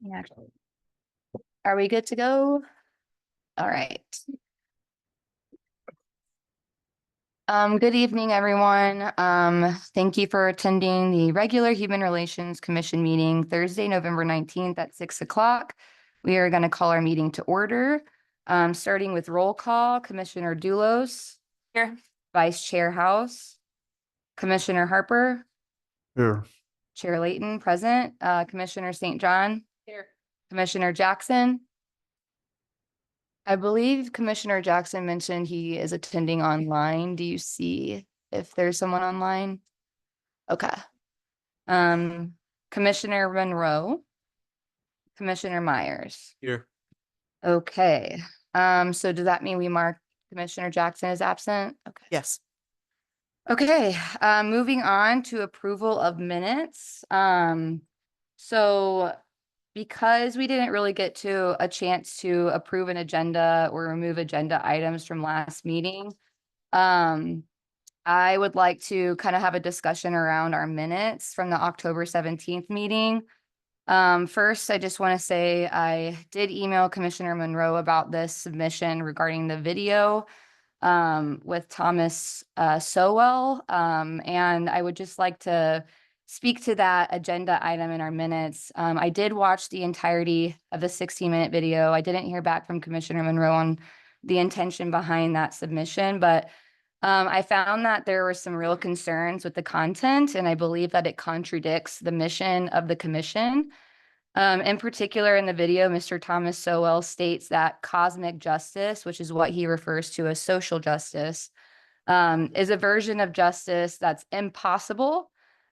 Yeah. Are we good to go? All right. Good evening, everyone. Thank you for attending the regular Human Relations Commission meeting Thursday, November 19th at 6 o'clock. We are going to call our meeting to order. Starting with roll call, Commissioner Doulos. Here. Vice Chair House. Commissioner Harper. Here. Chair Layton, present. Commissioner St. John. Here. Commissioner Jackson. I believe Commissioner Jackson mentioned he is attending online. Do you see if there's someone online? Okay. Commissioner Monroe. Commissioner Myers. Here. Okay. So does that mean we mark Commissioner Jackson as absent? Okay. Yes. Okay, moving on to approval of minutes. So because we didn't really get to a chance to approve an agenda or remove agenda items from last meeting, I would like to kind of have a discussion around our minutes from the October 17th meeting. First, I just want to say I did email Commissioner Monroe about this submission regarding the video with Thomas Sowell. And I would just like to speak to that agenda item in our minutes. I did watch the entirety of the 16-minute video. I didn't hear back from Commissioner Monroe on the intention behind that submission, but I found that there were some real concerns with the content, and I believe that it contradicts the mission of the commission. In particular, in the video, Mr. Thomas Sowell states that cosmic justice, which is what he refers to as social justice, is a version of justice that's impossible,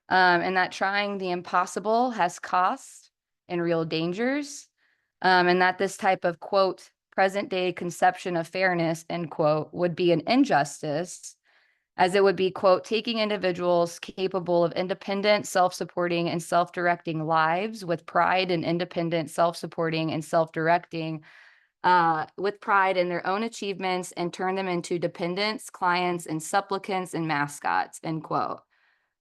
and that trying the impossible has cost and real dangers, and that this type of, quote, present day conception of fairness, end quote, would be an injustice, as it would be, quote, taking individuals capable of independent, self-supporting, and self-directing lives with pride and independent, self-supporting, and self-directing with pride in their own achievements and turn them into dependents, clients, and supplicants and mascots, end quote.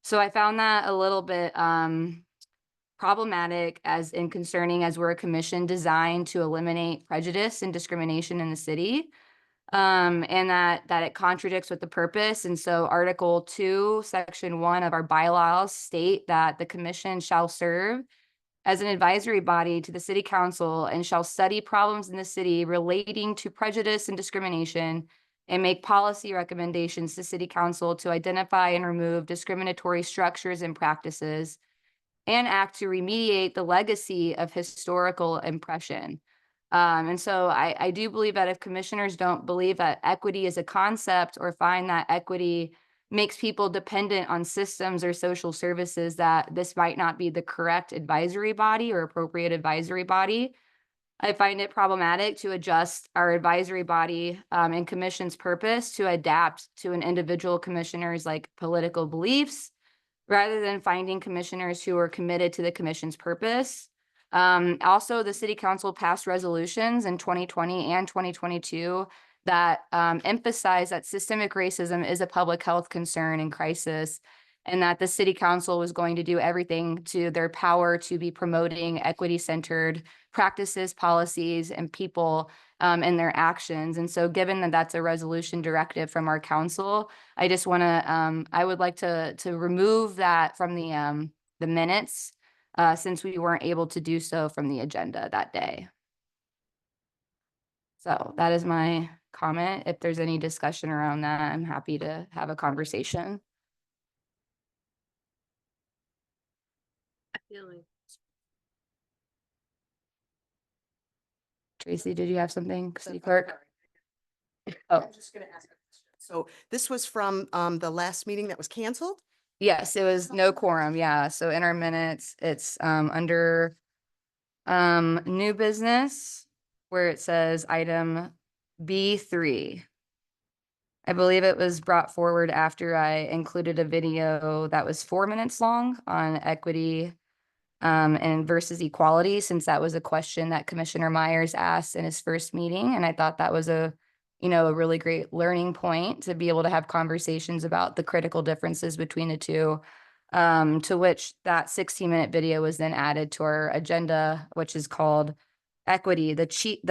So I found that a little bit problematic as in concerning, as we're a commission designed to eliminate prejudice and discrimination in the city. And that it contradicts with the purpose. And so Article 2, Section 1 of our bylaws state that the commission shall serve as an advisory body to the city council and shall study problems in the city relating to prejudice and discrimination and make policy recommendations to city council to identify and remove discriminatory structures and practices and act to remediate the legacy of historical oppression. And so I do believe that if commissioners don't believe that equity is a concept or find that equity makes people dependent on systems or social services, that this might not be the correct advisory body or appropriate advisory body. I find it problematic to adjust our advisory body and commission's purpose to adapt to an individual commissioner's like political beliefs, rather than finding commissioners who are committed to the commission's purpose. Also, the city council passed resolutions in 2020 and 2022 that emphasize that systemic racism is a public health concern and crisis, and that the city council was going to do everything to their power to be promoting equity-centered practices, policies, and people in their actions. And so given that that's a resolution directive from our council, I just want to, I would like to remove that from the minutes since we weren't able to do so from the agenda that day. So that is my comment. If there's any discussion around that, I'm happy to have a conversation. Tracy, did you have something? City clerk? Oh, I'm just going to ask a question. So this was from the last meeting that was canceled? yes, it was no quorum. Yeah. So in our minutes, it's under new business where it says item B3. I believe it was brought forward after I included a video that was 4 minutes long on equity and versus equality, since that was a question that Commissioner Myers asked in his first meeting. And I thought that was a a really great learning point to be able to have conversations about the critical differences between the two. To which that 16-minute video was then added to our agenda, which is called Equity, the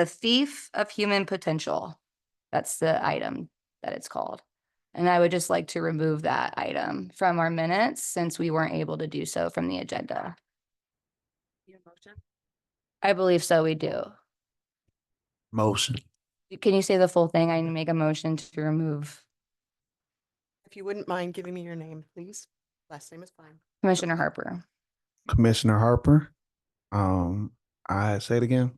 Thief of Human Potential. That's the item that it's called. And I would just like to remove that item from our minutes since we weren't able to do so from the agenda. Your motion? I believe so, we do. Motion. Can you say the full thing? I make a motion to remove If you wouldn't mind giving me your name, please. Last name is fine. Commissioner Harper. Commissioner Harper. I say it again.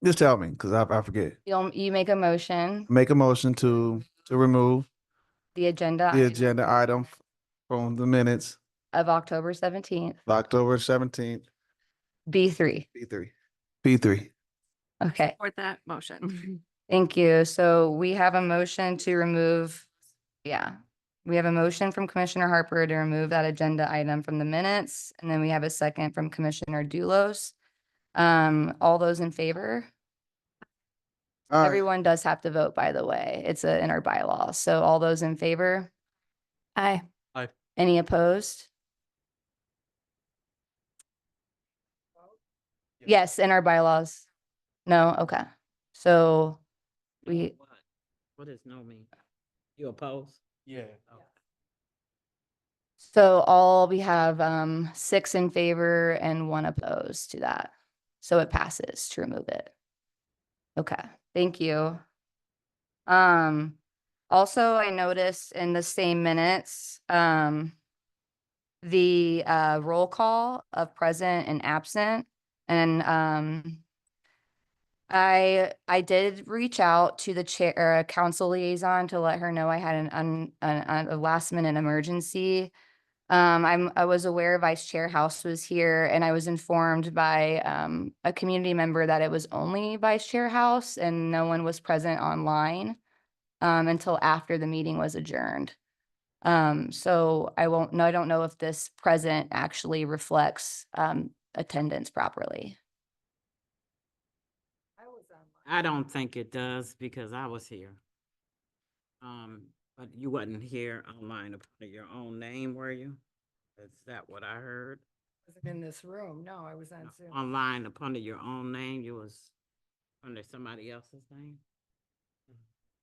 Just tell me, because I forget. You make a motion, Make a motion to remove the agenda the item agenda item from the minutes of October 17th, of October 17th, B3. P3. Okay, Support that motion. thank you. So we have a motion to remove, we have a motion from Commissioner Harper to remove that agenda item from the minutes. And then we have a second from Commissioner Doulos. All those in favor? All right. Everyone does have to vote, by the way. It's in our bylaws. So all those in favor? Aye. Aye. Any opposed? Yes, in our bylaws. No, okay. So we, What does no mean? You oppose? Yeah. we have 6 in favor and 1 opposed to that. So it passes to remove it. Okay, thank you. Also, I noticed in the same minutes, the roll call of present and absent. And I did reach out to the chair, council liaison to let her know I had a last minute emergency. I was aware Vice Chair House was here, and I was informed by a community member that it was only Vice Chair House and no one was present online until after the meeting was adjourned. So I don't know if this present actually reflects attendance properly. I don't think it does because I was here. But you wasn't here online under your own name, were you? Is that what I heard? Wasn't in this room. No, I was on Zoom. Online up under your own name, you was under somebody else's name?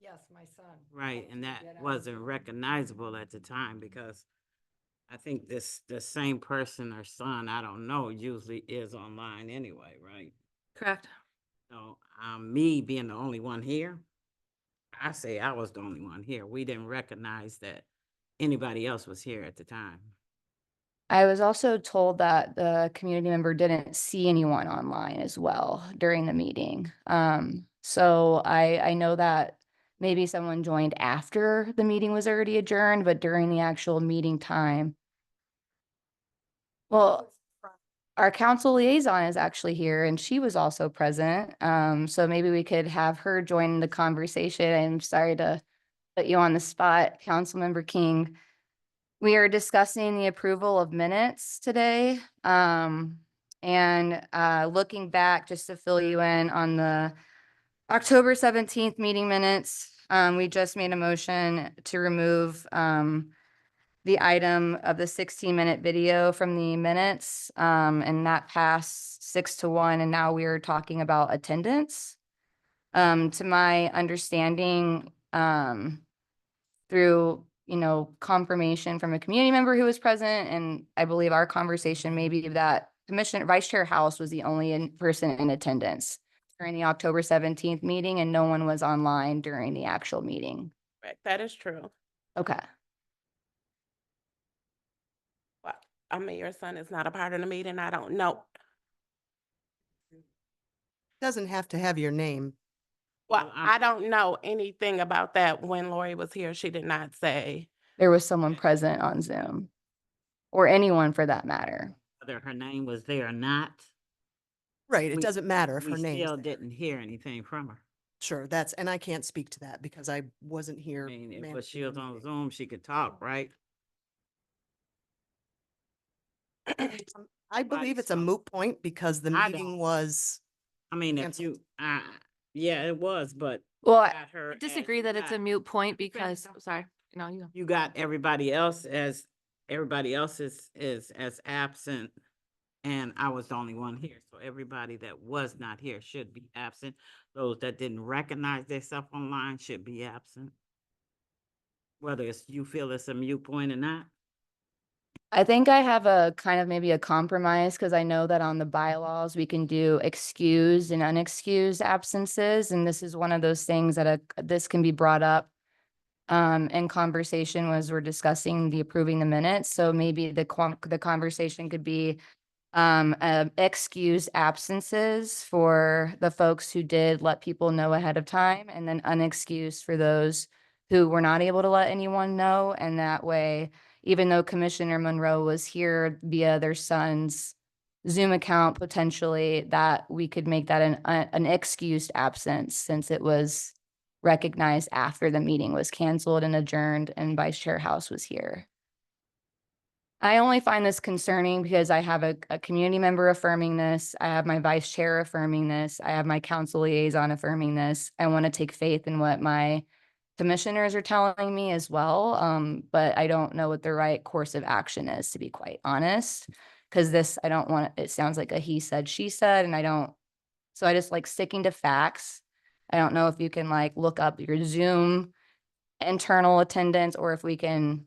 Yes, my son. Right, and that Get on wasn't Zoom. recognizable at the time because I think the same person or son, I don't know, usually is online anyway, right? Correct. So, me being the only one here, I say I was the only one here. We didn't recognize that anybody else was here at the time. I was also told that the community member didn't see anyone online as well during the meeting. So I know that maybe someone joined after the meeting was already adjourned, but during the actual meeting time. Well, our council liaison is actually here and she was also present. So maybe we could have her join the conversation. I'm sorry to put you on the spot, Councilmember King. We are discussing the approval of minutes today. Looking back, just to fill you in on the October 17th meeting minutes, we just made a motion to remove the item of the 16-minute video from the minutes, and that passed 6-1, and now we are talking about attendance. To my understanding, through confirmation from a community member who was present, and I believe our conversation maybe that Vice Chair House was the only person in attendance during the October 17th meeting, and no one was online during the actual meeting. Correct. That is true. Okay. Well, your son is not a part of the meeting. I don't know. Doesn't have to have your name. Well, Well, I don't know anything about that. When Lori was here, she did not say. There was someone present on Zoom, or anyone for that matter. Whether her name was there or not. Right, it we- doesn't matter if we her name. still didn't hear anything from her. Sure, and I can't speak to that because I wasn't I here. mean, if managing she was the on meeting. Zoom, she could talk, right? I believe it's a so- moot point because the I meeting don't. was, I mean, if Canceled. you, yeah, it was, but Well, I- got her I as- disagree you that it's a got- moot point because, Finish. sorry, no, you go. You got everybody else is as absent. And I was the only one here, so everybody that was not here should be absent. Those that didn't recognize themselves online should be absent. Whether it's, you feel it's a moot point or not. I think I have a kind of maybe a compromise because I know that on the bylaws, we can do excused and unexcused absences. And this is one of those things that this can be brought up in conversation as we're discussing the approving the minutes. So maybe the conversation could be excused absences for the folks who did let people know ahead of time, and then unexcused for those who were not able to let anyone know. And that way, even though Commissioner Monroe was here via their son's Zoom account, potentially, that we could make that an excused absence since it was recognized after the meeting was canceled and adjourned and Vice Chair House was here. I only find this concerning because I have a community member affirming this. I have my vice chair affirming this. I have my council liaison affirming this. I want to take faith in what my commissioners are telling me as well. But I don't know what the right course of action is, to be quite honest. Because this, I don't want, it sounds like a he said, she said, and so I just like sticking to facts. I don't know if you can like look up your Zoom internal attendance or if we can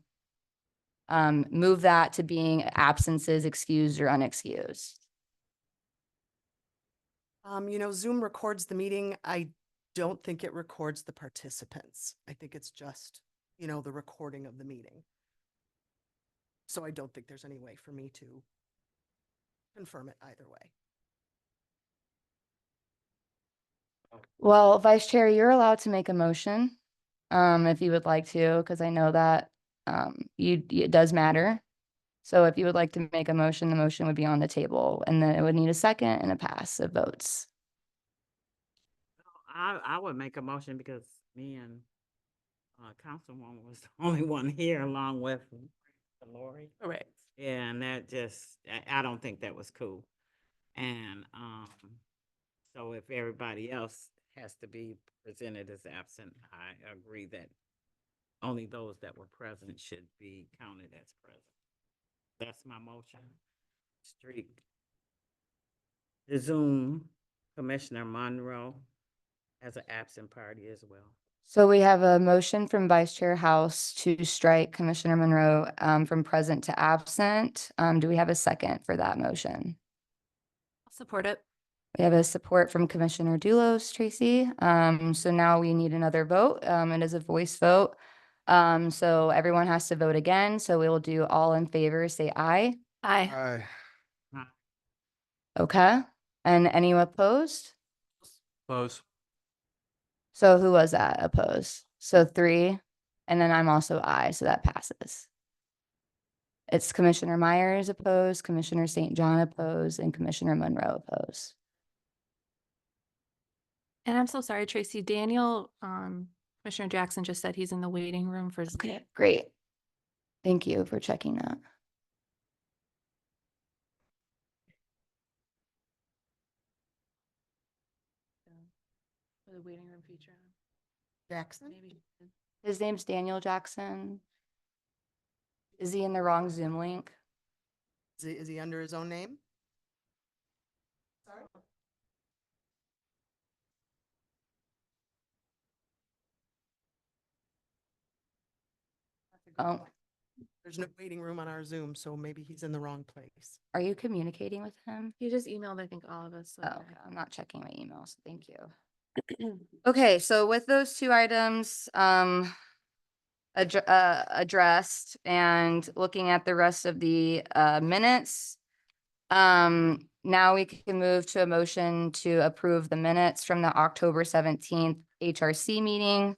move that to being absences excused or unexcused. Zoom records the meeting. I don't think it records the participants. I think it's just, the recording of the meeting. So I don't think there's any way for me to confirm it either way. Well, Vice Chair, you're allowed to make a motion, if you would like to, because I know that, it does matter. So if you would like to make a motion, the motion would be on the table and then it would need a second and a pass of votes. I would make a motion because me and Councilwoman was the only one here along with Lori. Correct. Yeah, and that just, I don't think that was cool. And, so if everybody else has to be presented as absent, I agree that only those that were present should be counted as present. That's my motion. Street. The Zoom, Commissioner Monroe as an absent party as well. So we have a motion from Vice Chair House to strike Commissioner Monroe, from present to absent. Do we have a second for that motion? I'll support it. We have a support from Commissioner Doulos, Tracy. So now we need another vote. It is a voice vote. So everyone has to vote again. So we will do all in favor, say aye. Aye. Aye. Okay. And any opposed? Close. So who was that opposed? So 3, and then I'm also aye, so that passes. It's Commissioner Myers opposed, Commissioner St. John opposed, and Commissioner Monroe opposed. And I'm so sorry, Tracy. Daniel, Commissioner Jackson just said he's in the waiting room for Zoom. Okay, great. Thank you for checking that. For the waiting room feature. Jackson? Maybe. His name's Daniel Jackson. Is he in the wrong Zoom link? Is he under his own name? Sorry? Oh, There's no waiting room on our Zoom, so maybe he's in the wrong place. are you communicating with him? He just emailed, I think, all of us. so Oh, yeah. okay, I'm not checking my emails. Thank you. Okay, so with those 2 items, addressed and looking at the rest of the, minutes, now we can move to a motion to approve the minutes from the October 17th HRC meeting.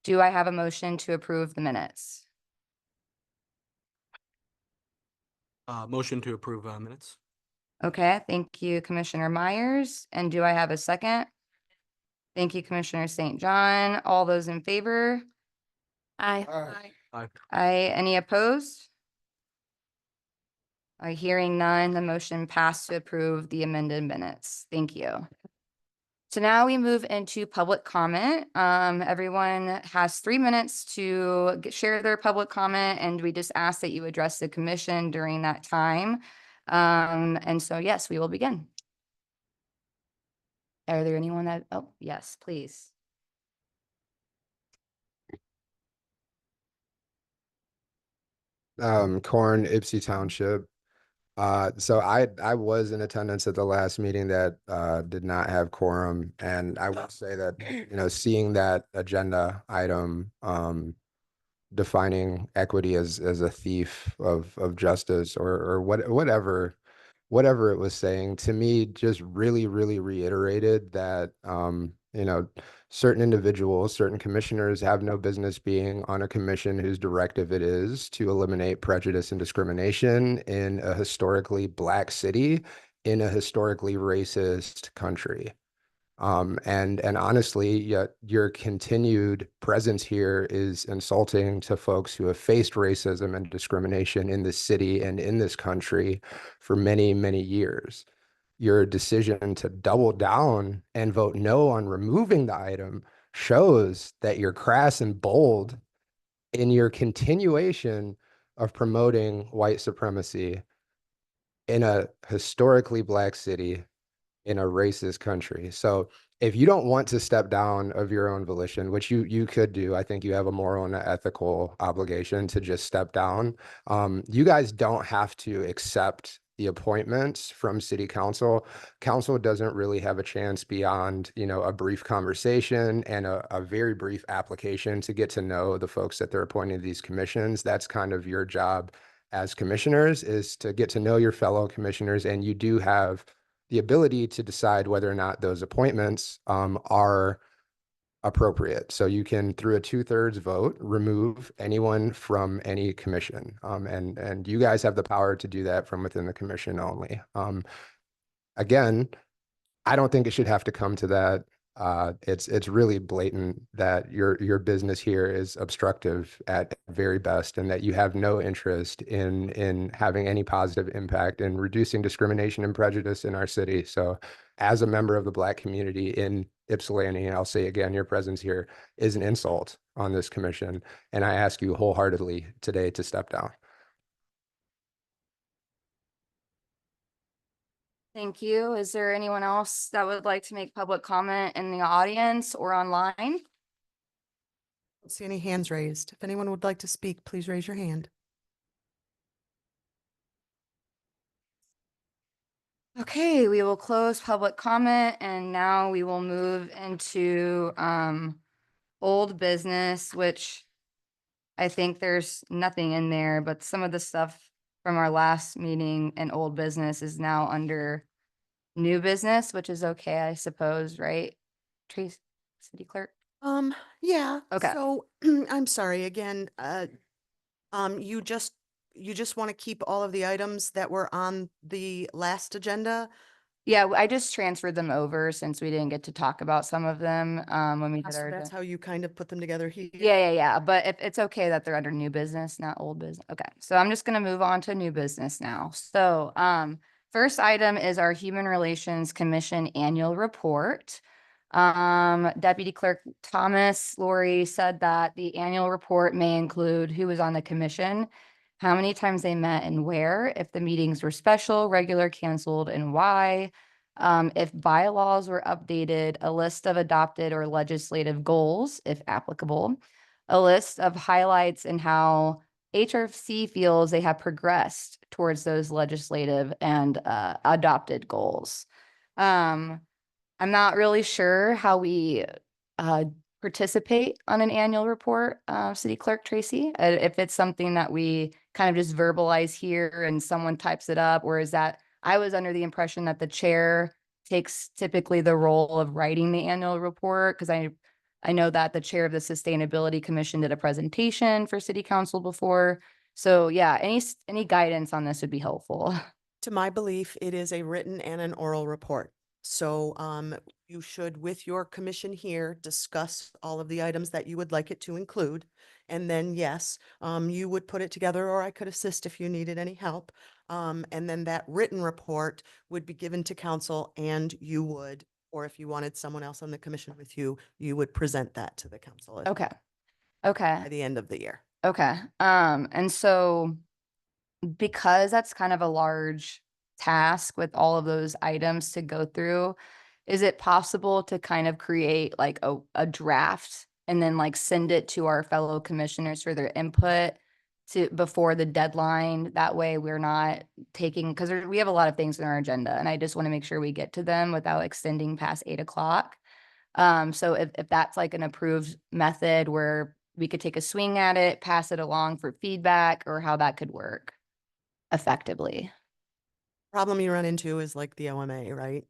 Do I have a motion to approve the minutes? Motion to approve minutes. Okay, thank you, Commissioner Myers. And do I have a second? Thank you, Commissioner St. John. All those in favor? Aye. Aye. Aye. Any opposed? Hearing none, the motion passed to approve the amended minutes. Thank you. So now we move into public comment. Everyone has 3 minutes to share their public comment, and we just ask that you address the commission during that time. And so, yes, we will begin. Are there anyone that, oh, yes, please. Corn, Ipsy Township. So I was in attendance at the last meeting that did not have quorum, and I will say that, you know, seeing that agenda item defining equity as a thief of justice or whatever it was saying, to me just really reiterated that you know, certain individuals, certain commissioners have no business being on a commission whose directive it is to eliminate prejudice and discrimination in a historically Black city in a historically racist country. And honestly, your continued presence here is insulting to folks who have faced racism and discrimination in this city and in this country for many years. Your decision to double down and vote no on removing the item shows that you're crass and bold in your continuation of promoting white supremacy in a historically Black city in a racist country. So if you don't want to step down of your own volition, which you could do, I think you have a moral and ethical obligation to just step down. You guys don't have to accept the appointments from city council. Council doesn't really have a chance beyond, you know, a brief conversation and a very brief application to get to know the folks that they're appointing to these commissions. That's kind of your job as commissioners, is to get to know your fellow commissioners, and you do have the ability to decide whether or not those appointments are appropriate. So you can, through a 2/3 vote, remove anyone from any commission. And you guys have the power to do that from within the commission only. Again, I don't think it should have to come to that. It's really blatant that your business here is obstructive at very best, and that you have no interest in having any positive impact in reducing discrimination and prejudice in our city. So as a member of the Black community in Ypsilanti, I'll say again, your presence here is an insult on this commission, and I ask you wholeheartedly today to step down. Thank you. Is there anyone else that would like to make public comment in the audience or online? Don't see any hands raised. If anyone would like to speak, please raise your hand. Okay, we will close public comment, and now we will move into old business, which I think there's nothing in there, but some of the stuff from our last meeting and old business is now under new business, which is okay, I suppose, right? Trace, city clerk? Yeah. Okay. So I'm sorry again. You just want to keep all of the items that were on the last agenda? Yeah, I just transferred them over since we didn't get to talk about some of them when we did So our. that's how you kind of put them together here? Yeah. But if it's okay that they're under new business, not old business. Okay, so I'm just gonna move on to new business now. So, first item is our Human Relations Commission Annual Report. Deputy Clerk Thomas Laurie said that the annual report may include who was on the commission, how many times they met and where, if the meetings were special, regular, canceled, and why. If bylaws were updated, a list of adopted or legislative goals, if applicable, a list of highlights and how HRC feels they have progressed towards those legislative and adopted goals. I'm not really sure how we participate on an annual report, City Clerk Tracy, if it's something that we kind of just verbalize here and someone types it up, or is that, I was under the impression that the chair takes typically the role of writing the annual report, because I know that the chair of the Sustainability Commission did a presentation for City Council before. So yeah, any guidance on this would be helpful. To my belief, it is a written and an oral report. So you should, with your commission here, discuss all of the items that you would like it to include. And then, yes, you would put it together, or I could assist if you needed any help. And then that written report would be given to council, and you would Or if you wanted someone else on the commission with you, you would present that to the council as Okay. well Okay. by the end of the year. Okay. And so because that's kind of a large task with all of those items to go through, is it possible to kind of create like a draft and then like send it to our fellow commissioners for their input to before the deadline? That way we're not taking, because we have a lot of things in our agenda and I just want to make sure we get to them without extending past 8 o'clock. So if that's like an approved method where we could take a swing at it, pass it along for feedback, or how that could work effectively. Problem you run into is like the OMA, right?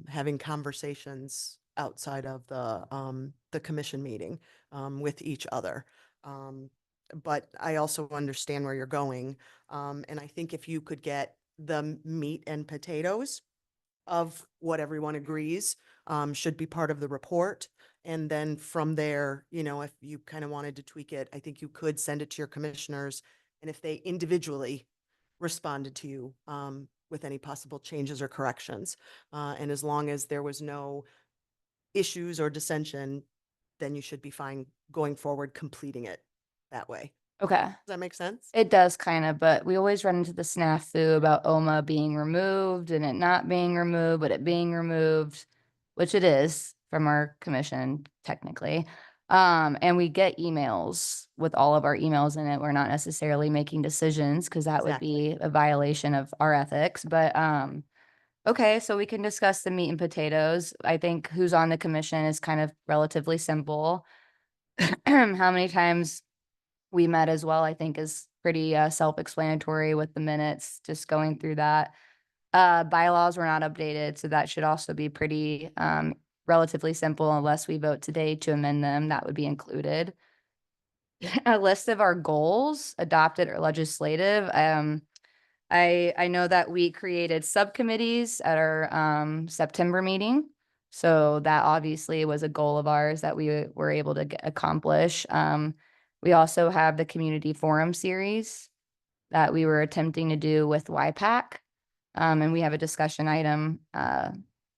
Having conversations outside of the commission meeting, with each other. But I also understand where you're going. And I think if you could get the meat and potatoes of what everyone agrees, should be part of the report. And then from there, you know, if you kind of wanted to tweak it, I think you could send it to your commissioners. And if they individually responded to you, with any possible changes or corrections. And as long as there was no issues or dissension, then you should be fine going forward, completing it that way. Okay. Does that make sense? It does kind of, but we always run into the snafu about OMA being removed and it not being removed, but it being removed, which it is from our commission technically. And we get emails with all of our emails in it. We're not necessarily making decisions because that would be a violation of our ethics, but, okay, so we can discuss the meat and potatoes. I think who's on the commission is kind of relatively simple. How many times we met as well, I think is pretty self-explanatory with the minutes, just going through that. Bylaws were not updated, so that should also be pretty relatively simple unless we vote today to amend them, that would be included. A list of our goals, adopted or legislative. I know that we created subcommittees at our September meeting. So that obviously was a goal of ours that we were able to accomplish. We also have the community forum series that we were attempting to do with YPAC. And we have a discussion item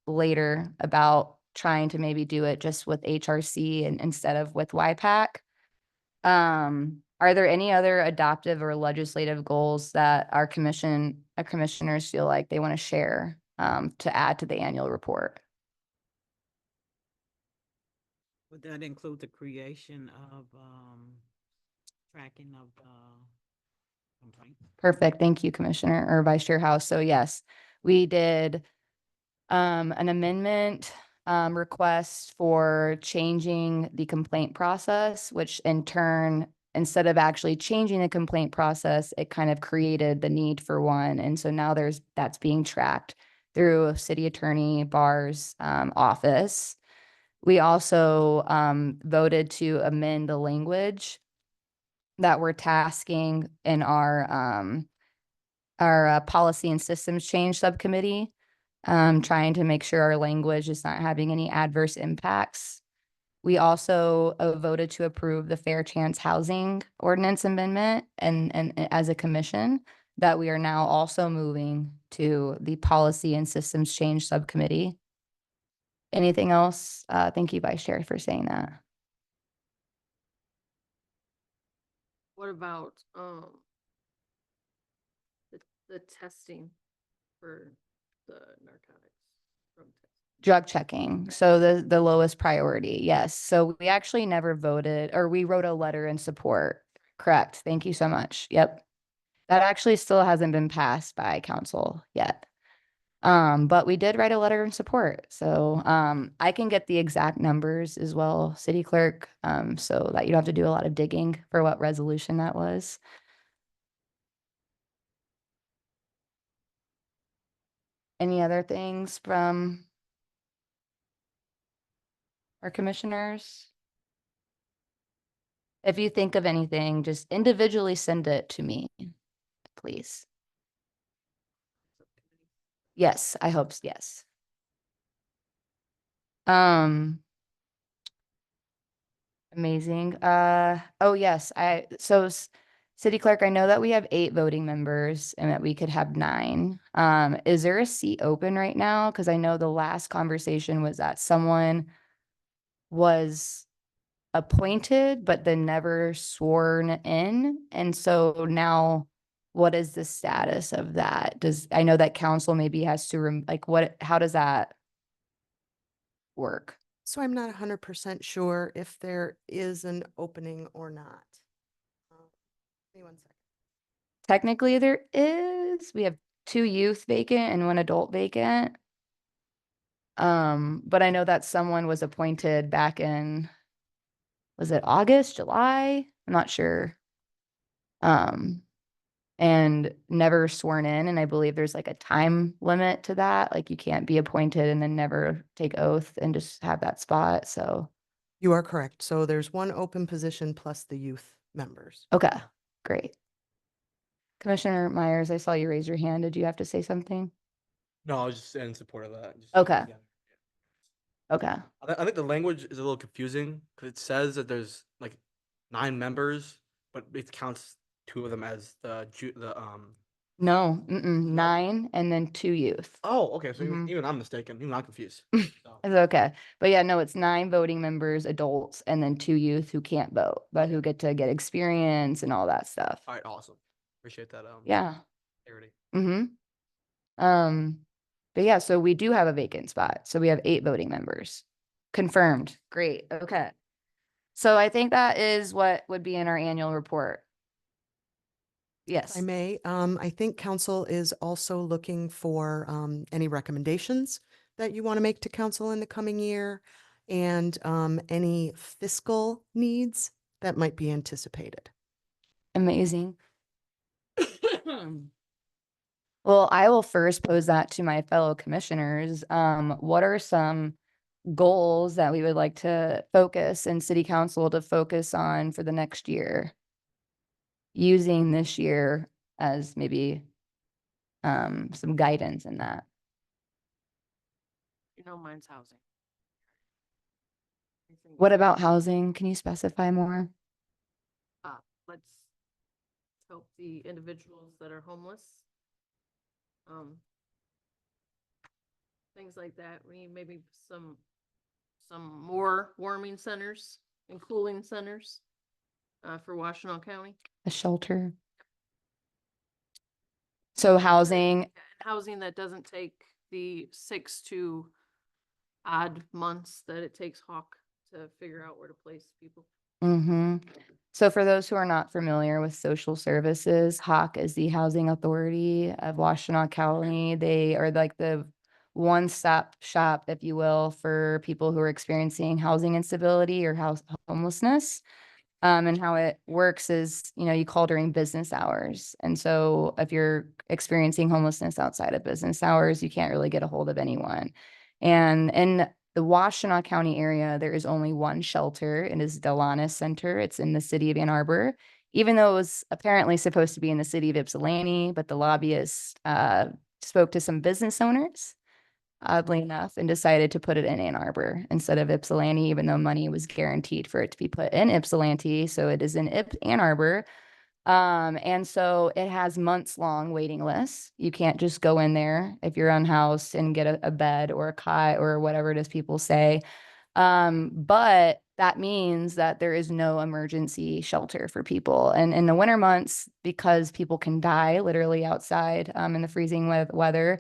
later about trying to maybe do it just with HRC and instead of with YPAC. Are there any other adoptive or legislative goals that our commissioners feel like they want to share to add to the annual report? Would that include the creation of, tracking of, complaints? Perfect. Thank you, Commissioner or Vice Chair House. So yes, we did an amendment request for changing the complaint process, which in turn, instead of actually changing the complaint process, it kind of created the need for one. And so now that's being tracked through City Attorney Barr's office. We also voted to amend the language that we're tasking in our policy and systems change subcommittee, trying to make sure our language is not having any adverse impacts. We also voted to approve the Fair Chance Housing Ordinance Amendment and as a commission that we are now also moving to the policy and systems change subcommittee. Anything else? Thank you, Vice Chair, for saying that. What about, the testing for the narcotics? Drug checking. So the lowest priority. Yes. So we actually never voted or we wrote a letter in support. Correct. Thank you so much. Yep. That actually still hasn't been passed by council yet. But we did write a letter in support. So I can get the exact numbers as well, City Clerk, so that you don't have to do a lot of digging for what resolution that was. Any other things from our commissioners? If you think of anything, just individually send it to me, please. Yes, I hope, yes. Amazing. Oh yes, so City Clerk, I know that we have 8 voting members and that we could have 9. Is there a seat open right now? Because I know the last conversation was that someone was appointed, but then never sworn in. And so now what is the status of that? I know that council maybe has to, how does that work? So I'm not 100% sure if there is an opening or not. Give me 1 second. Technically, there is. We have 2 youth vacant and 1 adult vacant. But I know that someone was appointed back in, was it August, July? I'm not sure. And never sworn in. And I believe there's like a time limit to that. Like you can't be appointed and then never take oath and just have that spot. So, You are correct. So there's 1 open position plus the youth members. okay, great. Commissioner Myers, I saw you raise your hand. Did you have to say something? No, I was just in support of that. Okay. Yeah. Okay. I think the language is a little confusing because it says that there's like 9 members, but it counts 2 of them as No, 9 and then 2 youth. Oh, okay. So Mhm. even I'm mistaken. Even I'm confused. So, It's okay. But yeah, no, it's 9 voting members, adults, and then 2 youth who can't vote, but who get to get experience and all that stuff. all right, awesome. Appreciate that. Yeah. Clarity. But yeah, so we do have a vacant spot. So we have 8 voting members. Confirmed. Great. Okay. So I think that is what would be in our annual report. If Yes. I may, I think council is also looking for any recommendations that you want to make to council in the coming year and any fiscal needs that might be anticipated. Amazing. Well, I will first pose that to my fellow commissioners. What are some goals that we would like to focus and city council to focus on for the next year? Using this year as maybe some guidance in that. You know, mine's housing. I think, What about housing? Can you specify more? let's help the individuals that are homeless. Things like that. We need maybe some more warming centers and cooling centers for Washtenaw County. A shelter? So housing, Housing that doesn't take the 6 to odd months that it takes Hawk to figure out where to place people. So for those who are not familiar with social services, HAWK is the Housing Authority of Washtenaw County. They are like the one-stop shop, if you will, for people who are experiencing housing instability or homelessness. And how it works is, you call during business hours. And so if you're experiencing homelessness outside of business hours, you can't really get a hold of anyone. And in the Washtenaw County area, there is only 1 shelter. It is Delanis Center. It's in the city of Ann Arbor, even though it was apparently supposed to be in the city of Ypsilanti, but the lobbyists spoke to some business owners, oddly enough, and decided to put it in Ann Arbor instead of Ypsilanti, even though money was guaranteed for it to be put in Ypsilanti. So it is in Ann Arbor. And so it has months-long waiting lists. You can't just go in there if you're unhoused and get a bed or a cot or whatever it is people say. But that means that there is no emergency shelter for people. And in the winter months, because people can die literally outside in the freezing weather,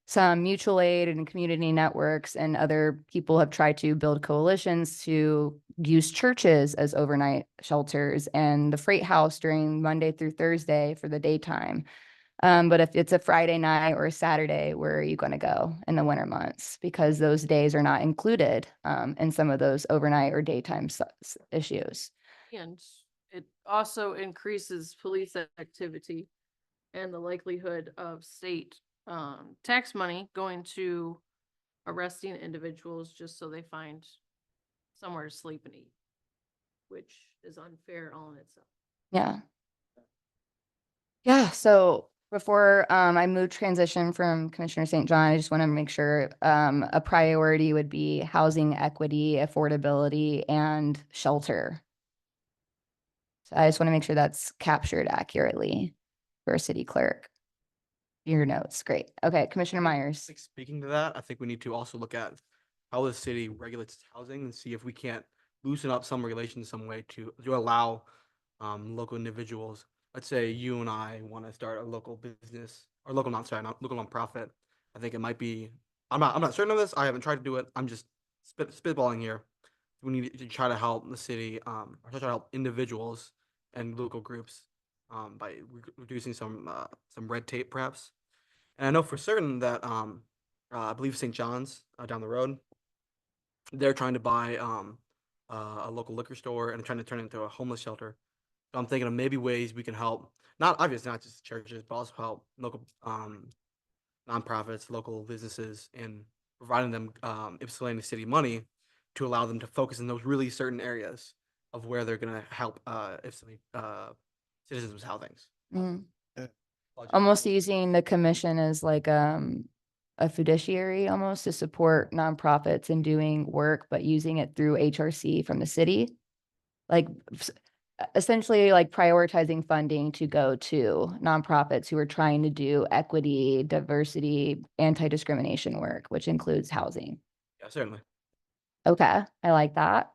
some mutual aid and community networks and other people have tried to build coalitions to use churches as overnight shelters and the Freight House during Monday through Thursday for the daytime. But if it's a Friday night or a Saturday, where are you going to go in the winter months? Because those days are not included in some of those overnight or daytime issues. And it also increases police activity and the likelihood of state tax money going to arresting individuals just so they find somewhere to sleep and eat, which is unfair all in itself. Yeah. Yeah, so before I move transition from Commissioner St. John, I just want to make sure a priority would be housing equity, affordability, and shelter. I just want to make sure that's captured accurately for a city clerk. Your notes, great. Okay, Commissioner Myers. Like, speaking to that, I think we need to also look at how the city regulates its housing and see if we can't loosen up some regulations some way to allow local individuals. Let's say you and I want to start a local business or local local nonprofit. I think it might be. I'm not certain of this. I haven't tried to do it. I'm just spitballing here. We need to try to help the city, or try to help individuals and local groups by reducing some red tape, perhaps. And I know for certain that I believe St. John's down the road, they're trying to buy a local liquor store and trying to turn it into a homeless shelter. So I'm thinking of maybe ways we can help, not obviously not just churches, but also help local nonprofits, local businesses, and providing them Ypsilanti City money to allow them to focus in those really certain areas of where they're going to help Ypsilanti citizens with housings. Mm. Yeah. Almost using the commission as like a fiduciary almost to support nonprofits in doing work, but using it through HRC from the city. Like essentially like prioritizing funding to go to nonprofits who are trying to do equity, diversity, anti-discrimination work, which includes housing. Yeah, certainly. Okay, I like that.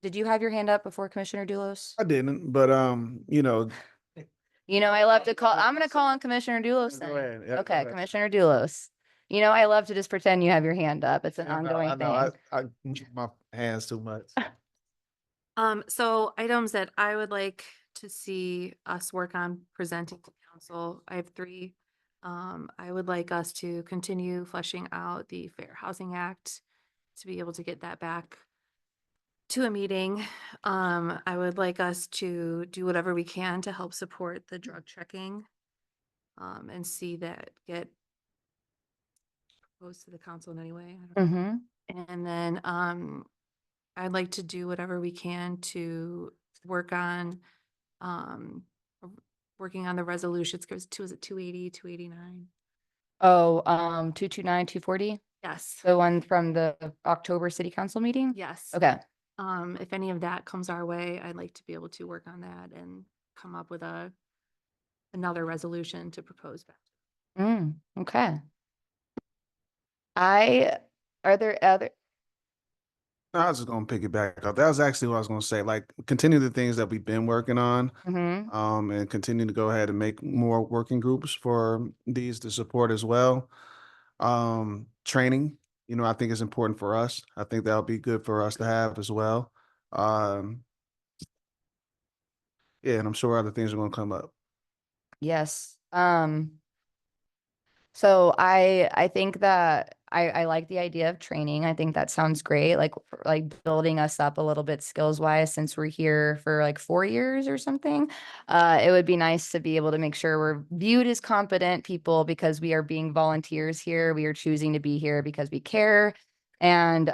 Did you have your hand up before Commissioner Doulos? I didn't, but you know, You know, I love to call, I'm gonna call on Commissioner Doulos Go then. ahead. Yeah, go Okay, ahead. Commissioner Doulos. You know, I love to just pretend you have your hand up. It's an ongoing I know, thing. I use my hands too much. So items that I would like to see us work on presenting to council, I have 3. I would like us to continue fleshing out the Fair Housing Act to be able to get that back to a meeting. I would like us to do whatever we can to help support the drug checking and see that get proposed to the council in any way. I don't know. Mm-hmm. And then I'd like to do whatever we can to work on working on the resolutions. Goes to, is it 280, 289? Oh, 229, 240, Yes. the one from the October City Council meeting? Yes. Okay, If any of that comes our way, I'd like to be able to work on that and come up with another resolution to propose back. okay. Are there other, No, I was just gonna pick it back up. That was actually what I was gonna say. Like, continue the things that we've been working on, mm-hmm, and continue to go ahead and make more working groups for these to support as well. Training, you know, I think is important for us. I think that'll be good for us to have as well. Yeah, and I'm sure other things are gonna come up. yes. So I think that I like the idea of training. I think that sounds great. Like building us up a little bit skills wise, since we're here for like 4 years or something. It would be nice to be able to make sure we're viewed as competent people because we are being volunteers here. We are choosing to be here because we care. And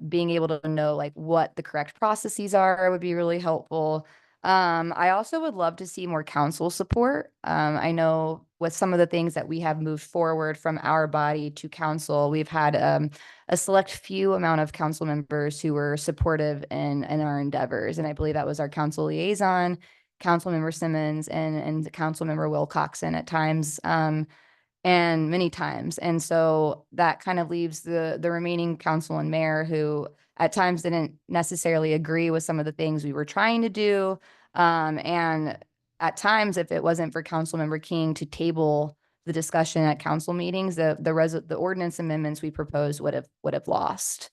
being able to know like what the correct processes are would be really helpful. I also would love to see more council support. I know with some of the things that we have moved forward from our body to council, we've had a select few amount of council members who were supportive in our endeavors. And I believe that was our council liaison, council member Simmons and council member Wilcoxon at times. And many times. And so that kind of leaves the remaining council and mayor who at times didn't necessarily agree with some of the things we were trying to do. And at times, if it wasn't for Councilmember King to table the discussion at council meetings, the ordinance amendments we proposed would have lost,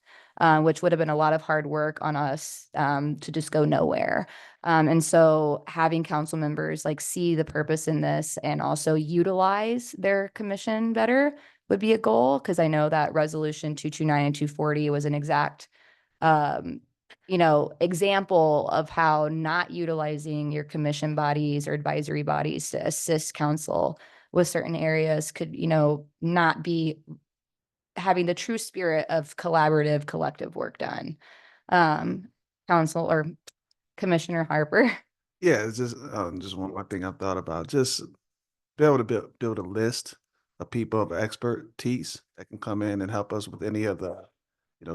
which would have been a lot of hard work on us to just go nowhere. And so having council members like see the purpose in this and also utilize their commission better would be a goal. Cause I know that resolution 229 and 240 was an exact, example of how not utilizing your commission bodies or advisory bodies to assist council with certain areas could, not be having the true spirit of collaborative collective work done. Council or Commissioner Harper. Yeah, it's just one more thing I thought about. Just be able to build a list of people of expertise that can come in and help us with any of the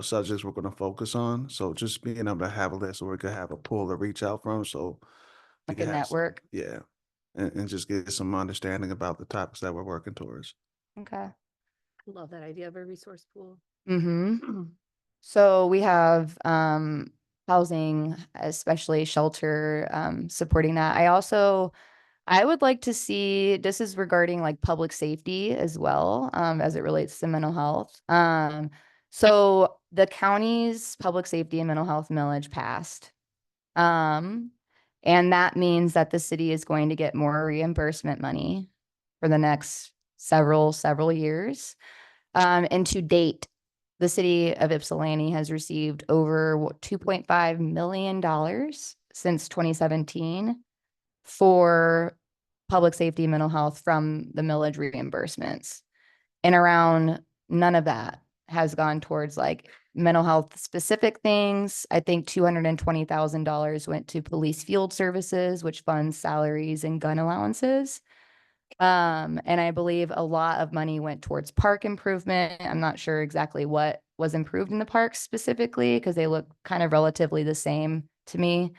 subjects we're gonna focus on. So just being able to have a list where we could have a pool to reach out from, so. we Like could a have some- network? Yeah, and just get some understanding about the topics that we're working towards. Okay. Love that idea of a resource pool. Mm-hmm. So we have housing, especially shelter, supporting that. I would like to see, this is regarding like public safety as well, as it relates to mental health. So the county's public safety and mental health millage passed. And that means that the city is going to get more reimbursement money for the next several years. And to date, the city of Ypsilanti has received over $2.5 million since 2017 for public safety and mental health from the millage reimbursements. And around none of that has gone towards like mental health specific things. I think $220,000 went to police field services, which funds salaries and gun allowances. And I believe a lot of money went towards park improvement. I'm not sure exactly what was improved in the parks specifically because they look kind of relatively the same to me.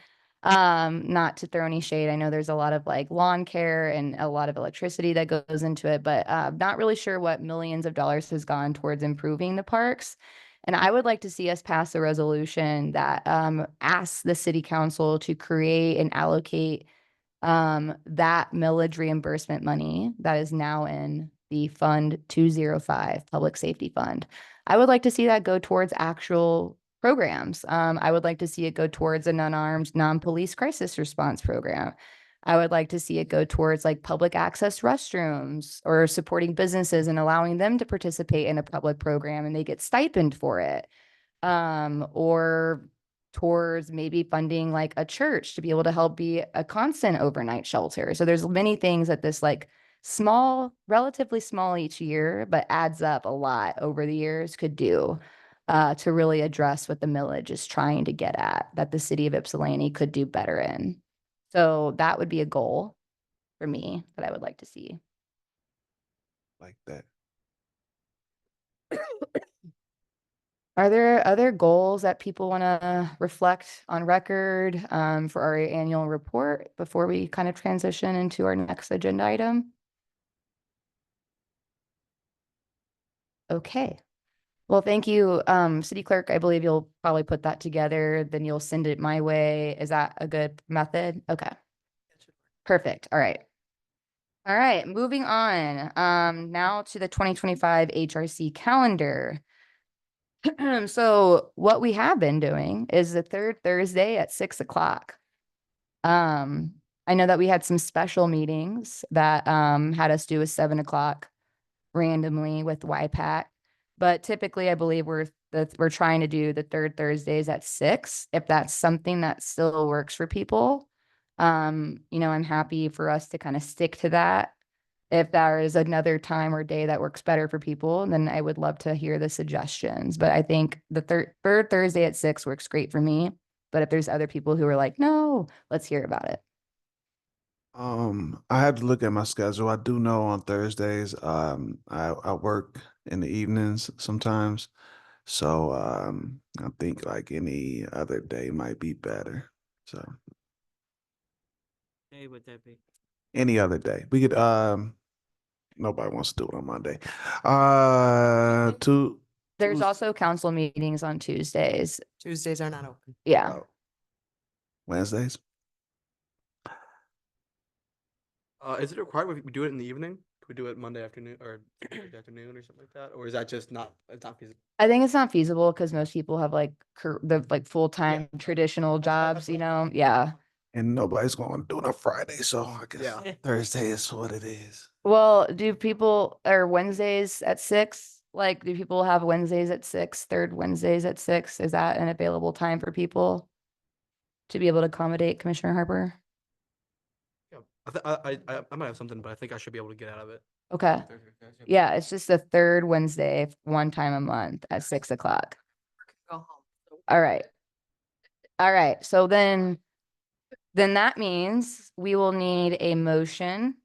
Not to throw any shade. I know there's a lot of like lawn care and a lot of electricity that goes into it, but not really sure what millions of dollars has gone towards improving the parks. And I would like to see us pass a resolution that asks the city council to create and allocate that millage reimbursement money that is now in the Fund 205 Public Safety Fund. I would like to see that go towards actual programs. I would like to see it go towards a non-armed, non-police crisis response program. I would like to see it go towards like public access restrooms or supporting businesses and allowing them to participate in a public program and they get stipend for it. Or towards maybe funding like a church to be able to help be a constant overnight shelter. So there's many things that this like small, relatively small each year, but adds up a lot over the years could do to really address what the millage is trying to get at, that the city of Ypsilanti could do better in. So that would be a goal for me that I would like to see. Like that. Are there other goals that people want to reflect on record for our annual report before we kind of transition into our next agenda item? Okay. Well, thank you, City Clerk. I believe you'll probably put that together, then you'll send it my way. Is that a good method? Okay. Perfect. All right. All right, moving on. Now to the 2025 HRC calendar. So what we have been doing is the third Thursday at 6 o'clock. I know that we had some special meetings that had us do a 7 o'clock randomly with YPAC, but typically I believe we're trying to do the third Thursdays at 6. If that's something that still works for people, I'm happy for us to kind of stick to that. If there is another time or day that works better for people, then I would love to hear the suggestions. But I think the third Thursday at 6 works great for me. But if there's other people who are like, no, let's hear about it. I had to look at my schedule. I do know on Thursdays, I work in the evenings sometimes. So I think like any other day might be better. So Hey, would that be? any other day. We could nobody wants to do it on Monday. There's Tues- also council meetings on Tuesdays. Tuesdays are not open. Yeah. Wednesdays. Is it required we do it in the evening? Could we do it Monday afternoon or Tuesday afternoon or something like that? Or is that just not, it's not feasible? I think it's not feasible because most people have like the like full-time traditional jobs, Yeah. And nobody's going to do it on Friday. So I guess Yeah. Thursday is what it is. Well, do people or Wednesdays at 6? Like, do people have Wednesdays at 6, third Wednesdays at 6? Is that an available time for people to be able to accommodate Commissioner Harper? Yeah. I might have something, but I think I should be able to get out of it. Okay. Yeah, it's just the third Wednesday, one time a month at 6 o'clock. Go home. All right. All right. So then that means we will need a motion.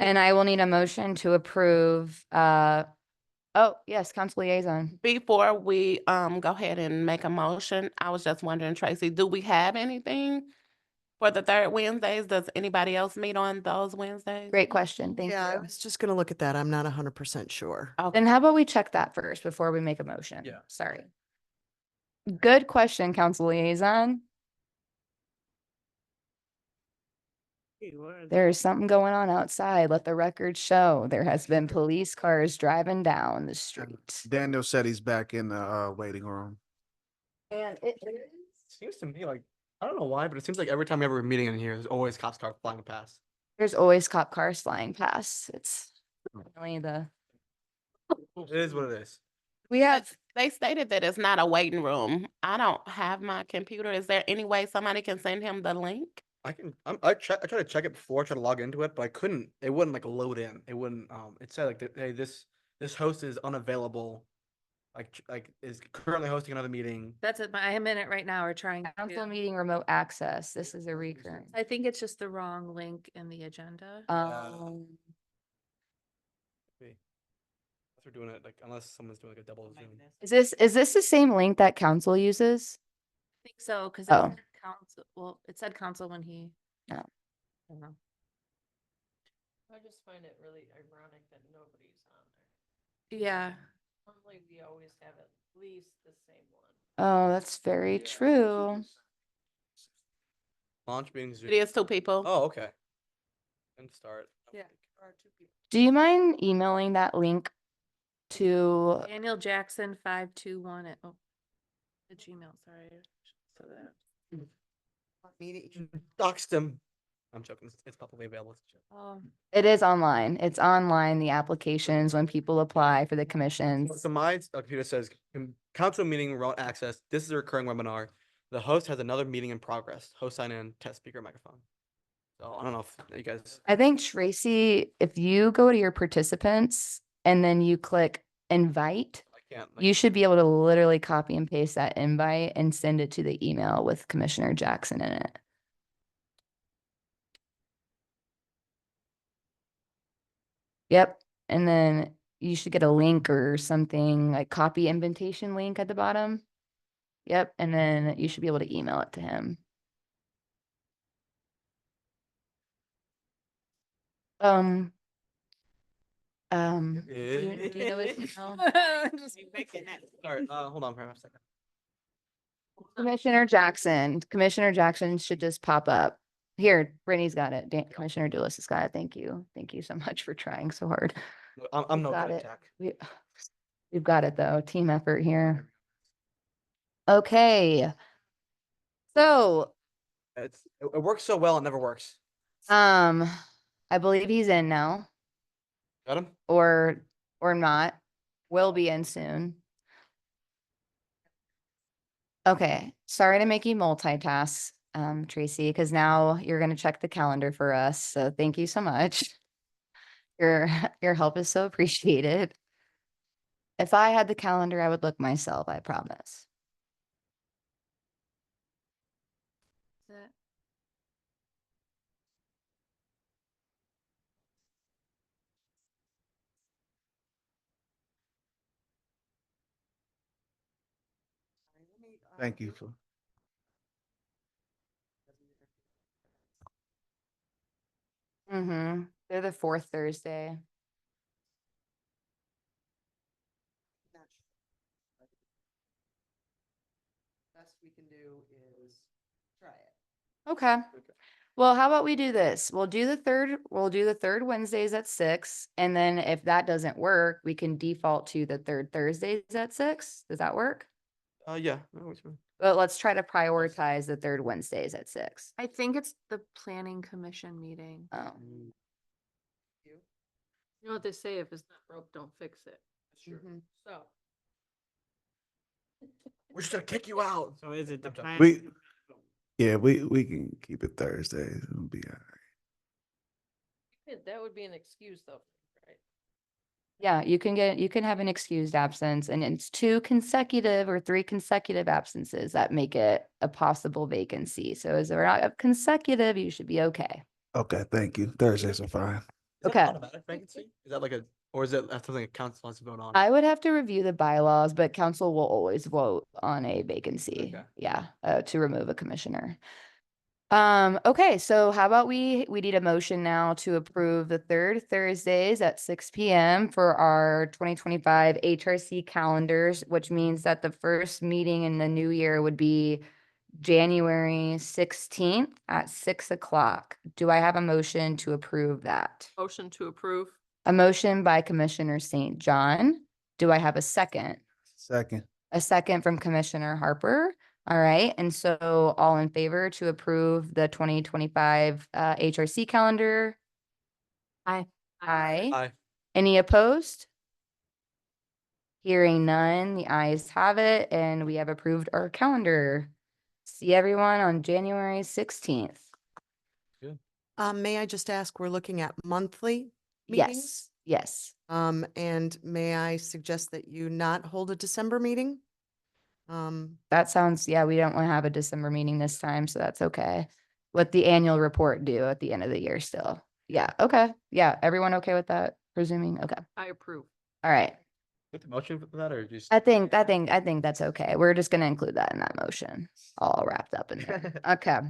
And I will need a motion to approve Oh, yes, council liaison. Before we go ahead and make a motion, I was just wondering, Tracy, do we have anything for the third Wednesdays? Does anybody else meet on those Wednesdays? Great question. Thank Yeah, I you. was just gonna look at that. I'm not 100% sure. Okay. Then how about we check that first before we make a motion? Yeah. Sorry. Good question, council liaison. There's something going on outside. Let the record show. There has been police cars driving down the street. Daniel said he's back in the waiting room. And it is. Seems to me like, I don't know why, but it seems like every time we have a meeting in here, there's always cops start flying past. There's always cop cars flying past. It's really It is what it is. we have, They stated that it's not a waiting room. I don't have my computer. Is there any way somebody can send him the link? I tried to check it before, try to log into it, but I couldn't. It wouldn't like load in. It wouldn't. It said like, hey, this host is unavailable. Like is currently hosting another meeting. That's it. I'm in it right now. We're trying. council meeting remote access. This is a recurrent. I think it's just the wrong link in the agenda. Unless we're doing it like, unless someone's doing like a double Zoom. Is this the same link that council uses? I think so, because Oh. council, well, it said council when he. Oh. I don't know. I just find it really ironic that nobody's on there. Yeah, Normally, we always have at least the same one. Oh, that's very true. Launch meeting Zoom. It is 2 people. Oh, okay. And start. Yeah. Do you mind emailing that link to, Daniel Jackson 521 at, oh, the Gmail, sorry. So that. Meeting, Doxed him. I'm joking. It's publicly available. It's a joke. it is online. It's online, the applications when people apply for the commissions. So my computer says council meeting remote access. This is a recurring webinar. The host has another meeting in progress. Host sign in, test speaker microphone. So I don't know if you guys. I think Tracy, if you go to your participants and then you click invite, I can't. you should be able to literally copy and paste that invite and send it to the email with Commissioner Jackson in it. Yep. And then you should get a link or something like copy invitation link at the bottom. Yep. And then you should be able to email it to him. Do you know his email? You making that- Sorry. Hold on for a second. Commissioner Jackson should just pop up. Here, Brittany's got it. Commissioner Dulis has got it. Thank you. Thank you so much for trying so hard. I'm no got good at it. tech. We've got it though. Team effort here. Okay. So, It works so well, it never works. I believe he's in now Got him? or not. Will be in soon. Okay, sorry to make you multitask, Tracy, because now you're gonna check the calendar for us. So thank you so much. Your help is so appreciated. If I had the calendar, I would look myself, I promise. That- Thank you for. Mm-hmm. They're the fourth Thursday. best we can do is try it. Okay. Well, how about we do this? We'll do the third Wednesdays at 6. And then if that doesn't work, we can default to the third Thursdays at 6. Does that work? Yeah. that works for me. But let's try to prioritize the third Wednesdays at 6. I think it's the planning commission meeting. Oh, You know what they say, if it's not broke, don't fix it. mhm. So. We're just gonna kick you out. So is it the I'm joking. plan? Yeah, we can keep it Thursdays. It'll be all right. That would be an excuse though, right? Yeah, you can have an excused absence and it's 2 consecutive or 3 consecutive absences that make it a possible vacancy. So as they're not consecutive, you should be okay. Okay, thank you. Thursdays are fine. Is that Okay. an automatic vacancy? Is that like a Or is it that's something a council wants to vote on? I would have to review the bylaws, but council will always vote on a vacancy. Okay. Yeah, to remove a commissioner. Okay, so how about we need a motion now to approve the third Thursdays at 6 PM for our 2025 HRC calendars, which means that the first meeting in the new year would be January 16th at 6 o'clock. Do I have a motion to approve that? Motion to approve. A motion by Commissioner St. John. Do I have a second? Second. A second from Commissioner Harper. All right, and so all in favor to approve the 2025 HRC calendar? Aye. Aye. Aye. Any opposed? Hearing none, the ayes have it, and we have approved our calendar. See everyone on January 16th. May I just ask, we're looking at monthly Yes, meetings? yes. And may I suggest that you not hold a December meeting? That sounds, yeah, we don't want to have a December meeting this time, so that's okay. What the annual report do at the end of the year still? Yeah, okay. Yeah, everyone okay with that? Presuming, okay. I approve. All right. With the motion for that or just? I think that's okay. We're just gonna include that in that motion, all wrapped up in there. Okay.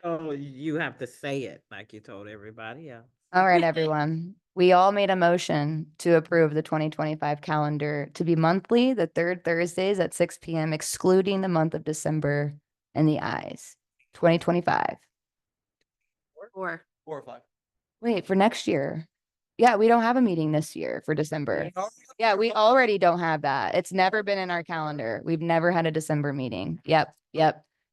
Oh, you have to say it like you told everybody else. All right, everyone. We all made a motion to approve the 2025 calendar to be monthly, the third Thursdays at 6 PM, excluding the month of December and the ayes. 2025. 4. 4 or 5. Wait, for next year. Yeah, we don't have a meeting this year for December. Yeah, we already don't have that. It's never been in our calendar. We've never had a December meeting. Yep.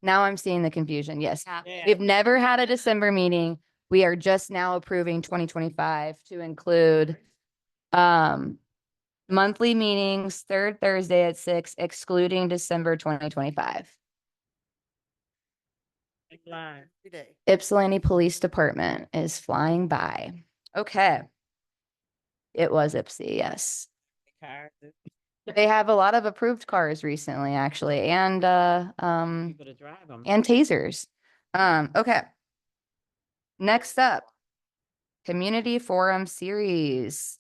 Now I'm seeing the confusion. Yes. Yeah. We've never had a December meeting. We are just now approving 2025 to include monthly meetings, third Thursday at 6, excluding December 2025. Line. Every day. Ypsilanti Police Department is flying by. Okay. It was Ypsi, yes. Cars, They have a lot of approved cars recently, actually, and people to drive them. and tasers. Okay. Next up, Community Forum Series.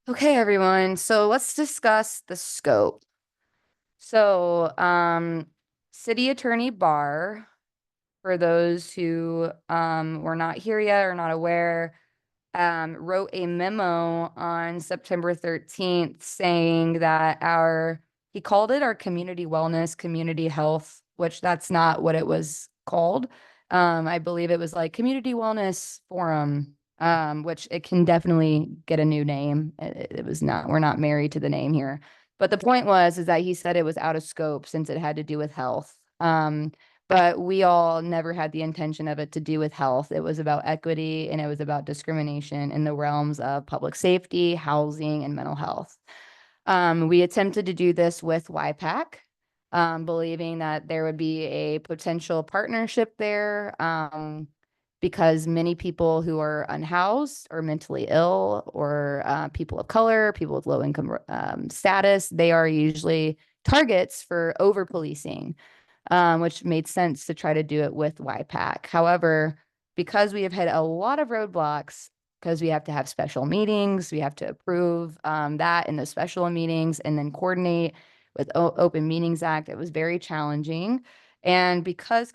Okay, everyone, so let's discuss the scope. So, City Attorney Barr, for those who were not here yet or not aware, wrote a memo on September 13th saying that he called it our community wellness, community health, which that's not what it was called. I believe it was like Community Wellness Forum, which it can definitely get a new name. It was not, we're not married to the name here. But the point is that he said it was out of scope since it had to do with health. But we all never had the intention of it to do with health. It was about equity and it was about discrimination in the realms of public safety, housing, and mental health. We attempted to do this with YPAC, believing that there would be a potential partnership there, because many people who are unhoused or mentally ill or people of color, people with low income status, they are usually targets for over policing. Which made sense to try to do it with YPAC. However, because we have had a lot of roadblocks, because we have to have special meetings, we have to approve that in the special meetings and then coordinate with Open Meetings Act, it was very challenging. And because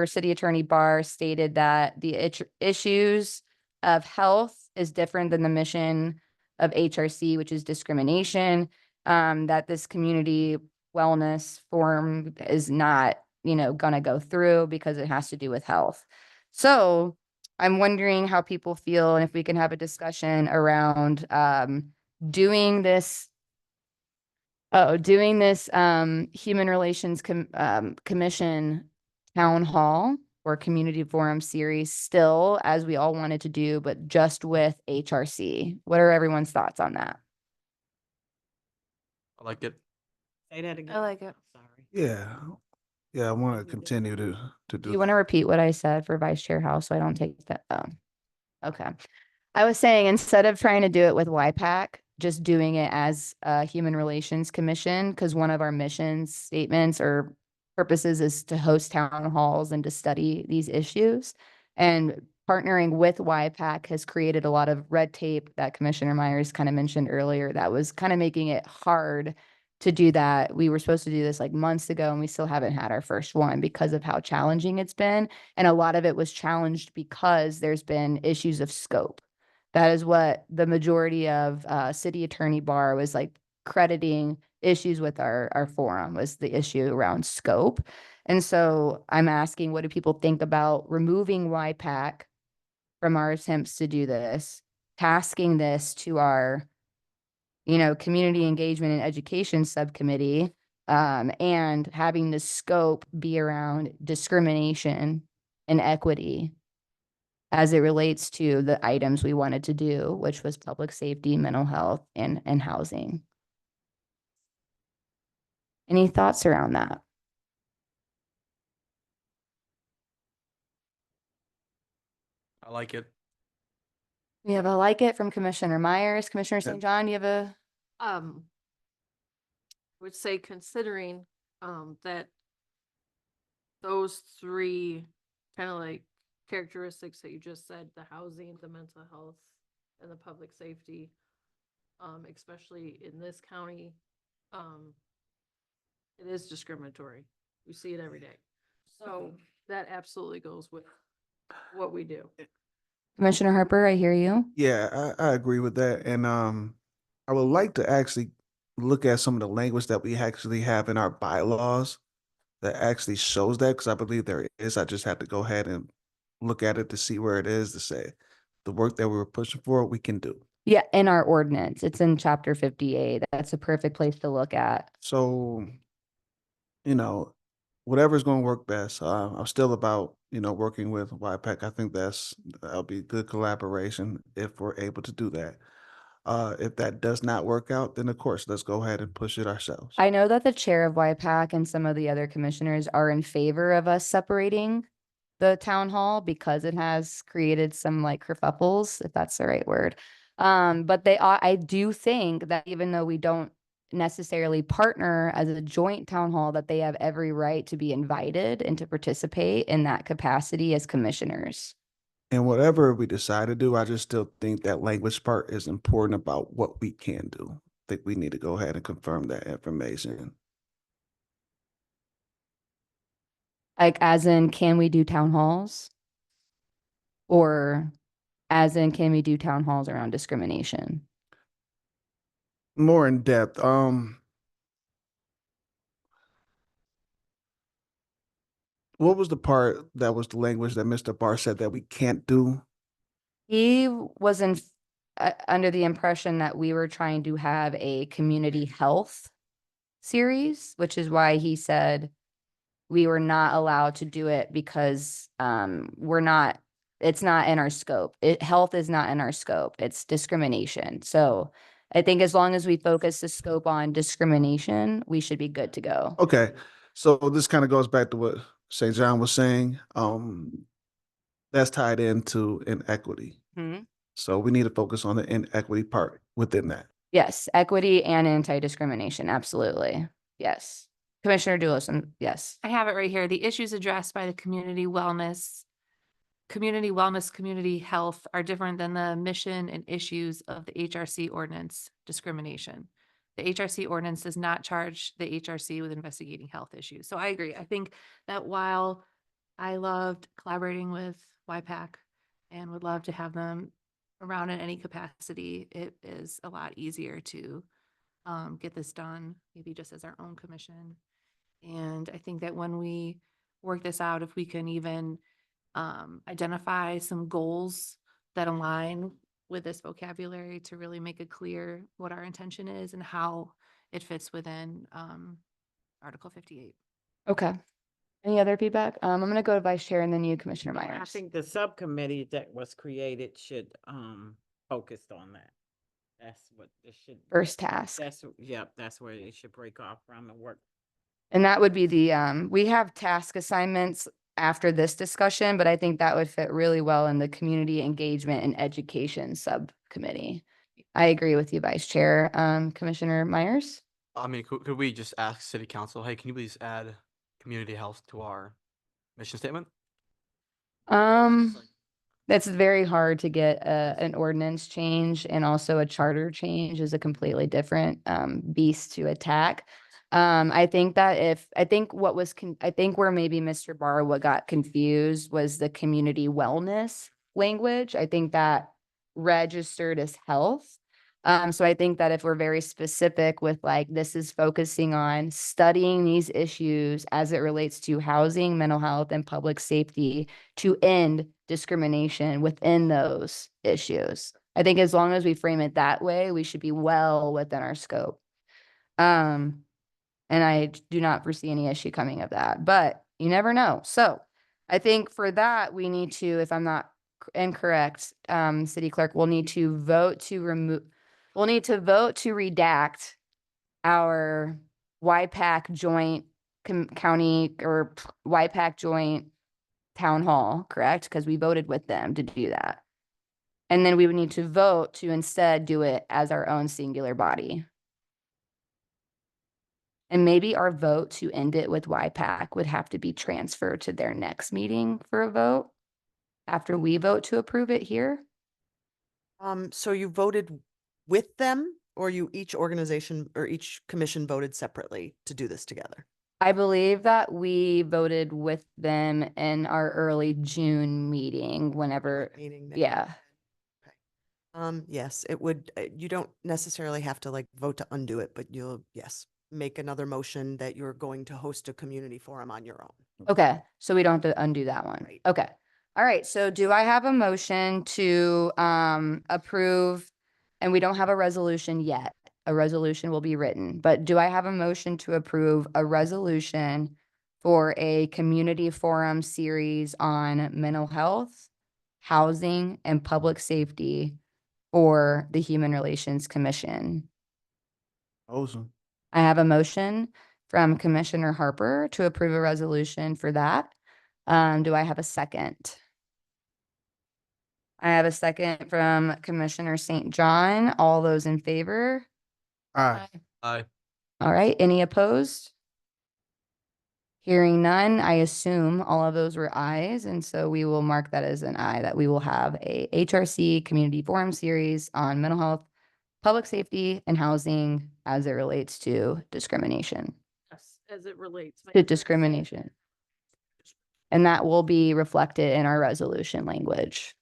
City Attorney Barr stated that the issues of health is different than the mission of HRC, which is discrimination, that this community wellness forum is not, gonna go through because it has to do with health. So I'm wondering how people feel and if we can have a discussion around doing this Human Relations Commission town hall or community forum series still, as we all wanted to do, but just with HRC. What are everyone's thoughts on that? I like it. Say that again. I like it. Sorry. Yeah, I want to continue to Do do. you want to repeat what I said for Vice Chair House so I don't take that? Oh, okay. I was saying, instead of trying to do it with YPAC, just doing it as a Human Relations Commission, because one of our mission statements or purposes is to host town halls and to study these issues. And partnering with YPAC has created a lot of red tape that Commissioner Myers kind of mentioned earlier that was kind of making it hard to do that. We were supposed to do this like months ago and we still haven't had our first one because of how challenging it's been. And a lot of it was challenged because there's been issues of scope. That is what the majority of city attorney bar was like crediting issues with our forum was the issue around scope. And so I'm asking, what do people think about removing YPAC from our attempts to do this, tasking this to our, community engagement and education subcommittee, and having the scope be around discrimination and equity as it relates to the items we wanted to do, which was public safety, mental health, and housing. Any thoughts around that? I like it. We have a like it from Commissioner Myers. Commissioner Yeah. St. John, you have a, Would say considering, that those three kind of like characteristics that you just said, the housing, the mental health, and the public safety, especially in this county, it is discriminatory. We see it every day. So that absolutely goes with what we do. Commissioner Harper, I hear you. Yeah, I agree with that. And I would like to actually look at some of the language that we actually have in our bylaws that actually shows that, because I believe there is. I just have to go ahead and look at it to see where it is to say the work that we were pushing for, we can do. Yeah, in our ordinance, it's in chapter 58. That's a perfect place to look at. So, whatever's going to work best. I'm still about, working with YPAC. I think that'll be good collaboration if we're able to do that. If that does not work out, then of course, let's go ahead and push it ourselves. I know that the chair of YPAC and some of the other commissioners are in favor of us separating the town hall because it has created some like kerfuffles, if that's the right word. But I do think that even though we don't necessarily partner as a joint town hall, that they have every right to be invited and to participate in that capacity as commissioners. And whatever we decide to do, I just still think that language part is important about what we can do. I think we need to go ahead and confirm that information. Like as in, can we do town halls? Or as in, can we do town halls around discrimination? More in depth. What was the part that was the language that Mr. Barr said that we can't do? He was under the impression that we were trying to have a community health series, which is why he said we were not allowed to do it because it's not in our scope. Health is not in our scope. It's discrimination. So I think as long as we focus the scope on discrimination, we should be good to go. Okay, so this kind of goes back to what St. John was saying. That's tied into inequity. Mhm. So we need to focus on the inequity part within that. Yes, equity and anti-discrimination. Absolutely. Yes. Commissioner Doolison, yes. I have it right here. The issues addressed by the community wellness, community health are different than the mission and issues of the HRC ordinance discrimination. The HRC ordinance does not charge the HRC with investigating health issues. So I agree. I think that while I loved collaborating with YPAC and would love to have them around in any capacity, it is a lot easier to get this done, maybe just as our own commission. And I think that when we work this out, if we can even identify some goals that align with this vocabulary to really make it clear what our intention is and how it fits within Article 58. Okay. Any other feedback? I'm gonna go to Vice Chair and then you, Commissioner I Myers. think the subcommittee that was created should, focus on that. That's what it should. First task. That's where it should break off from and work. And that would be we have task assignments after this discussion, but I think that would fit really well in the community engagement and education subcommittee. I agree with you, Vice Chair. Commissioner Myers? I mean, could we just ask city council, hey, can you please add community health to our mission statement? That's very hard to get an ordinance change, and also a charter change is a completely different beast to attack. I think that I think where maybe Mr. Barr what got confused was the community wellness language. I think that registered as health. So I think that if we're very specific with like, this is focusing on studying these issues as it relates to housing, mental health, and public safety to end discrimination within those issues. I think as long as we frame it that way, we should be well within our scope. And I do not foresee any issue coming of that, but you never know. So I think for that, we need to, if I'm not incorrect, city clerk, we'll need to vote to redact our YPAC joint county or YPAC joint town hall, correct? Because we voted with them to do that. And then we would need to vote to instead do it as our own singular body. And maybe our vote to end it with YPAC would have to be transferred to their next meeting for a vote after we vote to approve it here. So you voted with them, or you each organization or each commission voted separately to do this together? I believe that we voted with them in our early June meeting, whenever, Meaning that- yeah. Yes, it would, you don't necessarily have to like vote to undo it, but you'll, yes, make another motion that you're going to host a community forum on your own. Okay, so we don't have to undo that one. Right. Okay. All right, so do I have a motion to approve, and we don't have a resolution yet. A resolution will be written, but do I have a motion to approve a resolution for a community forum series on mental health, housing, and public safety for the Human Relations Commission? Awesome. I have a motion from Commissioner Harper to approve a resolution for that. Do I have a second? I have a second from Commissioner St. John. All those in favor? Aye. Aye. All right, any opposed? Hearing none, I assume all of those were ayes, and so we will mark that as an aye, that we will have a HRC Community Forum series on mental health, public safety, and housing as it relates to discrimination. Yes, as it relates. To discrimination. And that will be reflected in our resolution language.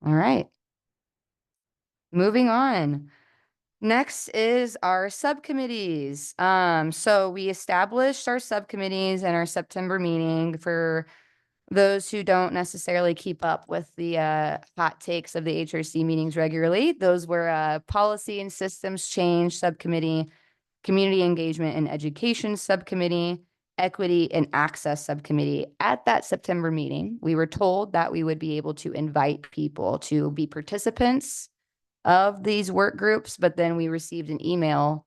All right. Moving on. Next is our subcommittees. So we established our subcommittees in our September meeting. For those who don't necessarily keep up with the hot takes of the HRC meetings regularly, those were policy and systems change subcommittee, community engagement and education subcommittee, equity and access subcommittee. At that September meeting, we were told that we would be able to invite people to be participants of these work groups, but then we received an email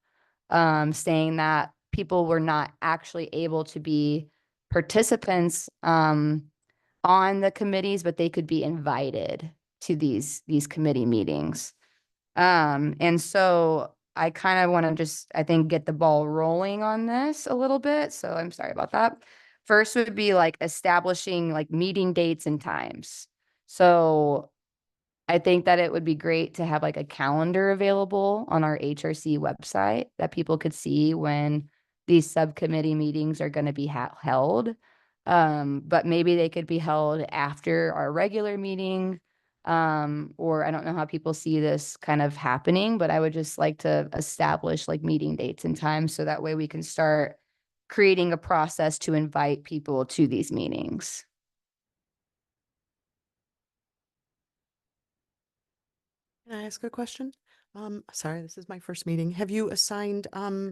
saying that people were not actually able to be participants on the committees, but they could be invited to these committee meetings. And so I kind of want to just, I think, get the ball rolling on this a little bit. So I'm sorry about that. First would be like establishing like meeting dates and times. So I think that it would be great to have like a calendar available on our HRC website that people could see when these subcommittee meetings are going to be held. But maybe they could be held after our regular meeting. Or I don't know how people see this kind of happening, but I would just like to establish like meeting dates and times so that way we can start creating a process to invite people to these meetings. Can I ask a question? Sorry, this is my first meeting. Have you assigned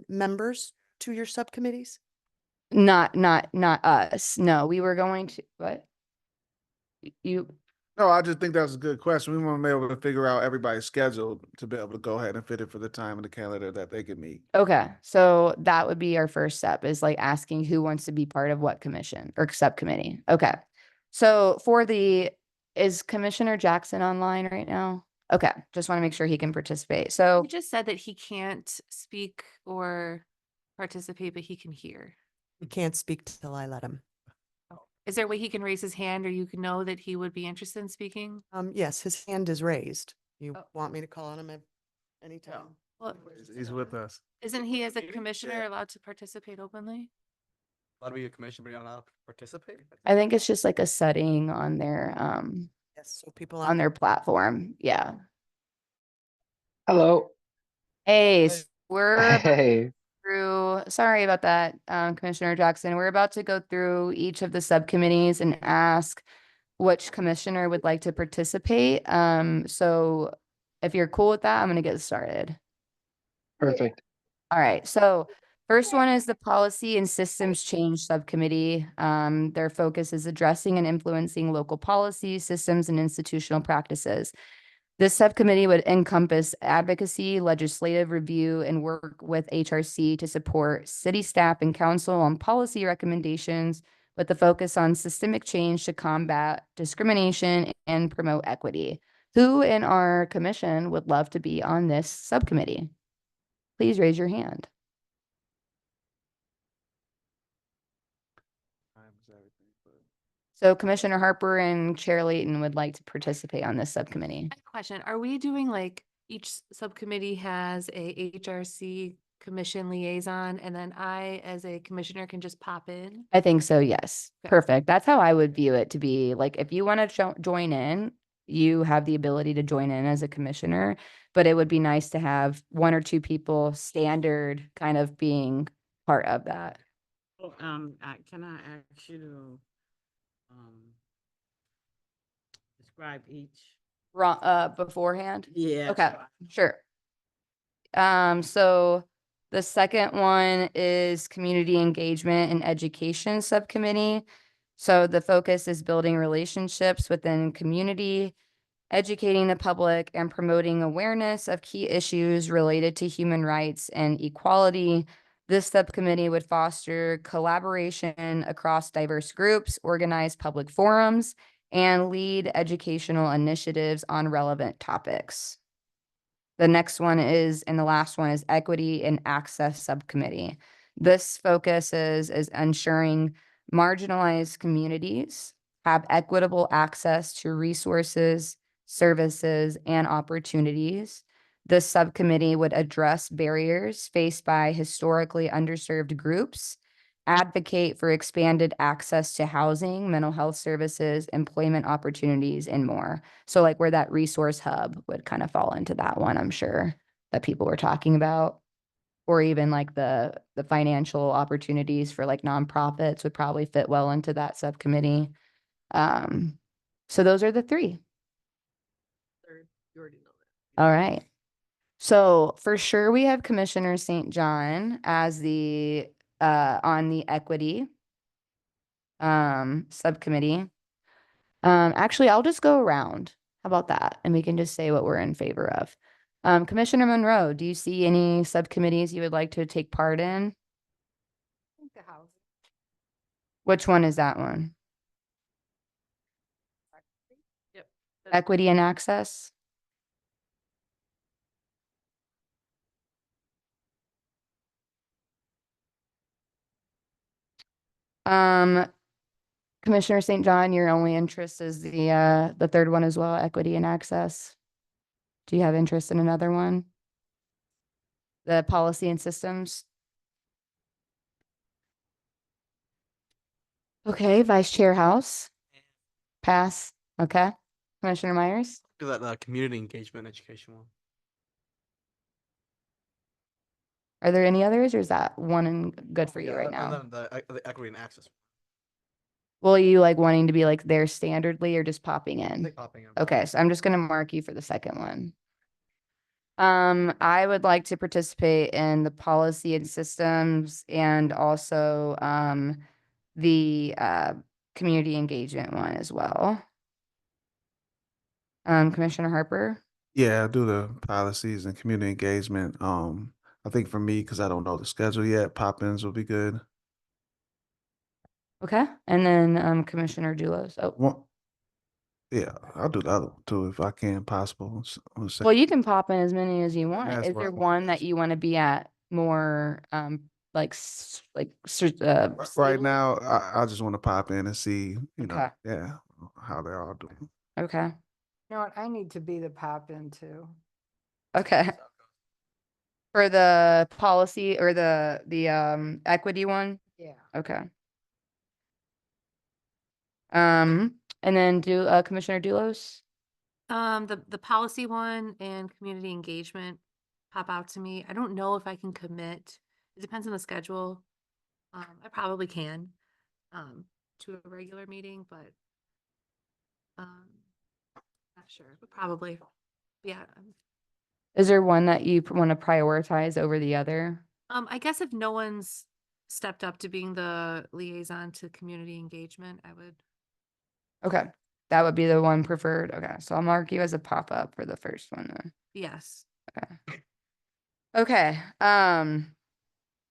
members to your subcommittees? Not us. No, we were going to, what? You, No, I just think that's a good question. We want to be able to figure out everybody's schedule to be able to go ahead and fit it for the time in the calendar that they can meet. okay, so that would be our first step, is like asking who wants to be part of what commission or subcommittee. Okay. So is Commissioner Jackson online right now? Okay, just want to make sure he can participate. So, He just said that he can't speak or participate, but he can hear. He can't speak till I let him. Is there a way he can raise his hand or you can know that he would be interested in speaking? Yes, his hand is raised. You Oh. want me to call on him at any time? Well, He's with us. isn't he as a commissioner allowed to participate openly? Allowed to be a commission, but you're not allowed to participate? I think it's just like a setting on their Yes, so people on their platform. Yeah. Hello. Hey, Hey. we're Hey. through, sorry about that, Commissioner Jackson. We're about to go through each of the subcommittees and ask which commissioner would like to participate. So if you're cool with that, I'm gonna get started. Perfect. All right, so first one is the Policy and Systems Change Subcommittee. Their focus is addressing and influencing local policies, systems, and institutional practices. This subcommittee would encompass advocacy, legislative review, and work with HRC to support city staff and council on policy recommendations with the focus on systemic change to combat discrimination and promote equity. Who in our commission would love to be on this subcommittee? Please raise your hand. So Commissioner Harper and Chair Layton would like to participate on this subcommittee. I have a question, are we doing like each subcommittee has a HRC commission liaison and then I as a commissioner can just pop in? I think so, yes. Okay. Perfect. That's how I would view it to be. Like, if you want to join in, you have the ability to join in as a commissioner, but it would be nice to have one or two people standard kind of being part of that. Well, can I ask you to, describe each? Beforehand? Yeah. Okay, sure. So the second one is Community Engagement and Education Subcommittee. So the focus is building relationships within community, educating the public, and promoting awareness of key issues related to human rights and equality. This subcommittee would foster collaboration across diverse groups, organize public forums, and lead educational initiatives on relevant topics. The next one is, and the last one is Equity and Access Subcommittee. This focuses is ensuring marginalized communities have equitable access to resources, services, and opportunities. This subcommittee would address barriers faced by historically underserved groups, advocate for expanded access to housing, mental health services, employment opportunities, and more. So like where that resource hub would kind of fall into that one, I'm sure that people were talking about. Or even like the financial opportunities for like nonprofits would probably fit well into that subcommittee. So those are the three. Third, you already know that. All right. So for sure, we have Commissioner St. John as the on the equity subcommittee. Actually, I'll just go around. How about that? And we can just say what we're in favor of. Commissioner Monroe, do you see any subcommittees you would like to take part in? Which one is that one? Yep. Equity and access? Commissioner St. John, your only interest is the third one as well, equity and access. Do you have interest in another one? The policy and systems? Okay, Vice Chair House? Pass, okay. Commissioner Myers? Do that, community engagement education one. Are there any others or is that one and good for you Yeah, right and now? then the equity and access. Well, you like wanting to be like there standardly or just popping I in? think popping in. Okay, so I'm just gonna mark you for the second one. I would like to participate in the policy and systems and also the community engagement one as well. Commissioner Harper? Yeah, I do the policies and community engagement. I think for me, because I don't know the schedule yet, pop-ins will be good. Okay, and then Commissioner Dulos. Oh, One, yeah, I'll do the other one too if I can possible. On the well, you can pop in as many as you want. That's Is what there I want. one that you want to be at more Right now, I just want to pop in and see, Okay. yeah, how they're all doing. Okay, You know what? I need to be the pop-in too. okay. For the policy or the equity one? Yeah. Okay. And then Commissioner Dulos? The policy one and community engagement pop out to me. I don't know if I can commit. It depends on the schedule. I probably can, to a regular meeting, but, not sure, but probably, yeah. Is there one that you want to prioritize over the other? I guess if no one's stepped up to being the liaison to community engagement, I would. Okay, that would be the one preferred. Okay, so I'll mark you as a pop-up for the first one then. Yes. Okay,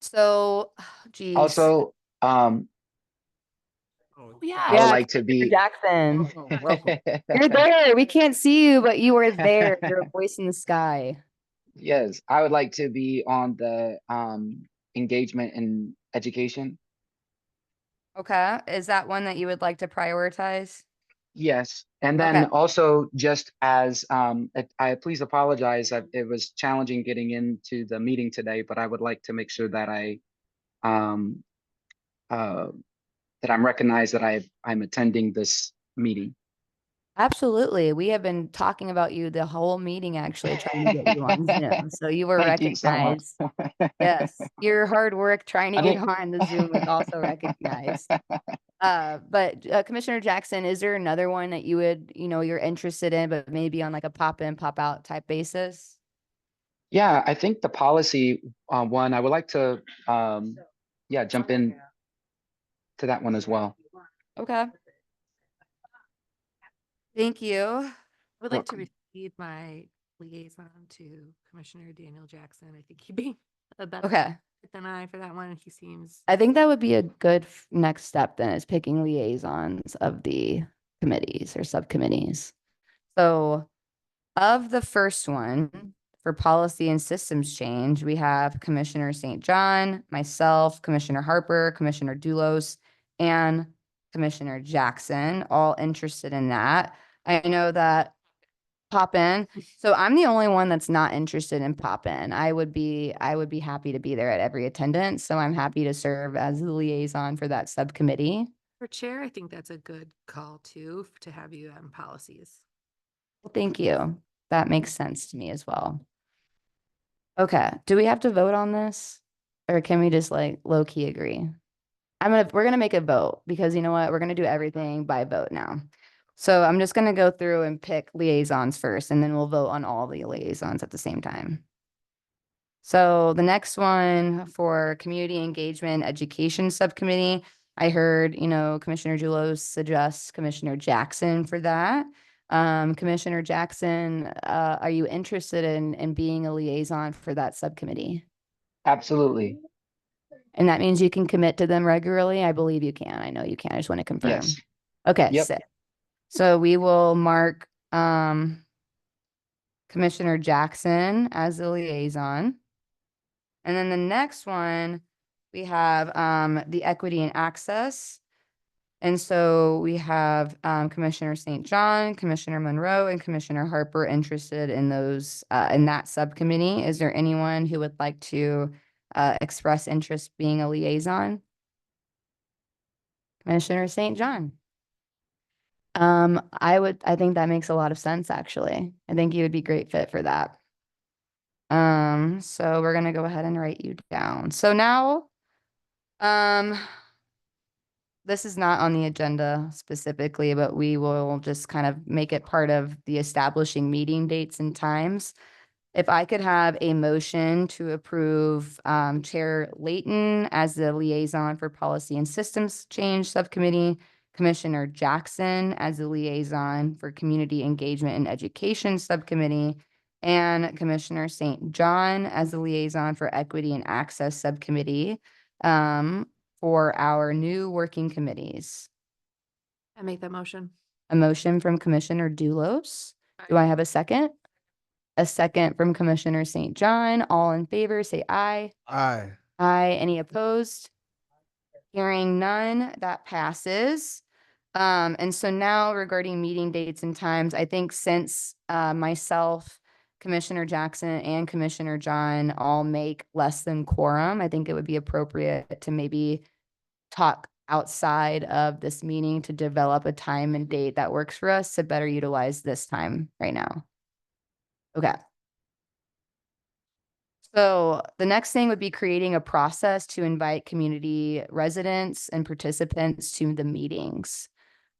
so, geez. Also, Oh, Yeah. I would like to be. Jackson, welcome. you're there. We can't see you, but you were there. You're a voice in the sky. Yes, I would like to be on the engagement and education. Okay, is that one that you would like to prioritize? Yes, and then Okay. also just as I please apologize that it was challenging getting into the meeting today, but I would like to make sure that um that I'm recognized that I'm attending this meeting. Absolutely. We have been talking about you the whole meeting, actually, trying to get you on Zoom. So you were Thank you so much. recognized. Yes, your hard work trying to I get didn't- on the Zoom was also recognized. But Commissioner Jackson, is there another one that you would, you're interested in, but maybe on like a pop in, pop out type basis? Yeah, I think the policy one, I would like to jump in to that one as well. Okay. Thank you. I would like to Welcome. receive my liaison to Commissioner Daniel Jackson. I think he'd be a better Okay. fit than I for that one. He seems. I think that would be a good next step then, is picking liaisons of the committees or subcommittees. So of the first one, for policy and systems change, we have Commissioner St. John, myself, Commissioner Harper, Commissioner Dulos, and Commissioner Jackson, all interested in that. I know that pop in. So I'm the only one that's not interested in pop in. I would be happy to be there at every attendance. So I'm happy to serve as the liaison for that subcommittee. For chair, I think that's a good call too, to have you on policies. Well, thank you. That makes sense to me as well. Okay, do we have to vote on this? Or can we just like low key agree? We're gonna make a vote because you know what? We're gonna do everything by vote now. So I'm just gonna go through and pick liaisons first, and then we'll vote on all the liaisons at the same time. So the next one for Community Engagement Education Subcommittee, I heard, Commissioner Dulos suggest Commissioner Jackson for that. Commissioner Jackson, are you interested in being a liaison for that subcommittee? Absolutely. And that means you can commit to them regularly? I believe you can. I know you can. I just want to confirm. Yes. Okay, Yep. sick. So we will mark Commissioner Jackson as the liaison. And then the next one, we have the equity and access. And so we have Commissioner St. John, Commissioner Monroe, and Commissioner Harper interested in those in that subcommittee. Is there anyone who would like to express interest being a liaison? Commissioner St. John. I think that makes a lot of sense, actually. I think you would be a great fit for that. So we're gonna go ahead and write you down. So now, this is not on the agenda specifically, but we will just kind of make it part of the establishing meeting dates and times. If I could have a motion to approve Chair Layton as the liaison for Policy and Systems Change Subcommittee, Commissioner Jackson as the liaison for Community Engagement and Education Subcommittee, and Commissioner St. John as the liaison for Equity and Access Subcommittee for our new working committees. I make that motion. A motion from Commissioner Dulos. Do I have a second? A second from Commissioner St. John. All in favor, say aye. Aye. Aye. Any opposed? Hearing none, that passes. And so now regarding meeting dates and times, I think since myself, Commissioner Jackson and Commissioner John all make less than quorum, I think it would be appropriate to maybe talk outside of this meeting to develop a time and date that works for us to better utilize this time right now. Okay. So the next thing would be creating a process to invite community residents and participants to the meetings.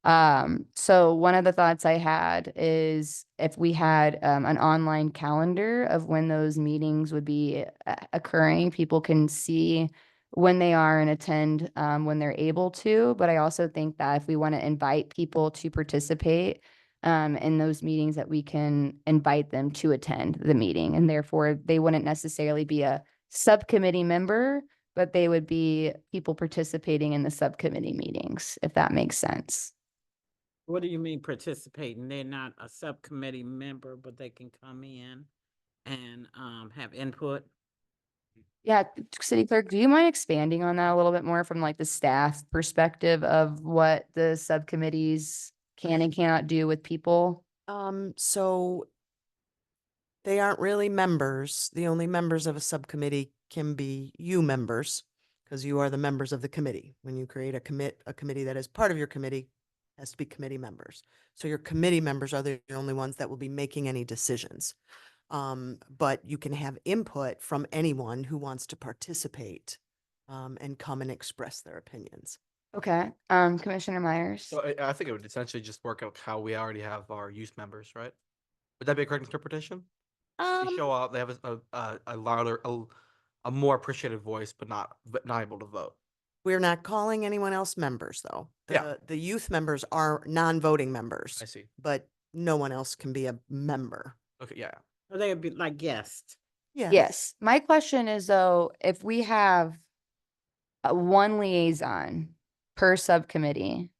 So one of the thoughts I had is if we had an online calendar of when those meetings would be occurring, people can see when they are and attend when they're able to. But I also think that if we want to invite people to participate in those meetings, that we can invite them to attend the meeting, and therefore they wouldn't necessarily be a subcommittee member, but they would be people participating in the subcommittee meetings, if that makes sense. What do you mean participating? They're not a subcommittee member, but they can come in and have input? Yeah, City Clerk, do you mind expanding on that a little bit more from like the staff perspective of what the subcommittees can and cannot do with people? So they aren't really members. The only members of a subcommittee can be you members, because you are the members of the committee. When you create a committee that is part of your committee, has to be committee members. So your committee members are the only ones that will be making any decisions. But you can have input from anyone who wants to participate, and come and express their opinions. Okay, Commissioner Myers? So I think it would essentially just work out how we already have our youth members, right? Would that be a correct interpretation? They show up, they have a louder, a more appreciative voice, but not able to vote. We're not calling anyone else members, though. Yeah. The youth members are non-voting members. I see. But no one else can be a member. Okay, yeah. Or they would be like guests? Yes, my question is though, if we have one liaison per subcommittee,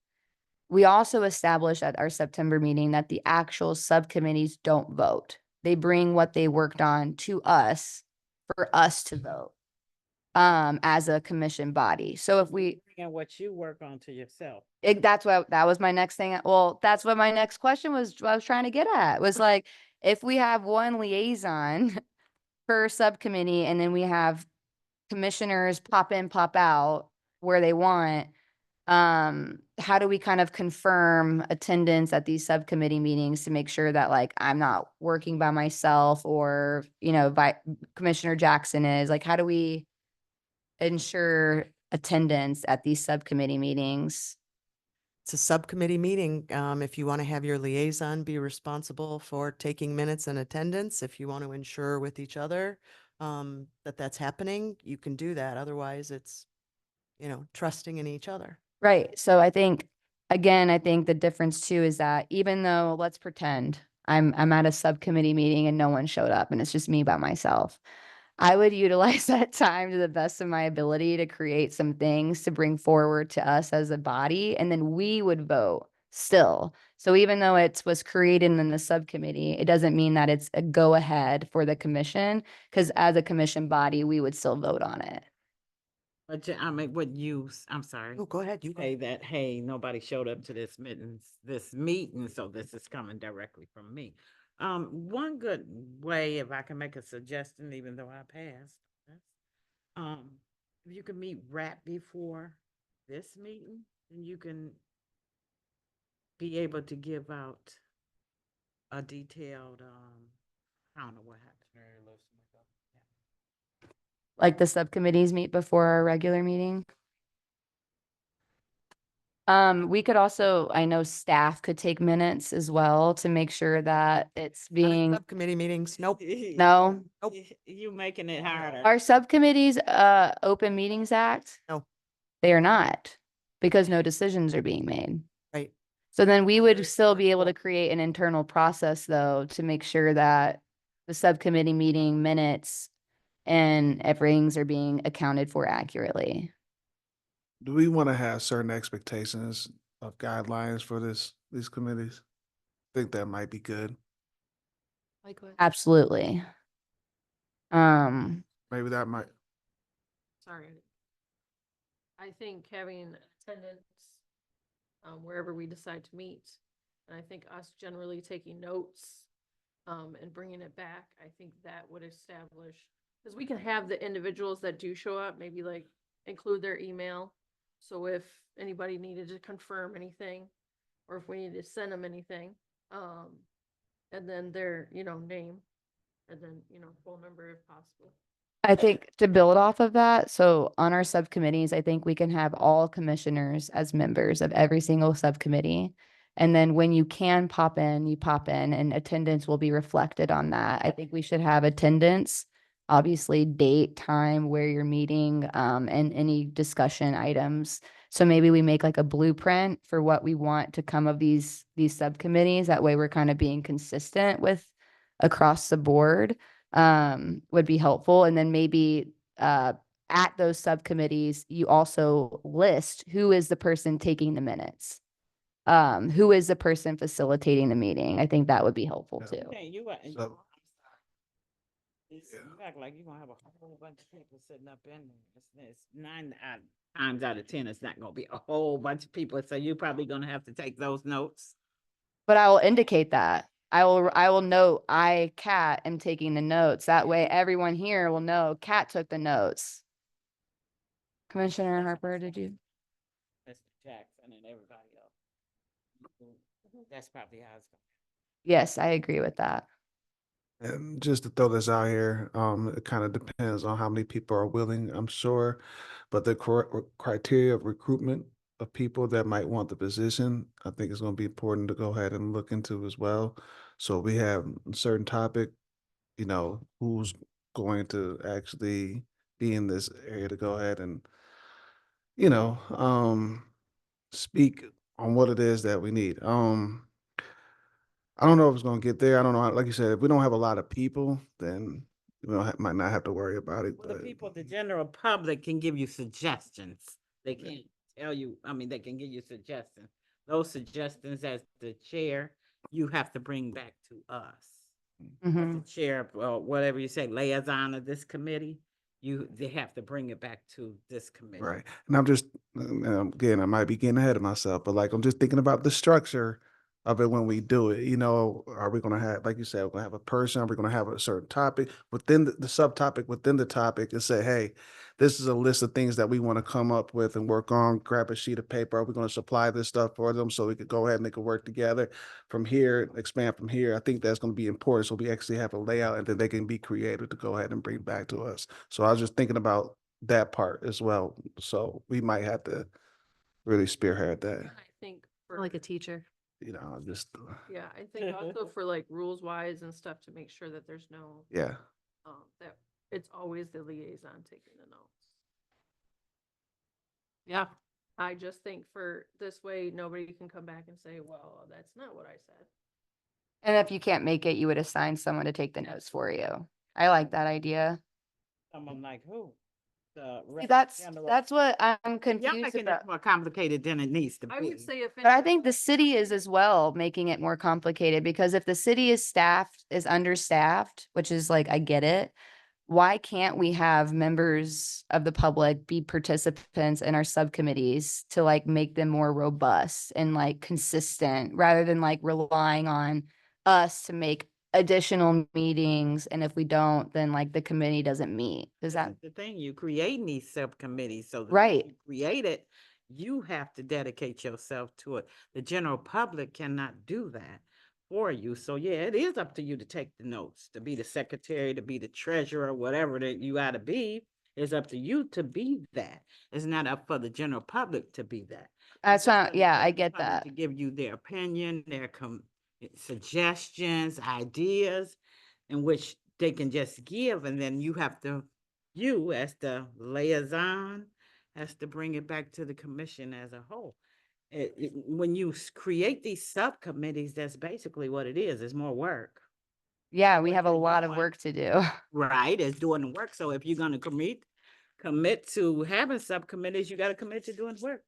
we also established at our September meeting that the actual subcommittees don't vote. They bring what they worked on to us for us to vote as a commission body. So if we, And what you work on to yourself. that was my next thing. Well, that's what my next question was, what I was trying to get at, was like, if we have one liaison per subcommittee and then we have commissioners pop in, pop out where they want, how do we kind of confirm attendance at these subcommittee meetings to make sure that like I'm not working by myself, or, you know, Commissioner Jackson is, like, how do we ensure attendance at these subcommittee meetings? It's a subcommittee meeting. If you want to have your liaison be responsible for taking minutes and attendance, if you want to ensure with each other that that's happening, you can do that. Otherwise, it's, trusting in each other. Right. So I think, again, I think the difference too is that even though, let's pretend I'm at a subcommittee meeting and no one showed up and it's just me by myself, I would utilize that time to the best of my ability to create some things to bring forward to us as a body, and then we would vote still. So even though it was created in the subcommittee, it doesn't mean that it's a go ahead for the commission, because as a commission body, we would still vote on it. But I'm sorry. Oh, go ahead. You go. Say that, hey, nobody showed up to this meeting, so this is coming directly from me. One good way, if I can make a suggestion, even though I passed, if you can meet right before this meeting, then you can be able to give out a detailed, I don't know what happened. Like the subcommittees meet before our regular meeting. We could also, I know staff could take minutes as well to make sure that it's Not in being, subcommittee meetings. Nope. no. Nope. You making it harder. Are subcommittees, Open Meetings Act? No. They are not, because no decisions are being made. Right. So then we would still be able to create an internal process though, to make sure that the subcommittee meeting minutes and everything's are being accounted for accurately. Do we want to have certain expectations of guidelines for these committees? I think that might be good. Like what? Absolutely. Maybe that might. sorry. I think having attendance, wherever we decide to meet, and I think us generally taking notes, and bringing it back, I think that would establish, because we can have the individuals that do show up, maybe like include their email. So if anybody needed to confirm anything, or if we needed to send them anything, and then their, name, and then, phone number if possible. I think to build off of that, so on our subcommittees, I think we can have all commissioners as members of every single subcommittee. And then when you can pop in, you pop in and attendance will be reflected on that. I think we should have attendance, obviously date, time, where you're meeting, and any discussion items. So maybe we make like a blueprint for what we want to come of these subcommittees. That way we're kind of being consistent with across the board, would be helpful. And then maybe, at those subcommittees, you also list who is the person taking the minutes. Who is the person facilitating the meeting? I think that would be helpful Yeah. too. Okay, you are. So- I'm sorry. It's, Yeah. you act like you're gonna have a whole bunch of people sitting up in there. It's 9 times out of 10, it's not gonna be a whole bunch of people, so you're probably gonna have to take those notes. But I will indicate that. I will note, Kat, am taking the notes. That way everyone here will know Kat took the notes. Commissioner Harper, did you? Mr. Jackson and everybody else. That's probably how it's gonna. Yes, I agree with that. And just to throw this out here, it kind of depends on how many people are willing, I'm sure. But the criteria of recruitment of people that might want the position, I think is going to be important to go ahead and look into as well. So we have a certain topic, who's going to actually be in this area to go ahead and, speak on what it is that we need. I don't know if it's gonna get there. I don't know. Like you said, if we don't have a lot of people, then we might not have to worry about it. Well, the but- people, the general public can give you suggestions. They can't tell you, they can give you suggestions. Those suggestions as the chair, you have to bring back to us. As Mhm. the chair, whatever you say, liaison of this committee, they have to bring it back to this committee. Right. And I'm just, again, I might be getting ahead of myself, but like, I'm just thinking about the structure of it when we do it. Are we going to have, like you said, we're going to have a person, are we going to have a certain topic within the subtopic within the topic and say, hey, this is a list of things that we want to come up with and work on, grab a sheet of paper. Are we going to supply this stuff for them so we could go ahead and they could work together from here, expand from here? I think that's going to be important. So we actually have a layout and then they can be creative to go ahead and bring back to us. So I was just thinking about that part as well. So we might have to really spearhead that, I think for, Like a teacher. just, yeah, I think also for like rules wise and stuff to make sure that there's no, yeah. that it's always the liaison taking the notes. Yeah. I just think for this way, nobody can come back and say, well, that's not what I said. And if you can't make it, you would assign someone to take the notes for you. I like that idea. Someone like who? The See, rep- That's general- what I'm Y'all confused making about. it more complicated than it needs to be. I would say if. But I think the city is as well making it more complicated because if the city is understaffed, which is like, I get it. Why can't we have members of the public be participants in our subcommittees to like make them more robust and like consistent rather than like relying on us to make additional meetings? And if we don't, then like the committee doesn't meet. Does that? The thing, you creating these subcommittees, so the Right. thing you create it, you have to dedicate yourself to it. The general public cannot do that for you. So yeah, it is up to you to take the notes, to be the secretary, to be the treasurer, whatever that you gotta be. It's up to you to be that. It's not up for the general public to be that. That's It's up not, for the yeah, I general get public that. To give you their opinion, their suggestions, ideas, in which they can just give, and then you have to, you as the liaison, has to bring it back to the commission as a whole. When you create these subcommittees, that's basically what it is. It's more work, Yeah, we what have a you're lot of doing. work to do. right? It's doing the work. So if you're gonna commit to having subcommittees, you gotta commit to doing work.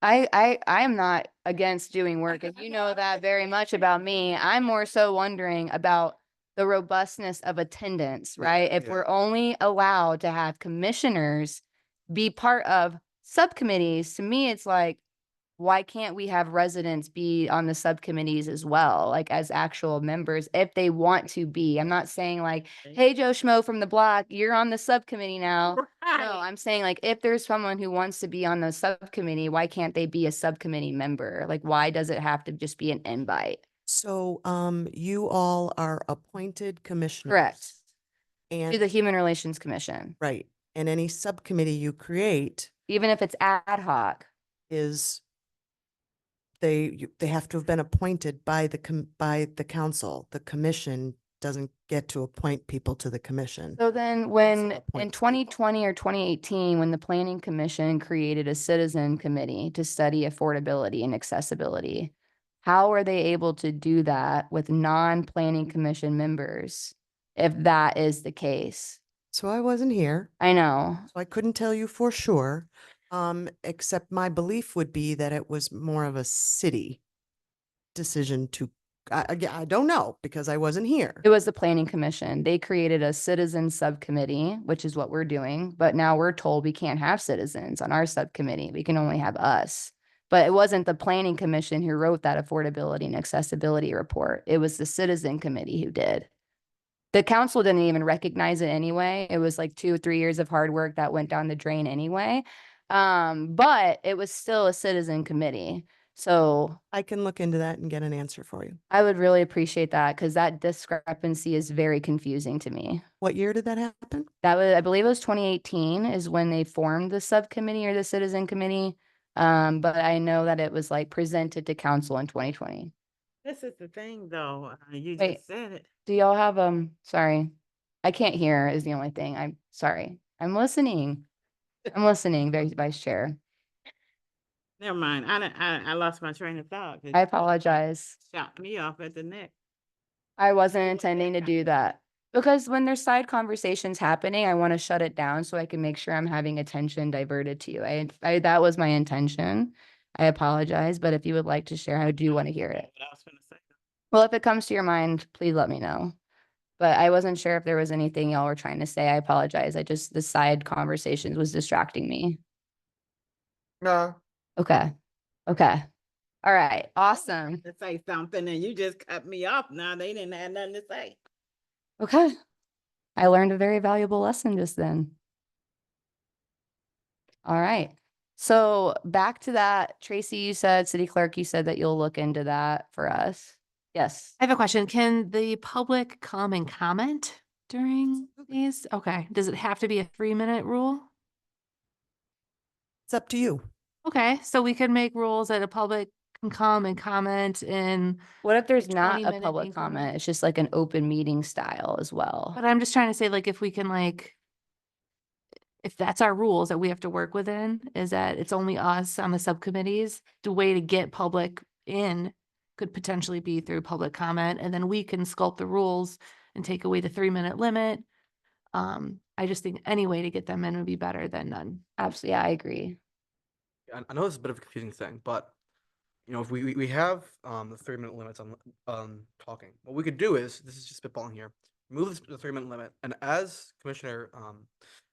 I am not against doing work, and you know that very much about me. I'm more so wondering about the robustness of attendance, right? If Yeah. we're only allowed to have commissioners be part of subcommittees, to me, it's like, why can't we have residents be on the subcommittees as well, like as actual members, if they want to be? I'm not saying like, hey, Joe Schmo from the block, you're on the subcommittee now. No, I'm saying like, if there's someone who wants to be on the subcommittee, why can't they be a subcommittee member? Like, why does it have to just be an invite? So, you all are appointed commissioners. Correct. To And, the Human Relations Commission, right, and any subcommittee you create even if it's ad hoc. is they have to have been appointed by by the council. The commission doesn't get to appoint people to the commission. So then when in appoints 2020 or 2018, when the planning commission created a citizen committee to study affordability and accessibility, how are they able to do that with non-planning commission members? If that is the case, So I wasn't here, I know. so I couldn't tell you for sure. Except my belief would be that it was more of a city decision to, I don't know because I wasn't here. It was the planning commission. They created a citizen subcommittee, which is what we're doing. But now we're told we can't have citizens on our subcommittee. We can only have us. But it wasn't the planning commission who wrote that affordability and accessibility report. It was the citizen committee who did. The council didn't even recognize it anyway. It was like 2 or 3 years of hard work that went down the drain anyway. But it was still a citizen committee. So I can look into that and get an answer for you. I would really appreciate that because that discrepancy is very confusing to me. What year did that happen? That was, I believe it was 2018 is when they formed the subcommittee or the citizen committee. But I know that it was like presented to council in 2020. This is the thing, though. You Wait. just said it. Do y'all have, sorry, I can't hear is the only thing. I'm sorry. I'm listening. Vice Chair. Never mind. I lost my train of thought. 'Cause I apologize. you Shot me off at the neck. I wasn't intending to do that. Because when there's side conversations happening, I want to shut it down so I can make sure I'm having attention diverted to you. That was my intention. I apologize, but if you would like to share, I do want to hear it. What I was gonna say. Well, if it comes to your mind, please let me know. But I wasn't sure if there was anything y'all were trying to say. I apologize. The side conversations was distracting me. No. Okay. Okay. All right. Awesome. To say something and you just cut me off. Now they didn't have nothing to say. Okay. I learned a very valuable lesson just then. All right. So back to that, Tracy, you said, city clerk, you said that you'll look into that for us. Yes. I have a question. Can the public come and comment during these? Okay. Does it have to be a 3-minute rule? It's up to you. Okay, so we could make rules that the public can come and comment in, What if there's Like not a 20-minute public increment? comment? It's just like an open meeting style as well. but I'm just trying to say, like, if we can, like, if that's our rules that we have to work within, is that it's only us on the subcommittees, the way to get public in could potentially be through public comment, and then we can sculpt the rules and take away the 3-minute limit. I just think any way to get them in would be better than none. Absolutely. Yeah, I agree. I know this is a bit of a confusing thing, but if we have the 3-minute limits on talking, what we could do is, this is just spitballing here, remove the 3-minute limit, and as Commissioner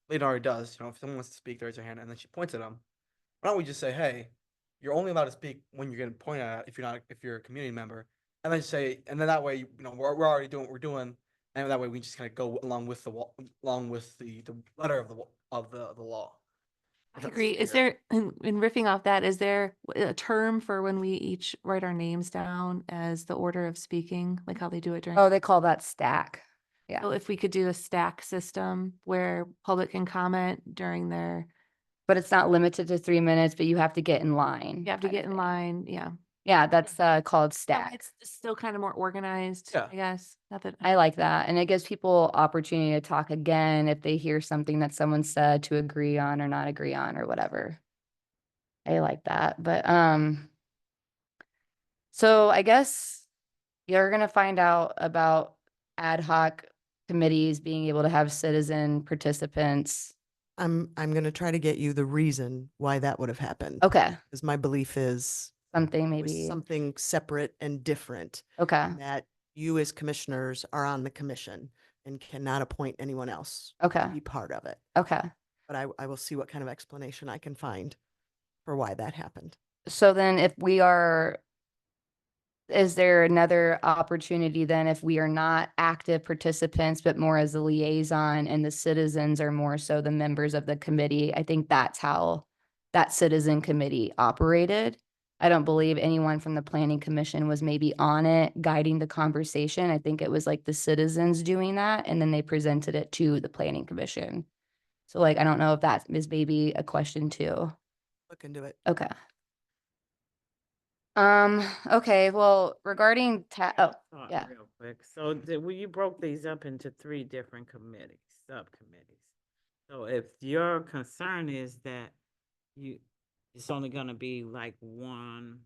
Leonardo does, if someone wants to speak, they raise their hand, and then she points at them. Why don't we just say, hey, you're only allowed to speak when you're getting pointed at if you're a community member, and then say, and then that way, we're already doing what we're doing, and that way we just kind of go along with the letter of the law. I agree. Is there, in riffing off that, is there a term for when we each write our names down as the order of speaking, like how they do it during? Oh, they call that stack. Yeah. So if we could do a stack system where public can comment during their, But it's not limited to 3 minutes, but you have to get in line. you have to kind get of in thing. line, yeah. Yeah, that's called So stack. It's still kind of more organized, Yeah. I guess. Not that. I like that. And it gives people opportunity to talk again if they hear something that someone said to agree on or not agree on or whatever. I like that. But so I guess you're gonna find out about ad hoc committees being able to have citizen participants. I'm going to try to get you the reason why that would have happened. Okay, Because my belief is something it was maybe. something separate and different, Okay, that you as commissioners are on the commission and cannot appoint anyone else to okay, be part of it. okay. but I will see what kind of explanation I can find for why that happened. So then if we are, is there another opportunity then if we are not active participants, but more as a liaison and the citizens are more so the members of the committee? I think that's how that citizen committee operated. I don't believe anyone from the planning commission was maybe on it guiding the conversation. I think it was like the citizens doing that and then they presented it to the planning commission. So like, I don't know if that is maybe a question too. Look into it. Okay. Okay, well, regarding Thought yeah. Real quick. So well, you broke these up into 3 different committees, subcommittees. So if your concern is that it's only gonna be like one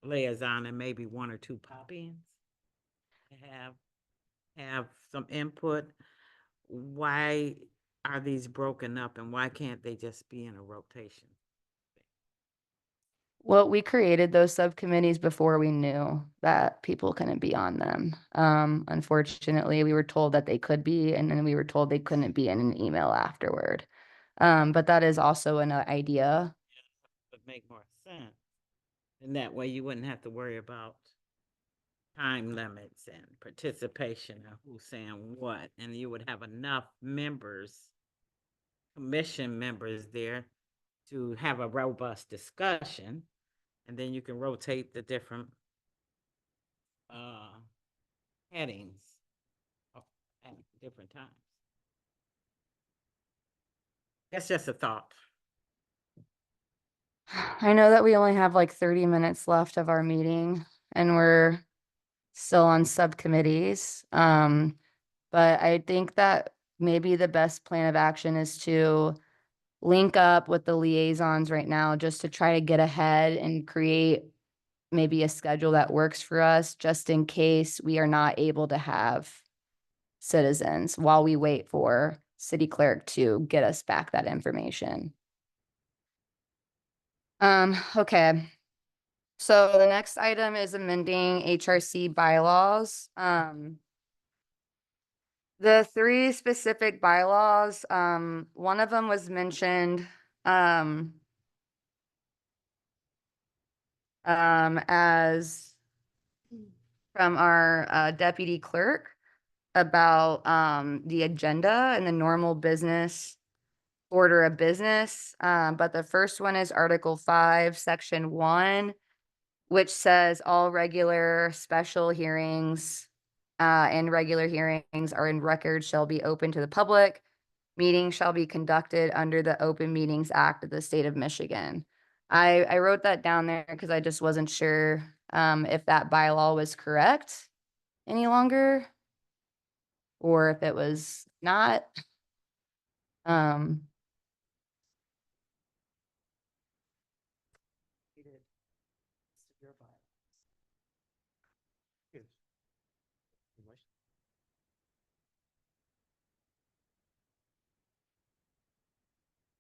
liaison and maybe 1 or 2 pop-ins to have some input, why are these broken up and why can't they just be in a rotation? Well, we created those subcommittees before we knew that people couldn't be on them. Unfortunately, we were told that they could be, and then we were told they couldn't be in an email afterward. But that is also an idea. Would make more sense. And that way you wouldn't have to worry about time limits and participation and who's saying what. And you would have enough members, commission members there to have a robust discussion. And then you can rotate the different headings at different times. That's just a thought. I know that we only have like 30 minutes left of our meeting and we're still on subcommittees. But I think that maybe the best plan of action is to link up with the liaisons right now just to try to get ahead and create maybe a schedule that works for us just in case we are not able to have citizens while we wait for city clerk to get us back that information. Okay. So the next item is amending HRC bylaws. The 3 specific bylaws, one of them was mentioned, as from our deputy clerk about the agenda and the normal business order of business. But the first one is Article 5, Section 1, which says all regular, special hearings and regular hearings are in record shall be open to the public. Meetings shall be conducted under the Open Meetings Act of the state of Michigan. I wrote that down there because I just wasn't sure if that bylaw was correct any longer or if it was not.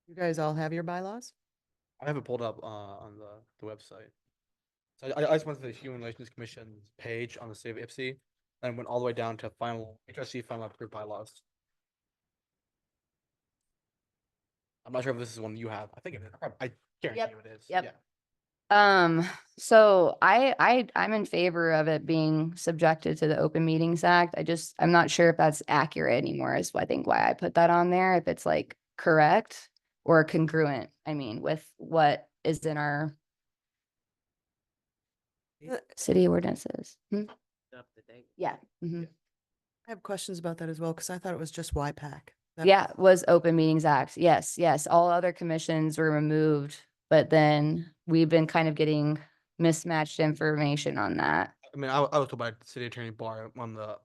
You guys all have your bylaws? I have it pulled up on the website. So I just went to the Human Relations Commission's page on the state of Ipsy and went all the way down to final HRC final approved bylaws. I'm not sure if this is one you have. I think it is. I guarantee you it is. Yep. Yeah. So I'm in favor of it being subjected to the Open Meetings Act. I'm not sure if that's accurate anymore is I think why I put that on there, if it's like correct or congruent, I mean, with what is in our city ordinances. Up to date. Yeah. Mhm. I have questions about that as well, because I thought it was just YPAC. Yeah, it was Open Meetings Act. Yes, yes. All other commissions were removed, but then we've been kind of getting mismatched information on that. I mean, I was told by City Attorney Barr on that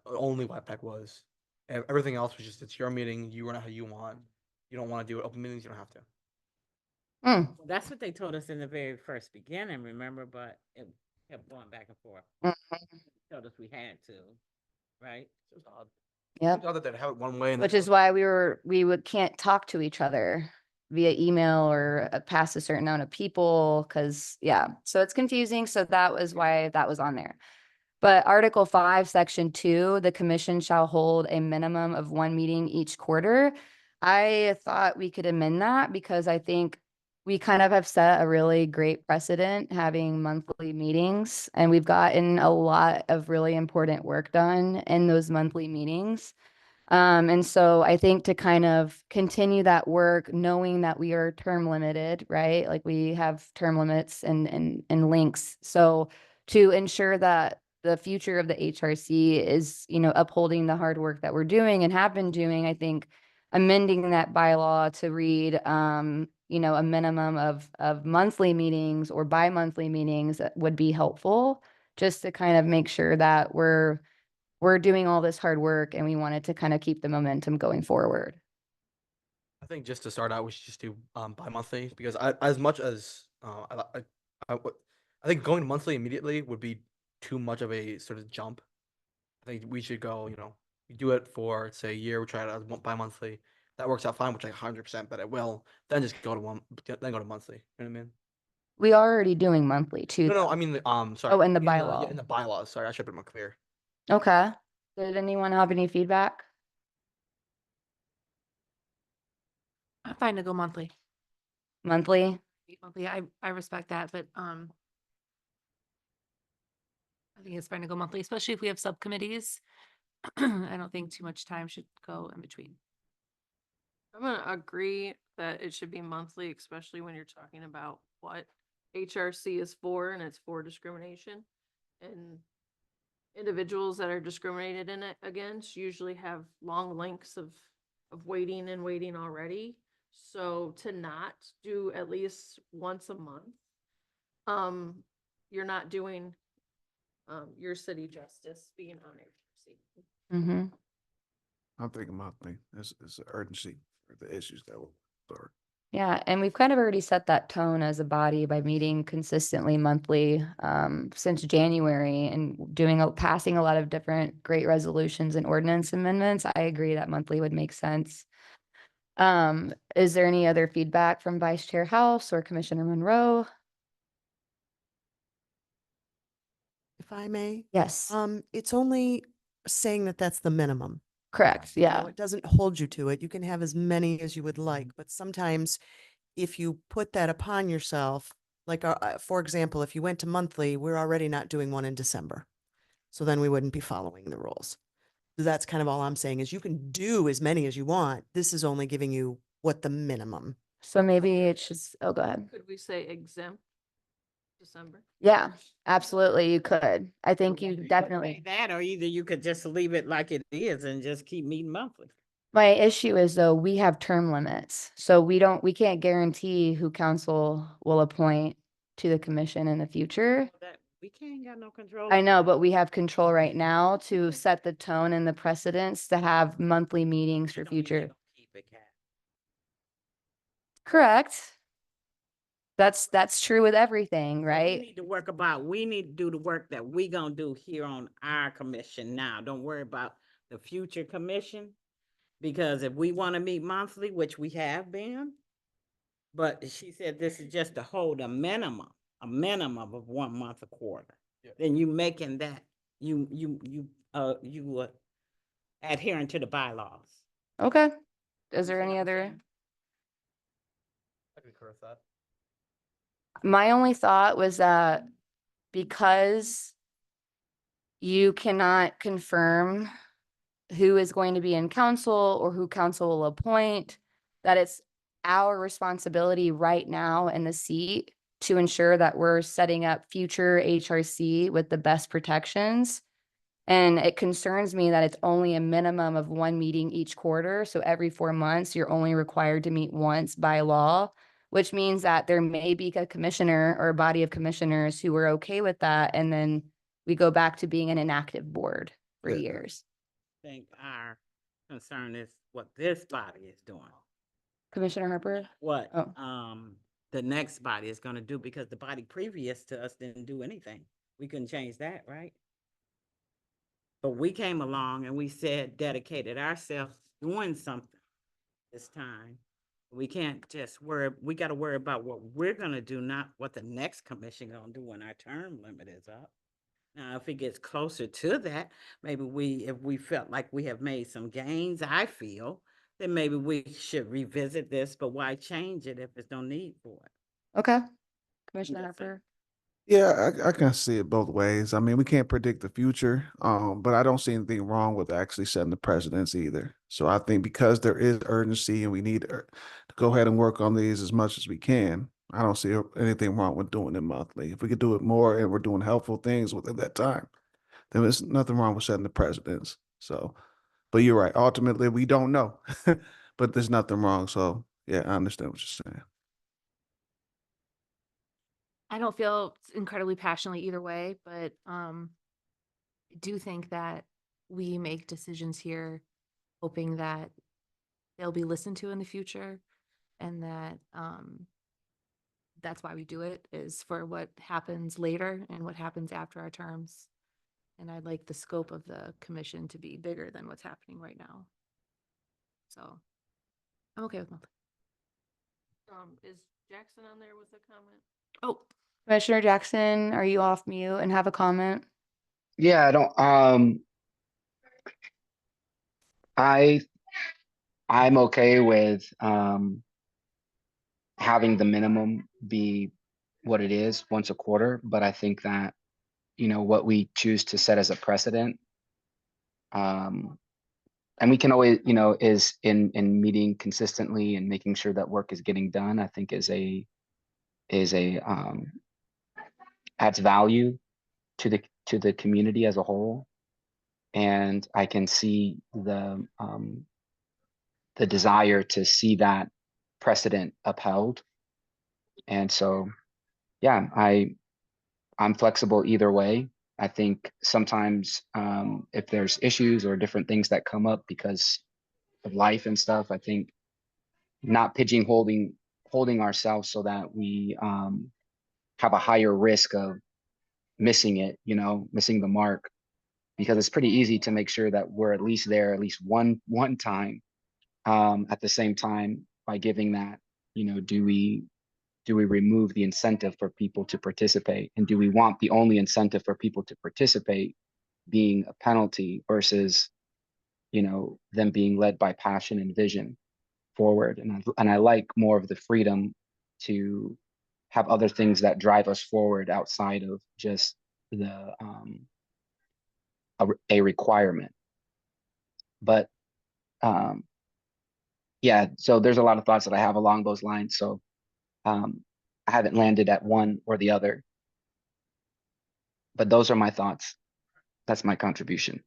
only YPAC was. Everything else was just it's your meeting. You run it how you want. You don't want to do it open meetings. You don't have to. Well, that's what they told us in the very first beginning, remember? But it kept going back and forth. Told us we had to, right? It was odd. Yep. It's odd that they'd have it one way, and Which then- is why can't talk to each other via email or past a certain amount of people. Cause yeah, so it's confusing. So that was why that was on there. But Article 5, Section 2, the commission shall hold a minimum of one meeting each quarter. I thought we could amend that because I think we kind of have set a really great precedent having monthly meetings, and we've gotten a lot of really important work done in those monthly meetings. And so I think to kind of continue that work, knowing that we are term limited, right? Like we have term limits and links. So to ensure that the future of the HRC is, upholding the hard work that we're doing and have been doing, I think amending that bylaw to read, a minimum of monthly meetings or bi-monthly meetings would be helpful, just to kind of make sure that we're doing all this hard work and we wanted to kind of keep the momentum going forward. I think just to start out, we should just do bi-monthly because as much as I think going monthly immediately would be too much of a sort of jump. I think we should go, we do it for say a year, we try it as bi-monthly. That works out fine, which I 100% bet it will. Then just go to then go to monthly. You know what I mean? We are already doing monthly too. No, I mean sorry. Oh, in the yeah, bylaw. in the bylaws. Sorry, I should have been more clear. Okay. Did anyone have any feedback? I'm fine to go monthly. Monthly? Monthly, I respect that, but, I think it's fine to go monthly, especially if we have subcommittees. I don't think too much time should go in between. I'm gonna agree that it should be monthly, especially when you're talking about what HRC is for, and it's for discrimination. And individuals that are discriminated in it against usually have long lengths of waiting and waiting already. So to not do at least once a month, you're not doing your city justice being on HRC. Mm-hmm. I'm thinking monthly. It's an urgency for the issues that will start. Yeah, and we've kind of already set that tone as a body by meeting consistently monthly since January and passing a lot of different great resolutions and ordinance amendments. I agree that monthly would make sense. Is there any other feedback from Vice Chair House or Commissioner Monroe? If I may, Yes, it's only saying that that's the minimum. correct. You know, Yeah. it doesn't hold you to it. You can have as many as you would like, but sometimes if you put that upon yourself, like, for example, if you went to monthly, we're already not doing one in December. So then we wouldn't be following the rules. So that's kind of all I'm saying is you can do as many as you want. This is only giving you what the minimum. So maybe it's just, oh, go ahead. Could we say exempt December? Yeah, absolutely. You could. I think you You could definitely. say that, or either you could just leave it like it is and just keep meeting monthly. My issue is though, we have term limits, so we can't guarantee who council will appoint to the commission in the future. That we can't got no control. I over know, that. but we have control right now to set the tone and the precedents to have monthly meetings That for don't mean they future. gonna keep it, Kat. Correct. That's true with everything, We right? need to do the work that we gonna do here on our commission now. Don't worry about the future commission. Because if we wanna meet monthly, which we have been, but she said this is just to hold a minimum of 1 month a quarter. Yeah. Then you making that, you adhering to the bylaws. Okay. Is there any other? I can concur with that. My only thought was that because you cannot confirm who is going to be in council or who council will appoint, that it's our responsibility right now in the seat to ensure that we're setting up future HRC with the best protections. And it concerns me that it's only a minimum of one meeting each quarter. So every 4 months, you're only required to meet once by law, which means that there may be a commissioner or a body of commissioners who are okay with that. And then we go back to being an inactive board for Yeah. years. I think our concern is what this body is doing. Commissioner Harper? What, Oh. the next body is gonna do, because the body previous to us didn't do anything. We couldn't change that, right? But we came along and we said, dedicated ourselves doing something this time. We can't just we gotta worry about what we're gonna do, not what the next commission gonna do when our term limit is up. Now, if it gets closer to that, maybe if we felt like we have made some gains, I feel, then maybe we should revisit this, but why change it if there's no need for it? Okay. Commissioner Yes, sir. Harper. Yeah, I can see it both ways. I mean, we can't predict the future, but I don't see anything wrong with actually setting the precedents either. So I think because there is urgency and we need to go ahead and work on these as much as we can, I don't see anything wrong with doing it monthly. If we could do it more and we're doing helpful things within that time, then there's nothing wrong with setting the precedents. So, but you're right. Ultimately, we don't know, but there's nothing wrong. So yeah, I understand what you're saying. I don't feel incredibly passionately either way, but I do think that we make decisions here hoping that they'll be listened to in the future, and that that's why we do it, is for what happens later and what happens after our terms. And I'd like the scope of the commission to be bigger than what's happening right now. So I'm okay with monthly. Is Jackson on there with a comment? Oh, Commissioner Jackson, are you off mute and have a comment? Yeah, I don't, I'm okay with, having the minimum be what it is once a quarter, but I think that, you know, what we choose to set as a precedent, and we can always, you know, is in meeting consistently and making sure that work is getting done, I think is a adds value to the community as a whole. And I can see the desire to see that precedent upheld. And so, yeah, I'm flexible either way. I think sometimes if there's issues or different things that come up because of life and stuff, I think not holding ourselves so that we have a higher risk of missing it, you know, missing the mark, because it's pretty easy to make sure that we're at least there at least one time. At the same time, by giving that, you know, do we remove the incentive for people to participate? And do we want the only incentive for people to participate being a penalty versus, you know, them being led by passion and vision forward? And I like more of the freedom to have other things that drive us forward outside of just the a requirement. But yeah, so there's a lot of thoughts that I have along those lines. So I haven't landed at one or the other, but those are my thoughts. That's my contribution.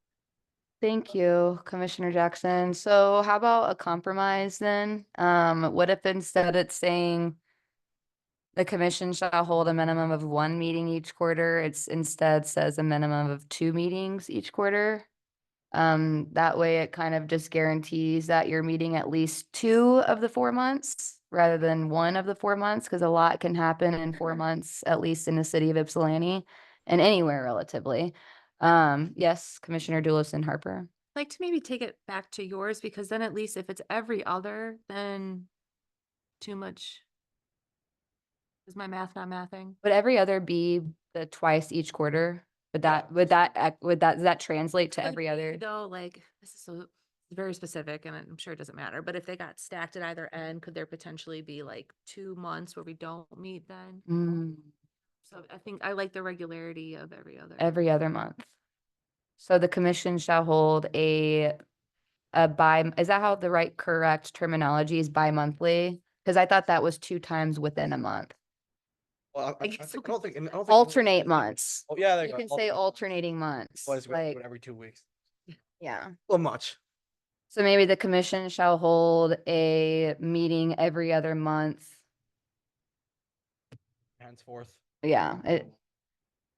Thank you, Commissioner Jackson. So how about a compromise then? What if instead it's saying the commission shall hold a minimum of 1 meeting each quarter? It's instead says a minimum of 2 meetings each quarter. That way it kind of just guarantees that you're meeting at least 2 of the 4 months rather than 1 of the 4 months, because a lot can happen in 4 months, at least in the city of Ypsilanti and anywhere relatively. Yes, Commissioner Doolittle Harper. I'd like to maybe take it back to yours, because then at least if it's every other, then too much. Is my math not mathing? Would every other be the twice each quarter? Does that translate to Could every be, other? though, like, this is so very specific, and I'm sure it doesn't matter, but if they got stacked at either end, could there potentially be like 2 months where we don't meet then? Mm, So I think I like the regularity of every other. every other month. So the commission shall hold is that how the correct terminology is bi-monthly? Because I thought that was 2 times within a month. Well, I guess we I don't think. I don't think- Alternate months. Oh, yeah, there You go. can say alternating months, Well, it's like, every 2 weeks. yeah. Well, much. So maybe the commission shall hold a meeting every other month. Henceforth. Yeah,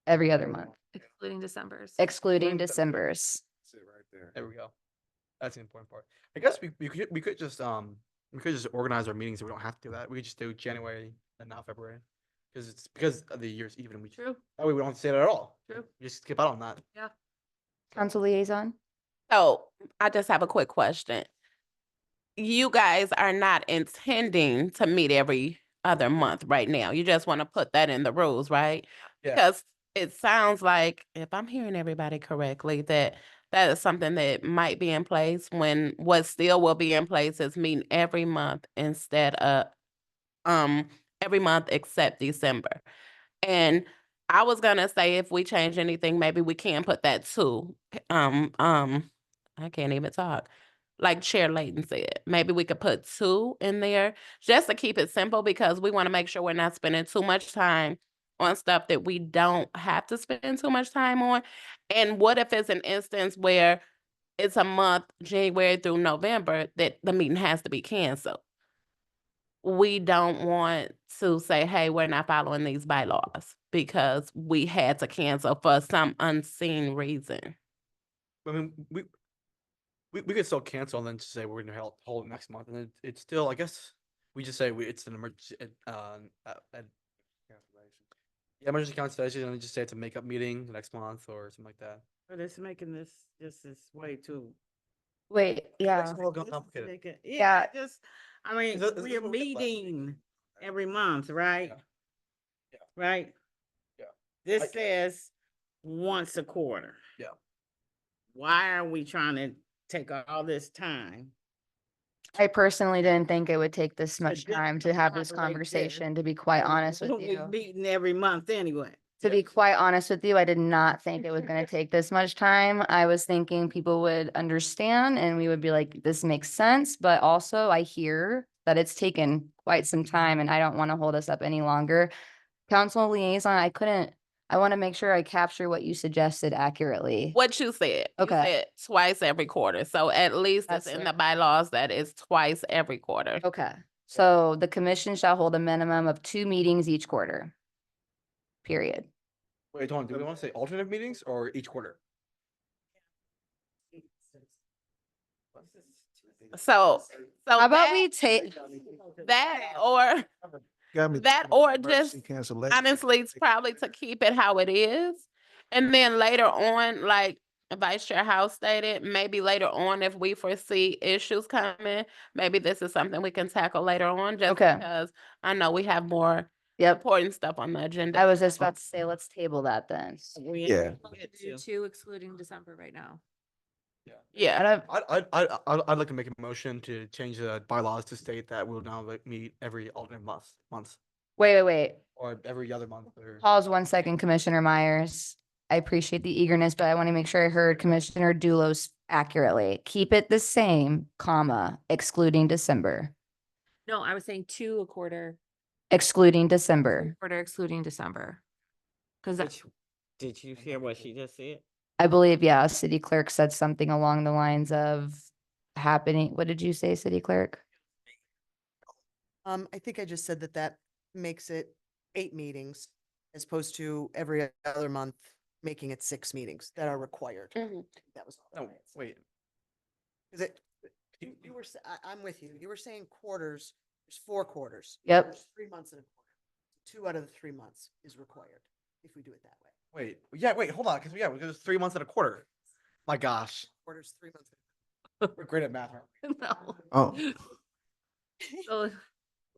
every other month, Excluding December's. excluding Excluding December. December's. That's it right there. There we go. That's the important part. I guess we could just organize our meetings so we don't have to do that. We could just do January and not February. Because it's because of the year's even. True. That way we don't have to say that at all. True. We just skip out on that. Yeah. Council liaison? So I just have a quick question. You guys are not intending to meet every other month right now. You just want to put that in the rules, right? Yeah. Because it sounds like, if I'm hearing everybody correctly, that that is something that might be in place when what still will be in place is meeting every month instead of every month except December. And I was gonna say if we change anything, maybe we can put that too. I can't even talk. Like Chair Layton said, maybe we could put 2 in there just to keep it simple because we want to make sure we're not spending too much time on stuff that we don't have to spend too much time on. And what if it's an instance where it's a month, January through November, that the meeting has to be canceled? We don't want to say, hey, we're not following these bylaws because we had to cancel for some unseen reason. I mean, we could still cancel and then just say we're gonna hold it next month, and then it's still, I guess, we just say it's an emergency, emergency cancellation, and then just say it's a makeup meeting next month or something like that. But it's making this is way too. Wait, yeah. It's a little This is complicated. making- Yeah. Just, I mean, Is it- is it we're a little bit less? meeting every month, right? Yeah. Right? Yeah. This I- says once a quarter. Yeah. Why are we trying to take all this time? I personally didn't think it would take this much just time to have this operate this conversation, to be quite honest with We're you. meeting every month anyway. To be quite honest with you, I did not think it was gonna take this much time. I was thinking people would understand and we would be like, this makes sense, but also I hear that it's taken quite some time and I don't want to hold us up any longer. Council liaison, I want to make sure I capture what you suggested accurately. What you said. You Okay. said twice every quarter. So at least it's That's in it. the bylaws that it's twice every quarter. Okay, so the commission shall hold a minimum of 2 meetings each quarter. Period. Wait, hold on, do we want to say alternate meetings or each quarter? So How about that- we take, that or Got me that thinking or emergency just cancellation. honestly, it's probably to keep it how it is. And then later on, like Vice Chair House stated, maybe later on, if we foresee issues coming, maybe this is something we can tackle later on, just Okay. because I know we have more yep, important stuff on the agenda. I was just about to say, let's table that then. We Yeah. ain't gonna get to. 2 excluding December right now. I Yeah, don't, I'd like to make a motion to change the bylaws to state that we'll now meet every alternate month, wait. or every other month, or. Pause 1 second, Commissioner Myers. I appreciate the eagerness, but I want to make sure I heard Commissioner Doulos accurately. Keep it the same, comma, excluding December, No, I was saying 2 a quarter, excluding December. quarter excluding December. Cause Did that's, did you hear what she just said? I believe, yeah, city clerk said something along the lines of happening. What did you say, city clerk? I think I just said that makes it 8 meetings as opposed to every other month, making it 6 meetings that are required. Mhm. That was all. No, wait. Is it, you were, I'm with you. You were saying quarters, there's 4 quarters. Yep. There's 3 months in a quarter. 2 out of the 3 months is required if we do it that way. Wait, hold on, because it's 3 months and a quarter. My gosh, Quarters, 3 months. we're great at math. aren't we? no. Oh, So,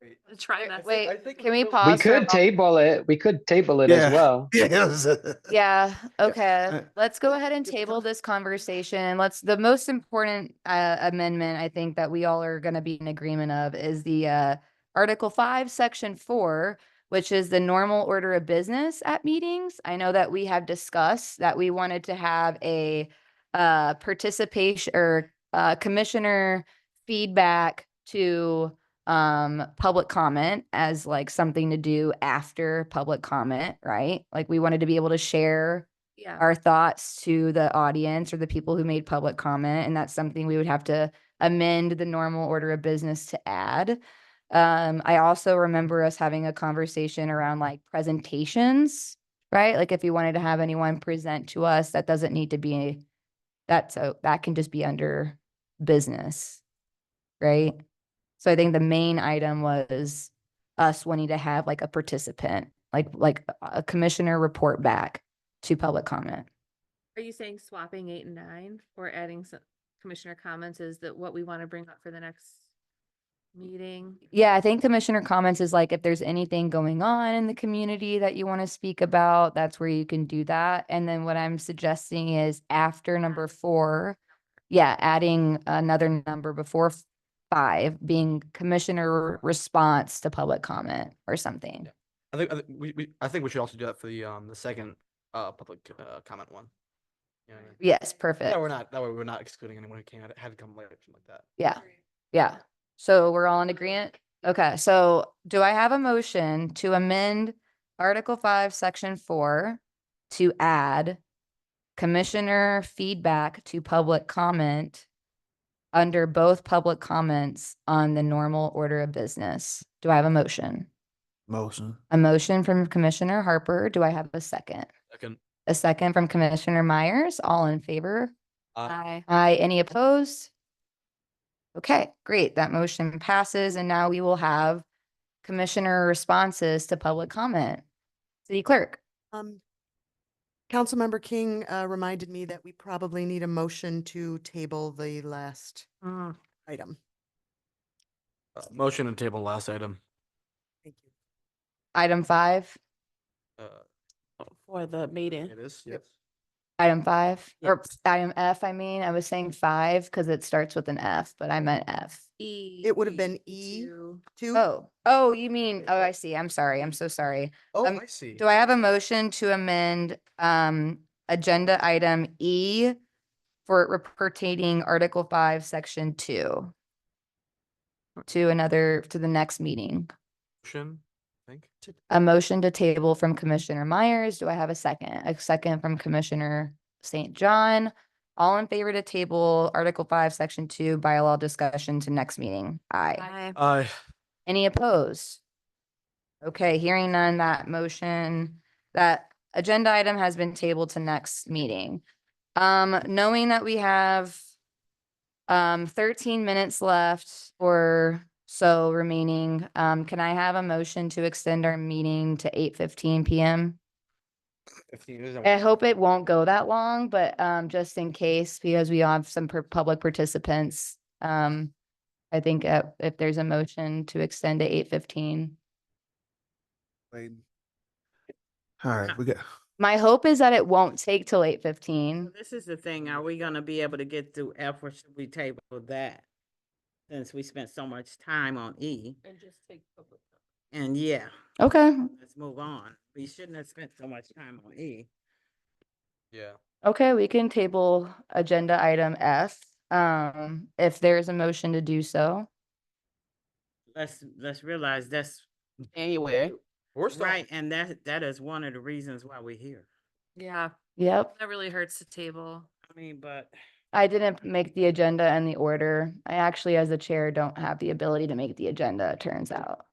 Wait. try that. Wait, I think can we we'll- pause? We for a could table it. We could table it Yeah. as well. yes. Yeah, okay. Uh, Let's go ahead and table this conversation. The most important amendment I think that we all are gonna be in agreement of is the Article 5, Section 4, which is the normal order of business at meetings. I know that we have discussed that we wanted to have a participation or commissioner feedback to public comment as like something to do after public comment, right? Like we wanted to be able to share Yeah. our thoughts to the audience or the people who made public comment, and that's something we would have to amend the normal order of business to add. I also remember us having a conversation around like presentations, right? Like if you wanted to have anyone present to us, that doesn't need to be that can just be under business, right? So I think the main item was us wanting to have like a participant, like a commissioner report back to public comment. Are you saying swapping 8 and 9 or adding some commissioner comments is that what we want to bring up for the next? meeting. Yeah, I think commissioner comments is like if there's anything going on in the community that you want to speak about, that's where you can do that. And then what I'm suggesting is after number 4, yeah, adding another number before 5 being commissioner response to public comment or something. I think we should also do that for the second public comment one. Yeah, yeah. Yes, perfect. That way we're not excluding anyone who can't had to come late or something like that. Yeah, yeah. So we're all in agreement? Okay, so do I have a motion to amend Article 5, Section 4 to add commissioner feedback to public comment under both public comments on the normal order of business? Do I have a motion? Motion. A motion from Commissioner Harper. Do I have a second? Second. A second from Commissioner Myers. All in favor? Aye. Aye. Any opposed? Okay, great. That motion passes and now we will have commissioner responses to public comment. City Clerk. Councilmember King reminded me that we probably need a motion to table the last item. Motion and table last item. Thank you. Item 5. For the meeting. It is. Yes. Item 5 or Yes. item F, I mean, I was saying 5 because it starts with an F, but I meant F. It would have been E2. Oh, you mean, oh, I see. I'm sorry. I'm so sorry. Oh, Um, I see. Do I have a motion to amend agenda item E for pertaining Article 5, Section 2 to the next meeting? Motion, I think. A motion to table from Commissioner Myers. Do I have a second? A second from Commissioner St. John. All in favor to table Article 5, Section 2 bylaw discussion to next meeting? Aye. Aye. Aye. Any opposed? Okay, hearing none, that agenda item has been tabled to next meeting. Knowing that we have 13 minutes left or so remaining, can I have a motion to extend our meeting to 8:15 PM? 15 is. I hope it won't go that long, but just in case, because we have some public participants, I think if there's a motion to extend to 8:15. Wait. All right, we got. My hope is that it won't take till 8:15. This is the thing, are we gonna be able to get through F or should we table that? Since we spent so much time on E, And just take public comment. and yeah, Okay, let's move on. We shouldn't have spent so much time on E. Yeah. okay, we can table agenda item F, if there's a motion to do so. Let's realize that's January. We're still. right, and that is one of the reasons why we're here. Yeah, Yep, that really hurts the table. I mean, but I didn't make the agenda and the order. I actually, as the chair, don't have the ability to make the agenda, it turns out.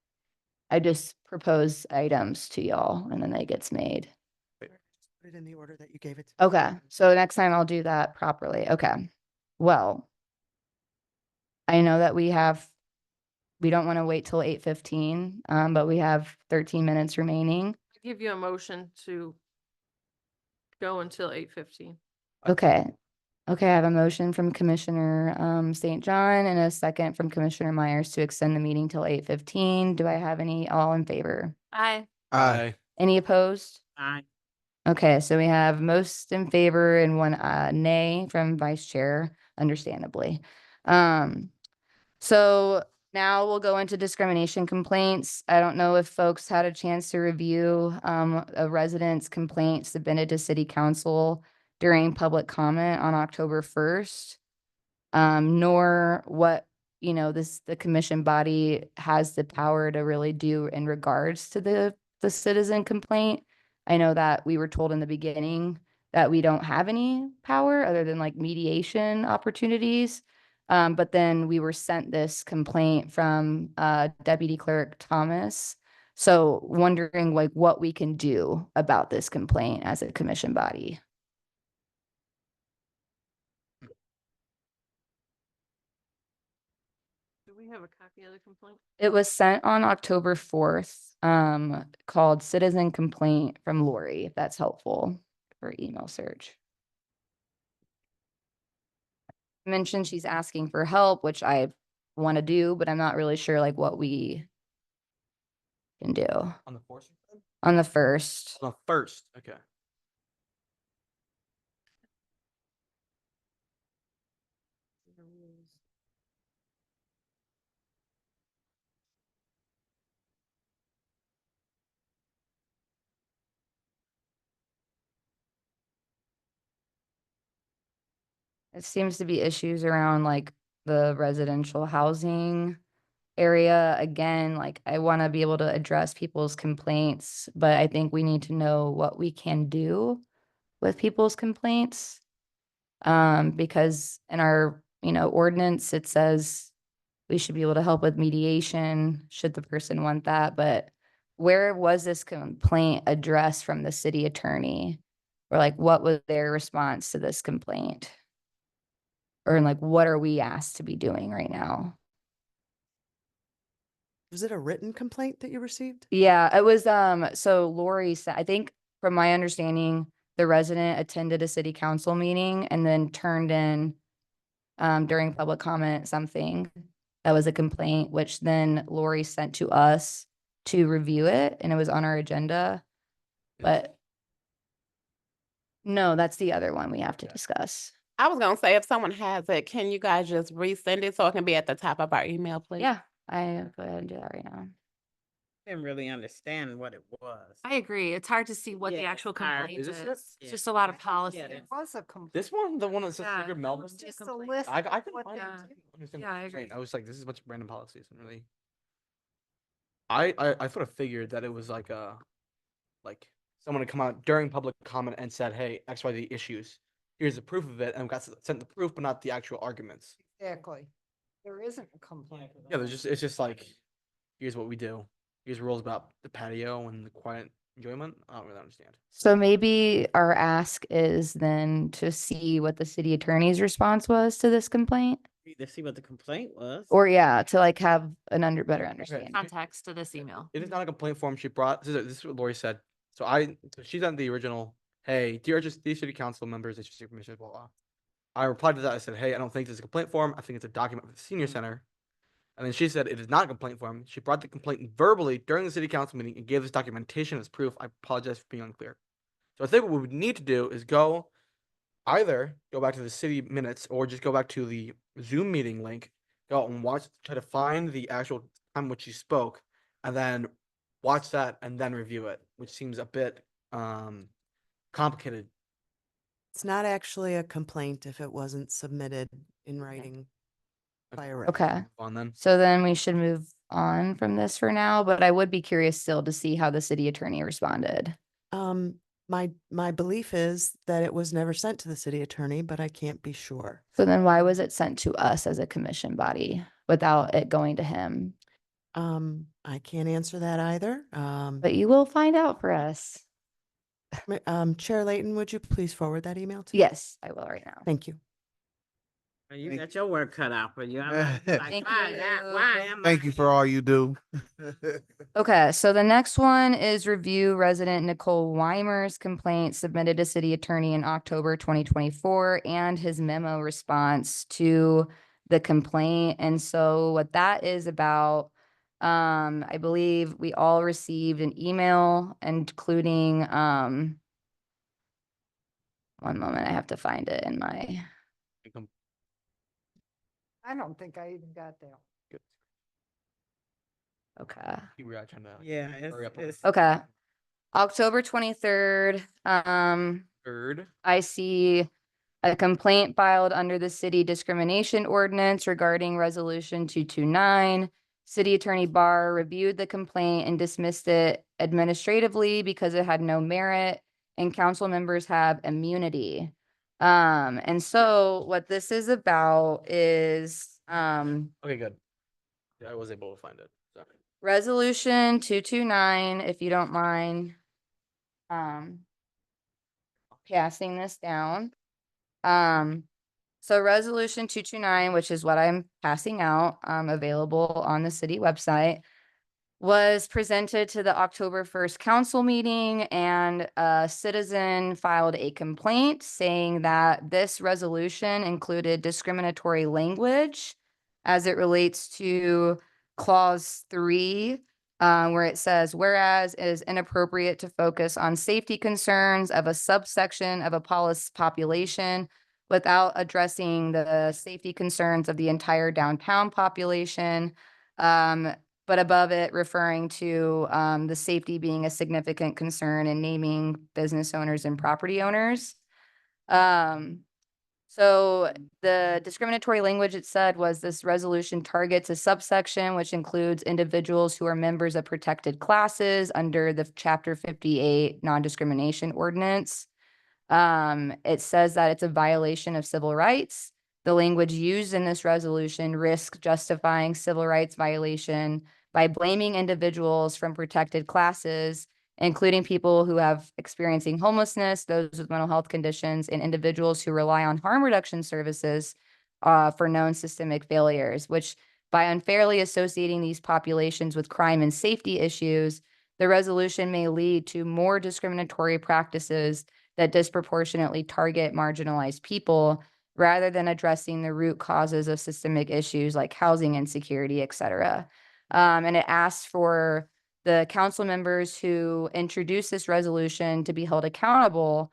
I just propose items to y'all and then it gets made. Put it in the order that you gave it. Okay, so next time I'll do that properly. Okay. Well, I know that we don't want to wait till 8:15, but we have 13 minutes remaining. I give you a motion to go until 8:15. Okay. Okay, I have a motion from Commissioner St. John and a second from Commissioner Myers to extend the meeting till 8:15. Do I have all in favor? Aye. Aye. Any opposed? I Okay, so we have most in favor and one nay from Vice Chair, understandably. So now we'll go into discrimination complaints. I don't know if folks had a chance to review a resident's complaint submitted to City Council during public comment on October 1st. Nor what, the commission body has the power to really do in regards to the citizen complaint. I know that we were told in the beginning that we don't have any power other than like mediation opportunities. But then we were sent this complaint from Deputy Clerk Thomas. So wondering like what we can do about this complaint as a commission body. Do we have a copy of the complaint? It was sent on October 4th, called Citizen Complaint from Lori, if that's helpful for email search. Mentioned she's asking for help, which I want to do, but I'm not really sure like what we can do On the fourth? on the first. On the first, okay. It seems to be issues around like the residential housing area. Again, like I want to be able to address people's complaints, but I think we need to know what we can do with people's complaints. Because in our, ordinance, it says we should be able to help with mediation, should the person want that, but where was this complaint addressed from the city attorney? Or like, what was their response to this complaint? Or like, what are we asked to be doing right now? Was it a written complaint that you received? Yeah, it was, so Lori said, I think from my understanding, the resident attended a city council meeting and then turned in during public comment, something that was a complaint, which then Lori sent to us to review it, and it was on our agenda. But no, that's the other one we have to discuss. I was gonna say, if someone has it, can you guys just resend it so it can be at the top of our email, please? Yeah, I go ahead and do that right now. Didn't really understand what it was. I agree. It's hard to see what the Yeah, actual it's hard. complaint Is this is. it? It's Yeah. just a lot of I can policy. get it. It was a complaint. This one, the one that says Yeah, Sigrid it Melvin? was Just a complaint. list. I couldn't what find it. they Yeah. I didn't understand Yeah, what I you're agree. saying. I was like, this is a bunch of random policies and really. I sort of figured that it was like like someone had come out during public comment and said, hey, XYZ issues. Here's the proof of it, and got sent the proof, but not the actual arguments. Exactly. There isn't a complaint. Yeah, it's just like, here's what we do. Here's rules about the patio and the quiet enjoyment. I don't really understand. So maybe our ask is then to see what the city attorney's response was to this complaint, To see what the complaint was. or yeah, to like have an better understanding. Context to this email. It is not a complaint form she brought. This is what Lori said. So she sent the original. Hey, dear city council members, HSC commissioners, blah blah. I replied to that. I said, hey, I don't think this is a complaint form. I think it's a document for the senior center. And then she said it is not a complaint form. She brought the complaint verbally during the city council meeting and gave this documentation as proof. I apologize for being unclear. So I think what we would need to do is either go back to the city minutes or just go back to the Zoom meeting link, go out and try to find the actual time which she spoke, and then watch that and then review it, which seems a bit complicated. It's not actually a complaint if it wasn't submitted in writing by a rep. Okay. Move on then. So then we should move on from this for now, but I would be curious still to see how the city attorney responded. My belief is that it was never sent to the city attorney, but I can't be sure. So then why was it sent to us as a commission body without it going to him? I can't answer that either. But you will find out for us. Chair Layton, would you please forward that email to me? Yes, I will right now. Thank you. Well, You Thank got your work cut out for you. I'm like, Thank why, you. why am Thank I you for all you do. Okay, so the next one is review resident Nicole Weimer's complaint submitted to city attorney in October 2024 and his memo response to the complaint. And so what that is about, I believe we all received an email including, one moment, I have to find it in my, I don't think I even got that. okay. We were trying to Yeah, hurry up on it's. Okay. October 23rd, third. I see a complaint filed under the city discrimination ordinance regarding resolution 229. City Attorney Barr reviewed the complaint and dismissed it administratively because it had no merit and council members have immunity. And so what this is about is, Okay, good. Yeah, I was able to find it. Sorry. resolution 229, if you don't mind. Passing this down. So resolution 229, which is what I'm passing out, available on the city website, was presented to the October 1st council meeting, and a citizen filed a complaint saying that this resolution included discriminatory language as it relates to clause 3, where it says, whereas it is inappropriate to focus on safety concerns of a subsection of a population without addressing the safety concerns of the entire downtown population. But above it, referring to the safety being a significant concern and naming business owners and property owners. So the discriminatory language it said was this resolution targets a subsection which includes individuals who are members of protected classes under the Chapter 58 non-discrimination ordinance. It says that it's a violation of civil rights. The language used in this resolution risks justifying civil rights violation by blaming individuals from protected classes, including people who have experiencing homelessness, those with mental health conditions, and individuals who rely on harm reduction services for known systemic failures, which by unfairly associating these populations with crime and safety issues, the resolution may lead to more discriminatory practices that disproportionately target marginalized people rather than addressing the root causes of systemic issues like housing insecurity, et cetera. And it asks for the council members who introduce this resolution to be held accountable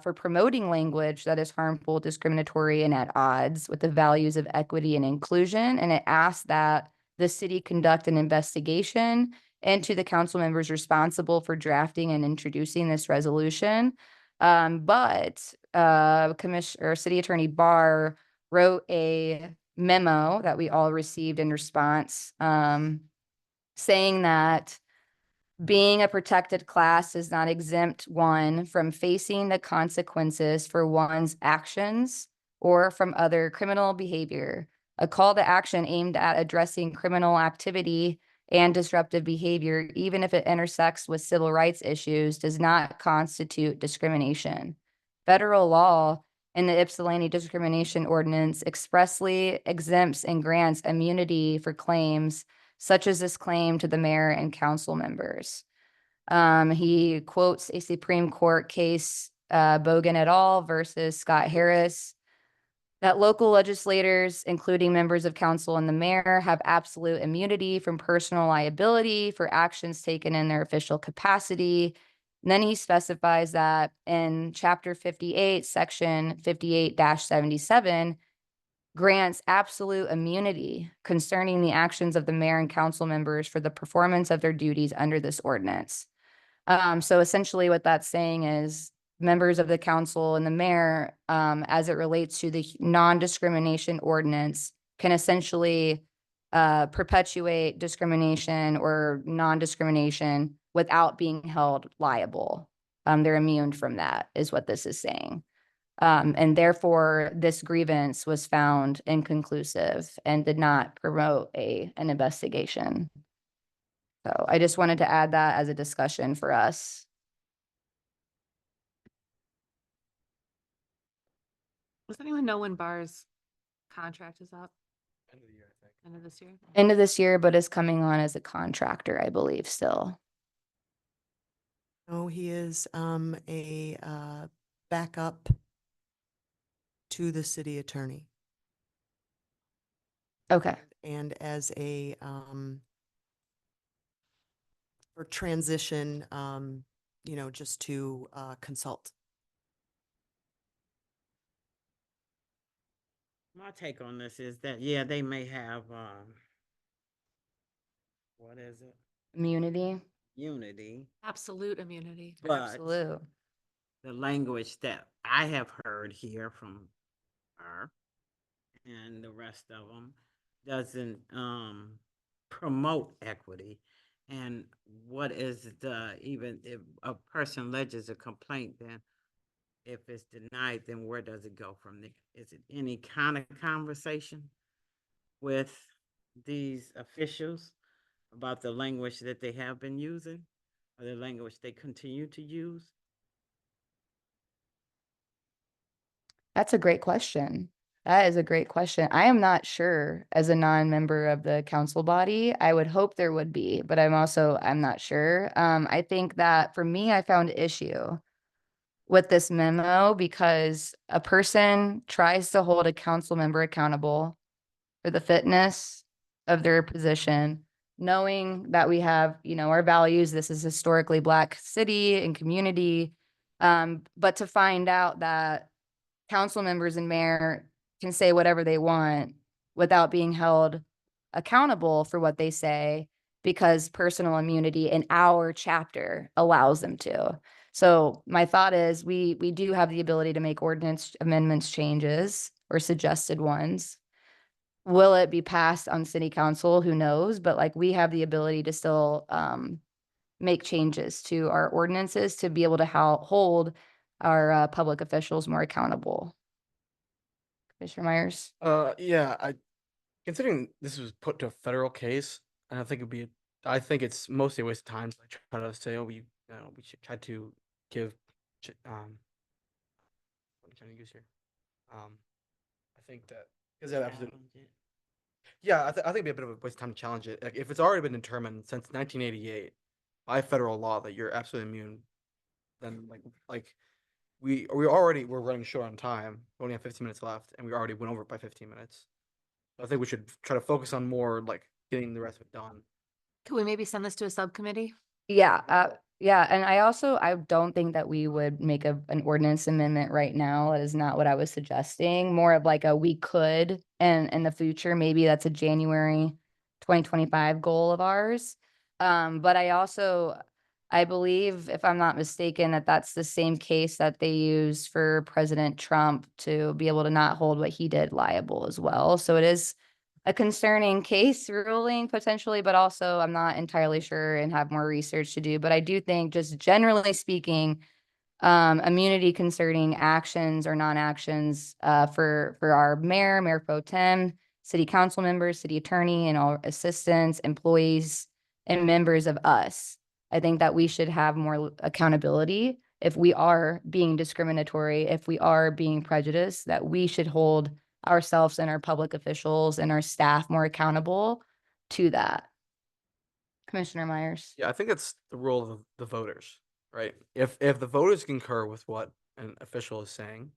for promoting language that is harmful, discriminatory, and at odds with the values of equity and inclusion. And it asks that the city conduct an investigation into the council members responsible for drafting and introducing this resolution. But Commissioner City Attorney Barr wrote a memo that we all received in response, saying that being a protected class does not exempt one from facing the consequences for one's actions or from other criminal behavior. A call to action aimed at addressing criminal activity and disruptive behavior, even if it intersects with civil rights issues, does not constitute discrimination. Federal law in the Ypsilanti Discrimination Ordinance expressly exempts and grants immunity for claims such as this claim to the mayor and council members. He quotes a Supreme Court case, Bogan et al. Versus Scott Harris, that local legislators, including members of council and the mayor, have absolute immunity from personal liability for actions taken in their official capacity. And then he specifies that in Chapter 58, Section 58-77, grants absolute immunity concerning the actions of the mayor and council members for the performance of their duties under this ordinance. So essentially what that's saying is members of the council and the mayor, as it relates to the non-discrimination ordinance, can essentially perpetuate discrimination or non-discrimination without being held liable. They're immune from that, is what this is saying. And therefore, this grievance was found inconclusive and did not promote an investigation. So I just wanted to add that as a discussion for us. Does anyone know when Barr's contract is up? End of the year, I think. End of this year? End of this year, but is coming on as a contractor, I believe, still. Oh, he is a backup to the city attorney. Okay. And as a for transition, just to consult. My take on this is that, yeah, they may have, what is it? Immunity. Unity, Absolute immunity. but Absolute. the language that I have heard here from her and the rest of them doesn't promote equity. And what is even if a person ledges a complaint, then if it's denied, then where does it go from there? Is it any kind of conversation with these officials about the language that they have been using or the language they continue to use? That's a great question. That is a great question. I am not sure as a non-member of the council body. I would hope there would be, but I'm not sure. I think that for me, I found issue with this memo because a person tries to hold a council member accountable for the fitness of their position, knowing that we have, our values, this is historically Black city and community. But to find out that council members and mayor can say whatever they want without being held accountable for what they say because personal immunity in our chapter allows them to. So my thought is we do have the ability to make ordinance amendments changes or suggested ones. Will it be passed on city council? Who knows? But like we have the ability to still make changes to our ordinances to be able to hold our public officials more accountable. Commissioner Myers? Yeah, considering this was put to a federal case, I think I think it's mostly a waste of time. So I try to say, oh, we should try to give, what am I trying to use here? I think that, because yeah, I think it'd be a bit of a waste of time to challenge it. Like, if it's already been determined since 1988 by federal law that you're absolutely immune, then we're running short on time. We only have 15 minutes left, and we already went over it by 15 minutes. So I think we should try to focus on more getting the rest of it done. Could we maybe send this to a subcommittee? Yeah, and I don't think that we would make an ordinance amendment right now. That is not what I was suggesting. More of like we could, and in the future, maybe that's a January 2025 goal of ours. But I believe, if I'm not mistaken, that that's the same case that they use for President Trump to be able to not hold what he did liable as well. So it is a concerning case ruling potentially, but also I'm not entirely sure and have more research to do. But I do think, just generally speaking, immunity concerning actions or non-actions for our mayor pro tem, city council members, city attorney, and all assistants, employees, and members of us. I think that we should have more accountability if we are being discriminatory, if we are being prejudiced, that we should hold ourselves and our public officials and our staff more accountable to that. Commissioner Myers? Yeah, I think it's the role of the voters, right? If the voters concur with what an official is saying,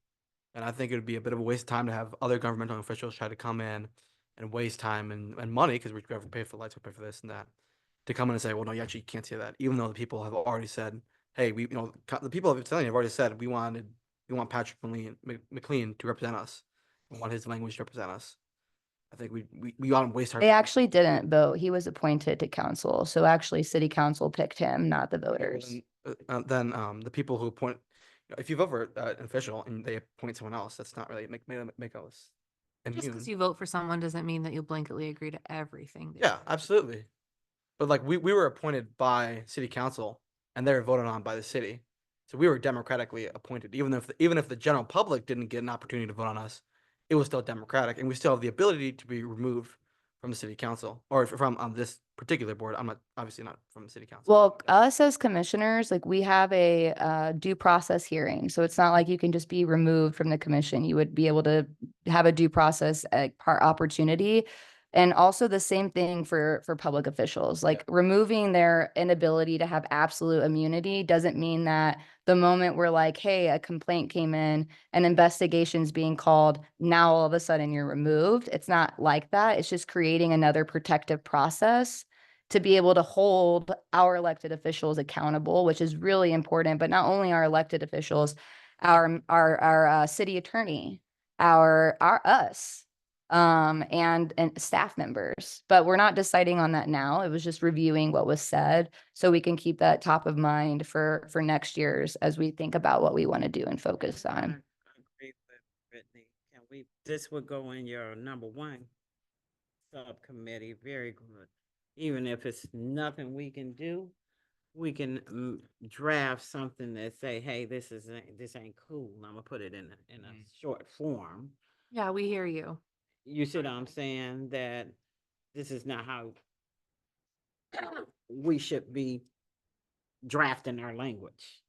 then I think it would be a bit of a waste of time to have other governmental officials try to come in and waste time and money, because we have to pay for the lights, we pay for this and that, to come in and say, well, no, you actually can't say that, even though the people have already said, hey, the people of Italian have already said we want Patrick McLean to represent us. We want his language to represent us. I think we ought to waste our. They actually didn't vote. He was appointed to council. So actually city council picked him, not the voters. Then the people who appoint, if you vote for an official and they appoint someone else, that's not really make us Just immune. because you vote for someone doesn't mean that you blanketly agree to everything. they Yeah, do. absolutely. But we were appointed by city council and they were voted on by the city. So we were democratically appointed. Even if the general public didn't get an opportunity to vote on us, it was still democratic, and we still have the ability to be removed from the city council or from this particular board. I'm obviously not from the city council. Well, us as commissioners, like we have a due process hearing. So it's not like you can just be removed from the commission. You would be able to have a due process opportunity. And also the same thing for public officials, like removing their inability to have absolute immunity doesn't mean that the moment we're like, hey, a complaint came in, an investigation's being called, now all of a sudden you're removed. It's not like that. It's just creating another protective process to be able to hold our elected officials accountable, which is really important. But not only our elected officials, our city attorney, us. And staff members, but we're not deciding on that now. It was just reviewing what was said so we can keep that top of mind for next year's as we think about what we want to do and focus on. I agree with Brittany. This would go in your number one subcommittee, very good. Even if it's nothing we can do, we can draft something that say, hey, this ain't cool. I'm gonna put it in a short form. Yeah, we hear you. You see what I'm saying? That this is not how we should be drafting our language.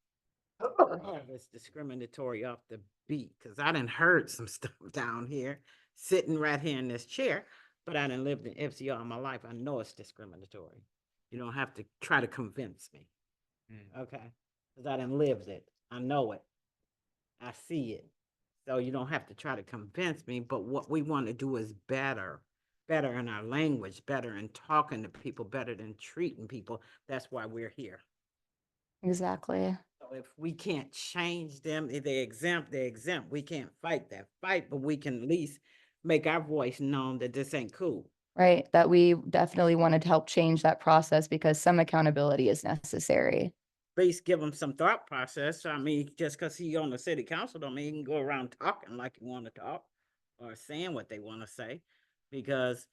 It's discriminatory off the beat, because I done heard some stuff down here, sitting right here in this chair, but I done lived in FCR all my life. I know it's discriminatory. You don't have to try to convince me, okay? Because I done lived it. I know it. I see it. So you don't have to try to convince me, but what we want to do is better better in our language, better in talking to people, better than treating people. That's why we're here. Exactly. So if we can't change them, if they're exempt, they're exempt. We can't fight that fight, but we can at least make our voice known that this ain't cool. Right. That we definitely wanted to help change that process because some accountability is necessary. At least give them some thought process. I mean, just because he on the city council don't mean he can go around talking like he want to talk or saying what they want to say. Because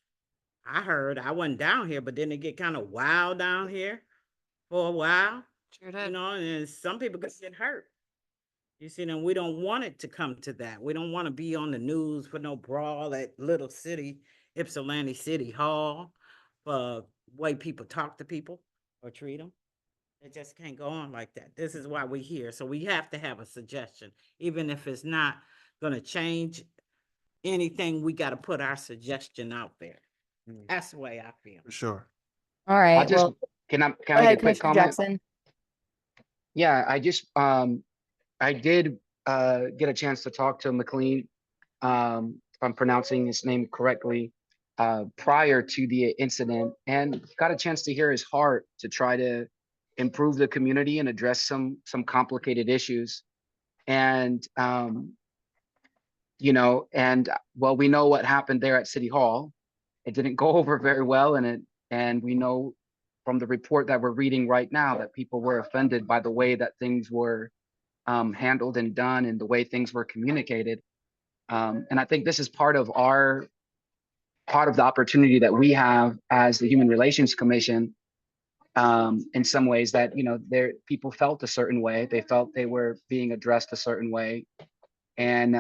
I wasn't down here, but didn't it get kind of wild down here for a while? Sure You did. know, and some people could get hurt. You see, and we don't want it to come to that. We don't want to be on the news for no brawl at Little City, Ypsilanti City Hall, for way people talk to people or treat them. It just can't go on like that. This is why we're here. So we have to have a suggestion, even if it's not gonna change anything. We got to put our suggestion out there. That's the way I feel. For sure. All I right. just, Well, can I go get ahead, a quick Commissioner comment? Jackson. Yeah, I did get a chance to talk to McLean, if I'm pronouncing his name correctly, prior to the incident, and got a chance to hear his heart to try to improve the community and address some complicated issues. And you know, and well, we know what happened there at City Hall. It didn't go over very well, and we know from the report that we're reading right now that people were offended by the way that things were handled and done and the way things were communicated. And I think this is part of the opportunity that we have as the Human Relations Commission, in some ways, that, you know, people felt a certain way. They felt they were being addressed a certain way. And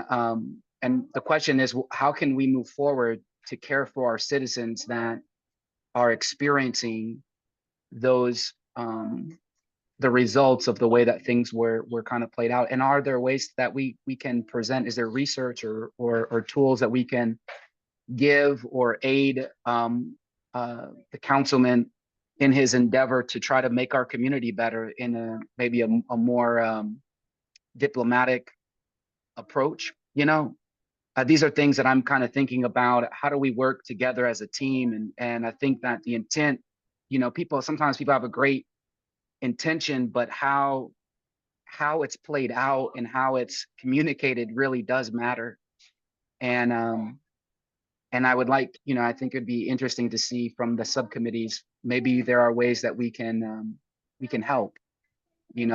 the question is, how can we move forward to care for our citizens that are experiencing those the results of the way that things were kind of played out? And are there ways that we can present? Is there research or tools that we can give or aid the councilman in his endeavor to try to make our community better in maybe a more diplomatic approach? You know, these are things that I'm kind of thinking about. How do we work together as a team? And I think that the intent, you know, sometimes people have a great intention, but how it's played out and how it's communicated really does matter. And I would like, you know, I think it'd be interesting to see from the subcommittees, maybe there are ways that we can help, you know.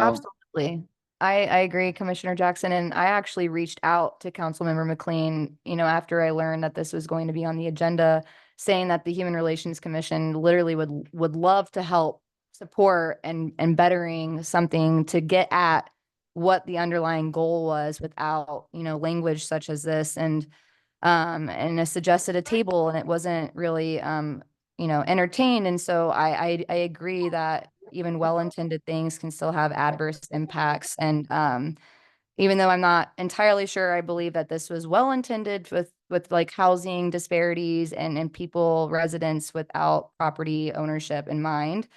Absolutely. I agree, Commissioner Jackson. And I actually reached out to Councilmember McLean, you know, after I learned that this was going to be on the agenda, saying that the Human Relations Commission literally would love to help support and bettering something to get at what the underlying goal was without, you know, language such as this. And I suggested a table and it wasn't really you know, entertained. And so I agree that even well-intended things can still have adverse impacts. And even though I'm not entirely sure, I believe that this was well-intended with like housing disparities and people, residents without property ownership in mind.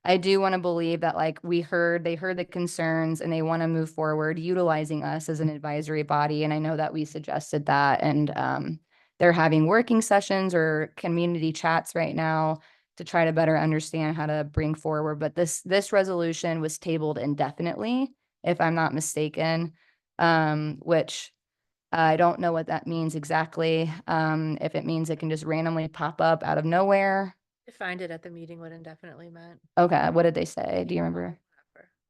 I do want to believe that like they heard the concerns and they want to move forward utilizing us as an advisory body. And I know that we suggested that, and they're having working sessions or community chats right now to try to better understand how to bring forward. But this resolution was tabled indefinitely, if I'm not mistaken, which I don't know what that means exactly. If it means it can just randomly pop up out of nowhere. Defined it at the meeting what indefinitely meant. Okay, what did they say? Do you remember?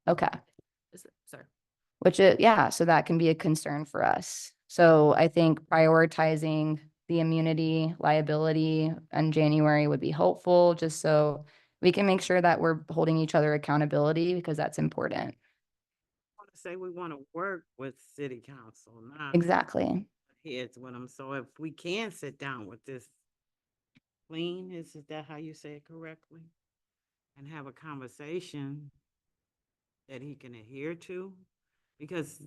Okay. Sorry. Yeah, so that can be a concern for us. So I think prioritizing the immunity liability in January would be helpful, just so we can make sure that we're holding each other accountability, because that's important. Want to say we want to work with city council, not Exactly. heads with them. So if we can sit down with this clean, is that how you say it correctly? And have a conversation that he can adhere to, because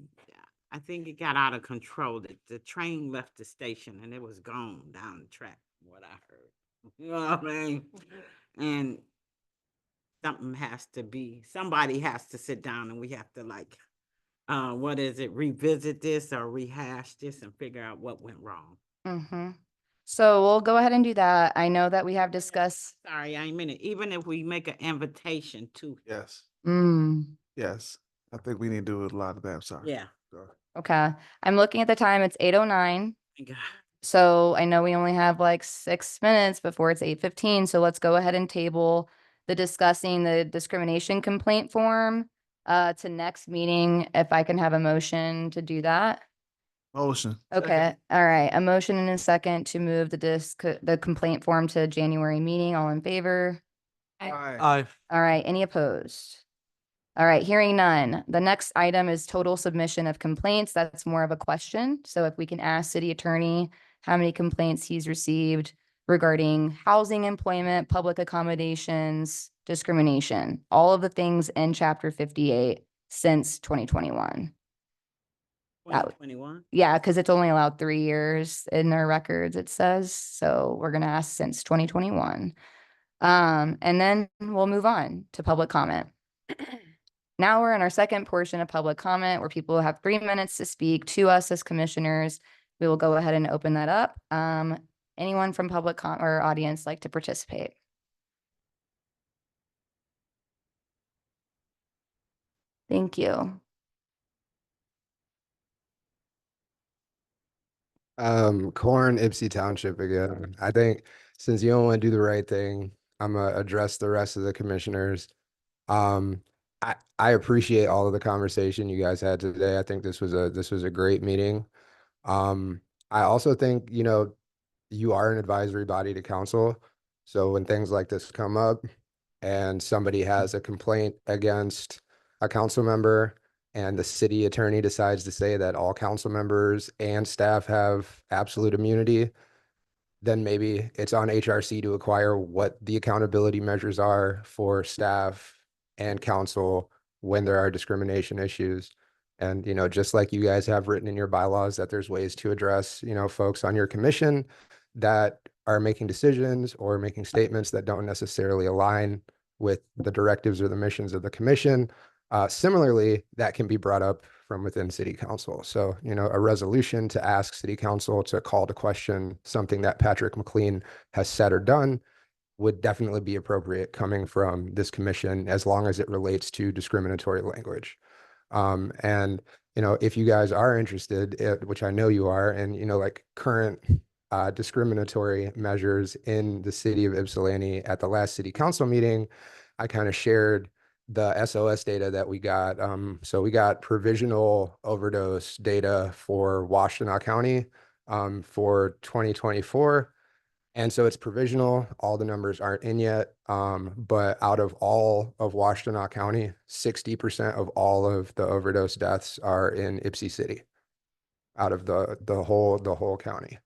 I think it got out of control. The train left the station and it was gone down the track, from what I heard. You know what I mean? And somebody has to sit down and we have to like, revisit this or rehash this and figure out what went wrong. Mm-hmm. So we'll go ahead and do that. I know that we have discussed, Sorry, I ain't mean it. Even if we make an invitation to, Yes, mm, yes. I think we need to do a lot of that. I'm sorry. yeah. Go. okay. I'm looking at the time. It's 8:09. Thank God. So I know we only have like 6 minutes before it's 8:15. So let's go ahead and table the discussing the discrimination complaint form to next meeting, if I can have a motion to do that. Motion. Okay, all right. A motion and a second to move the complaint form to January meeting. All in favor? Aye. All right, any opposed? All right, hearing none. The next item is total submission of complaints. That's more of a question. So if we can ask city attorney how many complaints he's received regarding housing, employment, public accommodations, discrimination, all of the things in chapter 58 since 2021. That would- 2021? Yeah, because it's only allowed 3 years in their records, it says. So we're gonna ask since 2021. And then we'll move on to public comment. Now we're in our second portion of public comment where people have 3 minutes to speak to us as commissioners. We will go ahead and open that up. Anyone from public or audience like to participate? Thank you. Corn, Ipsy Township again. I think since you don't want to do the right thing, I'm gonna address the rest of the commissioners. I appreciate all of the conversation you guys had today. I think this was a great meeting. I also think, you are an advisory body to council. So when things like this come up and somebody has a complaint against a council member and the city attorney decides to say that all council members and staff have absolute immunity, then maybe it's on HRC to acquire what the accountability measures are for staff and council when there are discrimination issues. And, just like you guys have written in your bylaws that there's ways to address, folks on your commission that are making decisions or making statements that don't necessarily align with the directives or the missions of the commission. Similarly, that can be brought up from within city council. So, a resolution to ask city council to call to question something that Patrick McLean has said or done would definitely be appropriate coming from this commission as long as it relates to discriminatory language. And, if you guys are interested, which I know you are, and, like current discriminatory measures in the city of Ypsilanti at the last city council meeting, I kind of shared the SOS data that we got. So we got provisional overdose data for Washtenaw County for 2024. And so it's provisional. All the numbers aren't in yet. But out of all of Washtenaw County, 60% of all of the overdose deaths are in Ypsi City out of the whole county.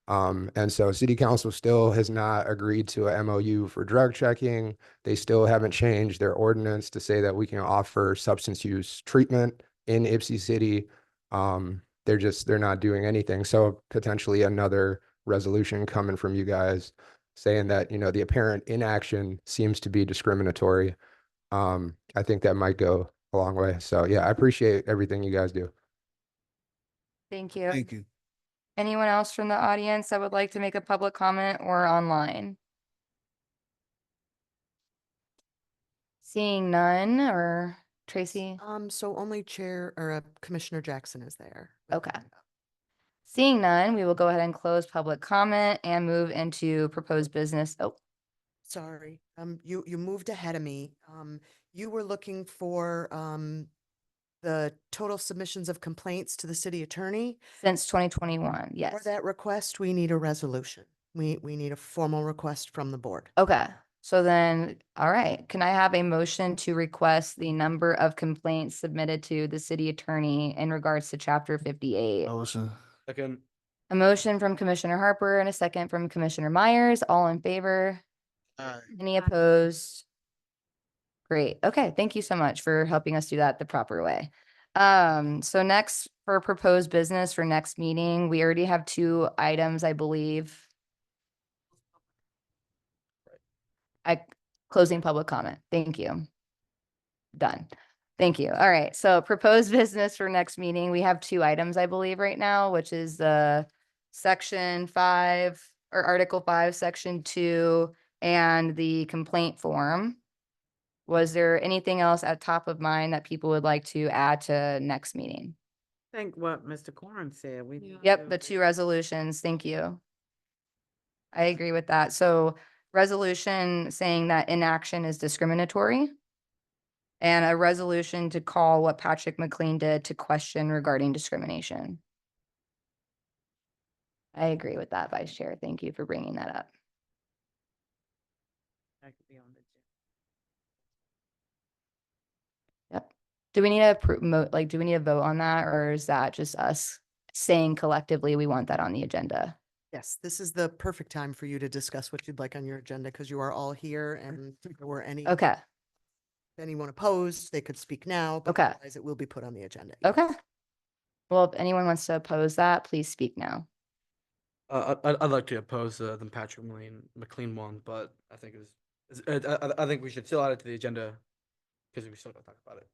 And so city council still has not agreed to a MOU for drug checking. They still haven't changed their ordinance to say that we can offer substance use treatment in Ypsi City. They're not doing anything. So potentially another resolution coming from you guys saying that, the apparent inaction seems to be discriminatory. I think that might go a long way. So yeah, I appreciate everything you guys do. Thank you. Thank you. Anyone else from the audience that would like to make a public comment or online? Seeing none, or Tracy? So only Chair or Commissioner Jackson is there. with Okay. her hand up. Seeing none, we will go ahead and close public comment and move into proposed business. Oh, Sorry, you moved ahead of me. You were looking for, the total submissions of complaints to the city attorney. since 2021, For yes. that request, we need a resolution. We need a formal request from the board. Okay, so then, all right, can I have a motion to request the number of complaints submitted to the city attorney in regards to chapter 58? Motion. Second. A motion from Commissioner Harper and a second from Commissioner Myers, all in favor? Aye. Any opposed? Great. Okay, thank you so much for helping us do that the proper way. So next for proposed business for next meeting, we already have 2 items, I believe. Closing public comment. Thank you. Done. Thank you. All right. So proposed business for next meeting, we have 2 items, I believe, right now, which is the section 5 or Article 5, Section 2, and the complaint form. Was there anything else at top of mind that people would like to add to next meeting? Think what Mr. Corn said, we. Yeah. Yep, the 2 resolutions. Thank you. I agree with that. So resolution saying that inaction is discriminatory. And a resolution to call what Patrick McLean did to question regarding discrimination. I agree with that, Vice Chair. Thank you for bringing that up. That could be on the agenda. Yep. Do we need to do we need to vote on that, or is that just us saying collectively we want that on the agenda? Yes, this is the perfect time for you to discuss what you'd like on your agenda because you are all here and if there were Okay, anyone opposed, they could speak now. But Okay. otherwise it will be put on the agenda. yes. okay. Well, if anyone wants to oppose that, please speak now. I'd like to oppose the Patrick McLean one, but I think I think we should still add it to the agenda because we still gotta talk about it.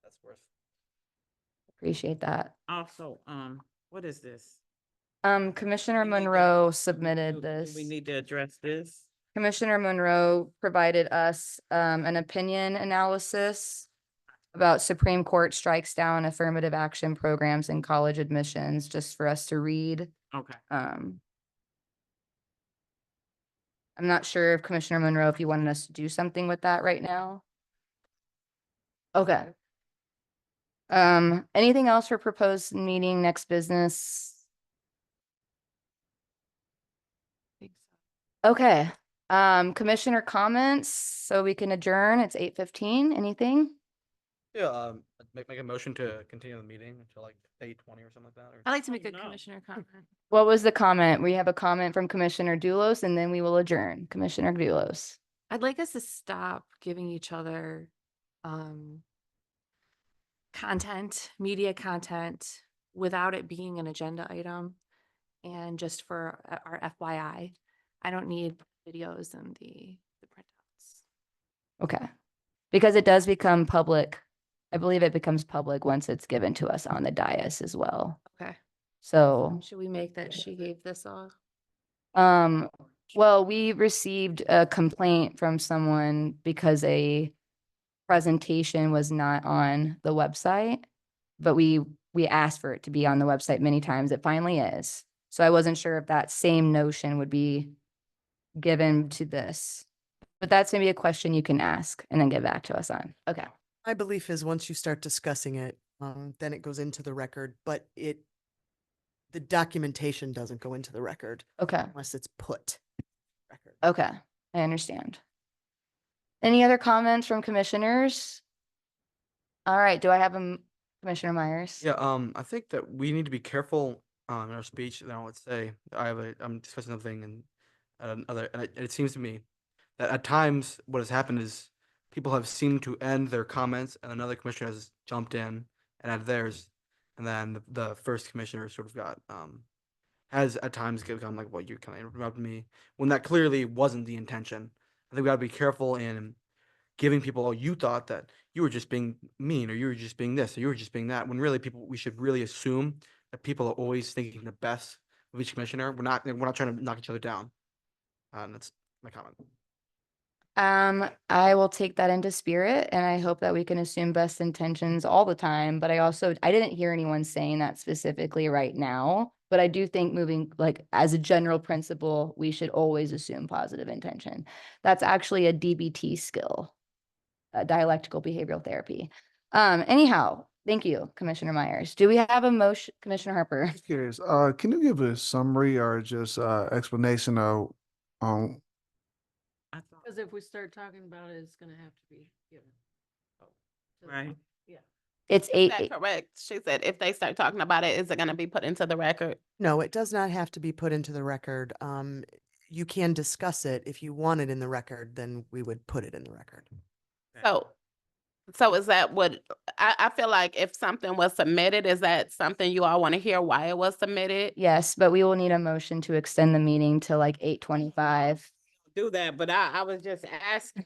That's worth. Appreciate that. Also, what is this? Commissioner We need to- Monroe submitted Do this. we need to address this? Commissioner Monroe provided us an opinion analysis about Supreme Court strikes down affirmative action programs in college admissions, just for us to read. Okay. I'm not sure if Commissioner Monroe, if you wanted us to do something with that right now. Okay. Anything else for proposed meeting, next business? Okay, commissioner comments, so we can adjourn. It's 8:15. Anything? Yeah, make a motion to continue the meeting until like 8:20 or something like that. I'd like to make a no. commissioner comment. What was the comment? We have a comment from Commissioner Doulos and then we will adjourn. Commissioner Doulos. I'd like us to stop giving each other content, media content, without it being an agenda item. And just for our FYI, I don't need videos and the printouts. Okay. Because it does become public. I believe it becomes public once it's given to us on the dais as well. Okay. So, Should we make that she gave this off? well, we received a complaint from someone because a presentation was not on the website, but we asked for it to be on the website many times. It finally is. So I wasn't sure if that same notion would be given to this. But that's maybe a question you can ask and then get back to us on. Okay. My belief is once you start discussing it, then it goes into the record, but the documentation doesn't go into the record Okay. unless it's put. Record. Okay. I understand. Any other comments from commissioners? All right. Do I have Commissioner Myers? Yeah, I think that we need to be careful in our speech. Now, let's say I'm discussing something and it seems to me that at times what has happened is people have seemed to end their comments and another commissioner has jumped in and added theirs, and then the first commissioner sort of got has at times gone like, well, you kind of interrupted me when that clearly wasn't the intention. I think we got to be careful in giving people, oh, you thought that you were just being mean, or you were just being this, or you were just being that. When really we should really assume that people are always thinking the best of each commissioner. We're not trying to knock each other down. That's my comment. I will take that into spirit and I hope that we can assume best intentions all the time, but I didn't hear anyone saying that specifically right now, but I do think moving, like, as a general principle, we should always assume positive intention. That's actually a DBT skill, dialectical behavioral therapy. Anyhow, thank you, Commissioner Myers. Do we have a motion, Commissioner Harper? Just curious, can you give a summary or just explanation of I thought, Because if we start talking about it, it's gonna have to be given. To the right. public. Yeah. It's Is that correct? She said if they start talking about it, is it gonna be put into the record? No, it does not have to be put into the record. You can discuss it. If you want it in the record, then we would put it in the record. So is that what, I feel like if something was submitted, is that something you all want to hear why it was submitted? Yes, but we will need a motion to extend the meeting to like 8:25. Do that, but I was just asking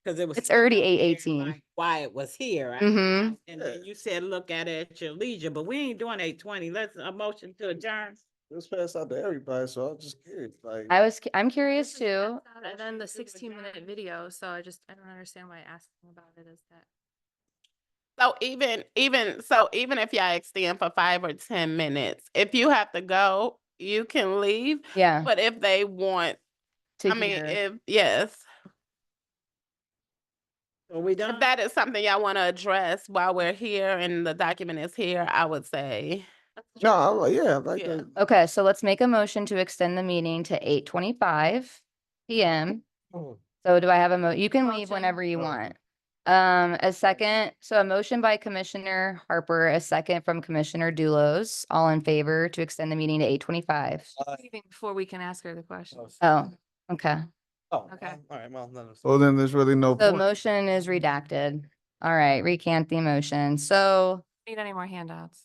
because it was. It's already sitting up there, 8:18. like, why it was here. Mhm. And then you said, look at it at your leisure, but we ain't doing 8:20. Let's a motion to adjourn. It was passed out to everybody, so I'm just curious, like. I'm curious too. And then the 16-minute video, so I don't understand why asking about it is that. So even if y'all extend for 5 or 10 minutes, if you have to go, you can leave. Yeah. But if they want, To I mean, hear. yes, Are we if done? that is something y'all want to address while we're here and the document is here, I would say. No, I'm like, yeah, like Yeah. the. Okay, so let's make a motion to extend the meeting to 8:25 PM. So do I have you can leave Motion. whenever you Oh. want. A second, so a motion by Commissioner Harper, a second from Commissioner Dulos, all in favor to extend the meeting to 8:25. Leaving before we can ask her the questions. Oh, okay. Oh, Okay. all right, well, then. Well, then there's really no The point. motion is redacted. All right, recant the motion. So, Need any more handouts?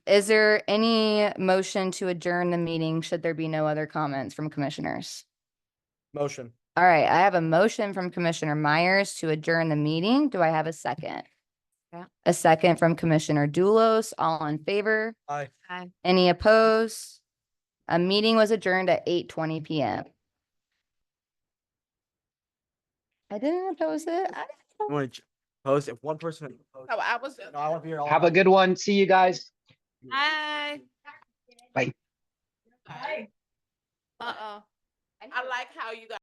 is there any motion to adjourn the meeting? Should there be no other comments from commissioners? Motion. All right, I have a motion from Commissioner Myers to adjourn the meeting. Do I have a second? Yeah. A second from Commissioner Dulos, all in favor? Aye. Aye. Any opposed? A meeting was adjourned at 8:20 PM. I didn't oppose it. You want to post if one person. Opposed- So I was, No, I want to be here all Have a night. good one. See you guys. Aye. Bye. Uh-oh. I like how you guys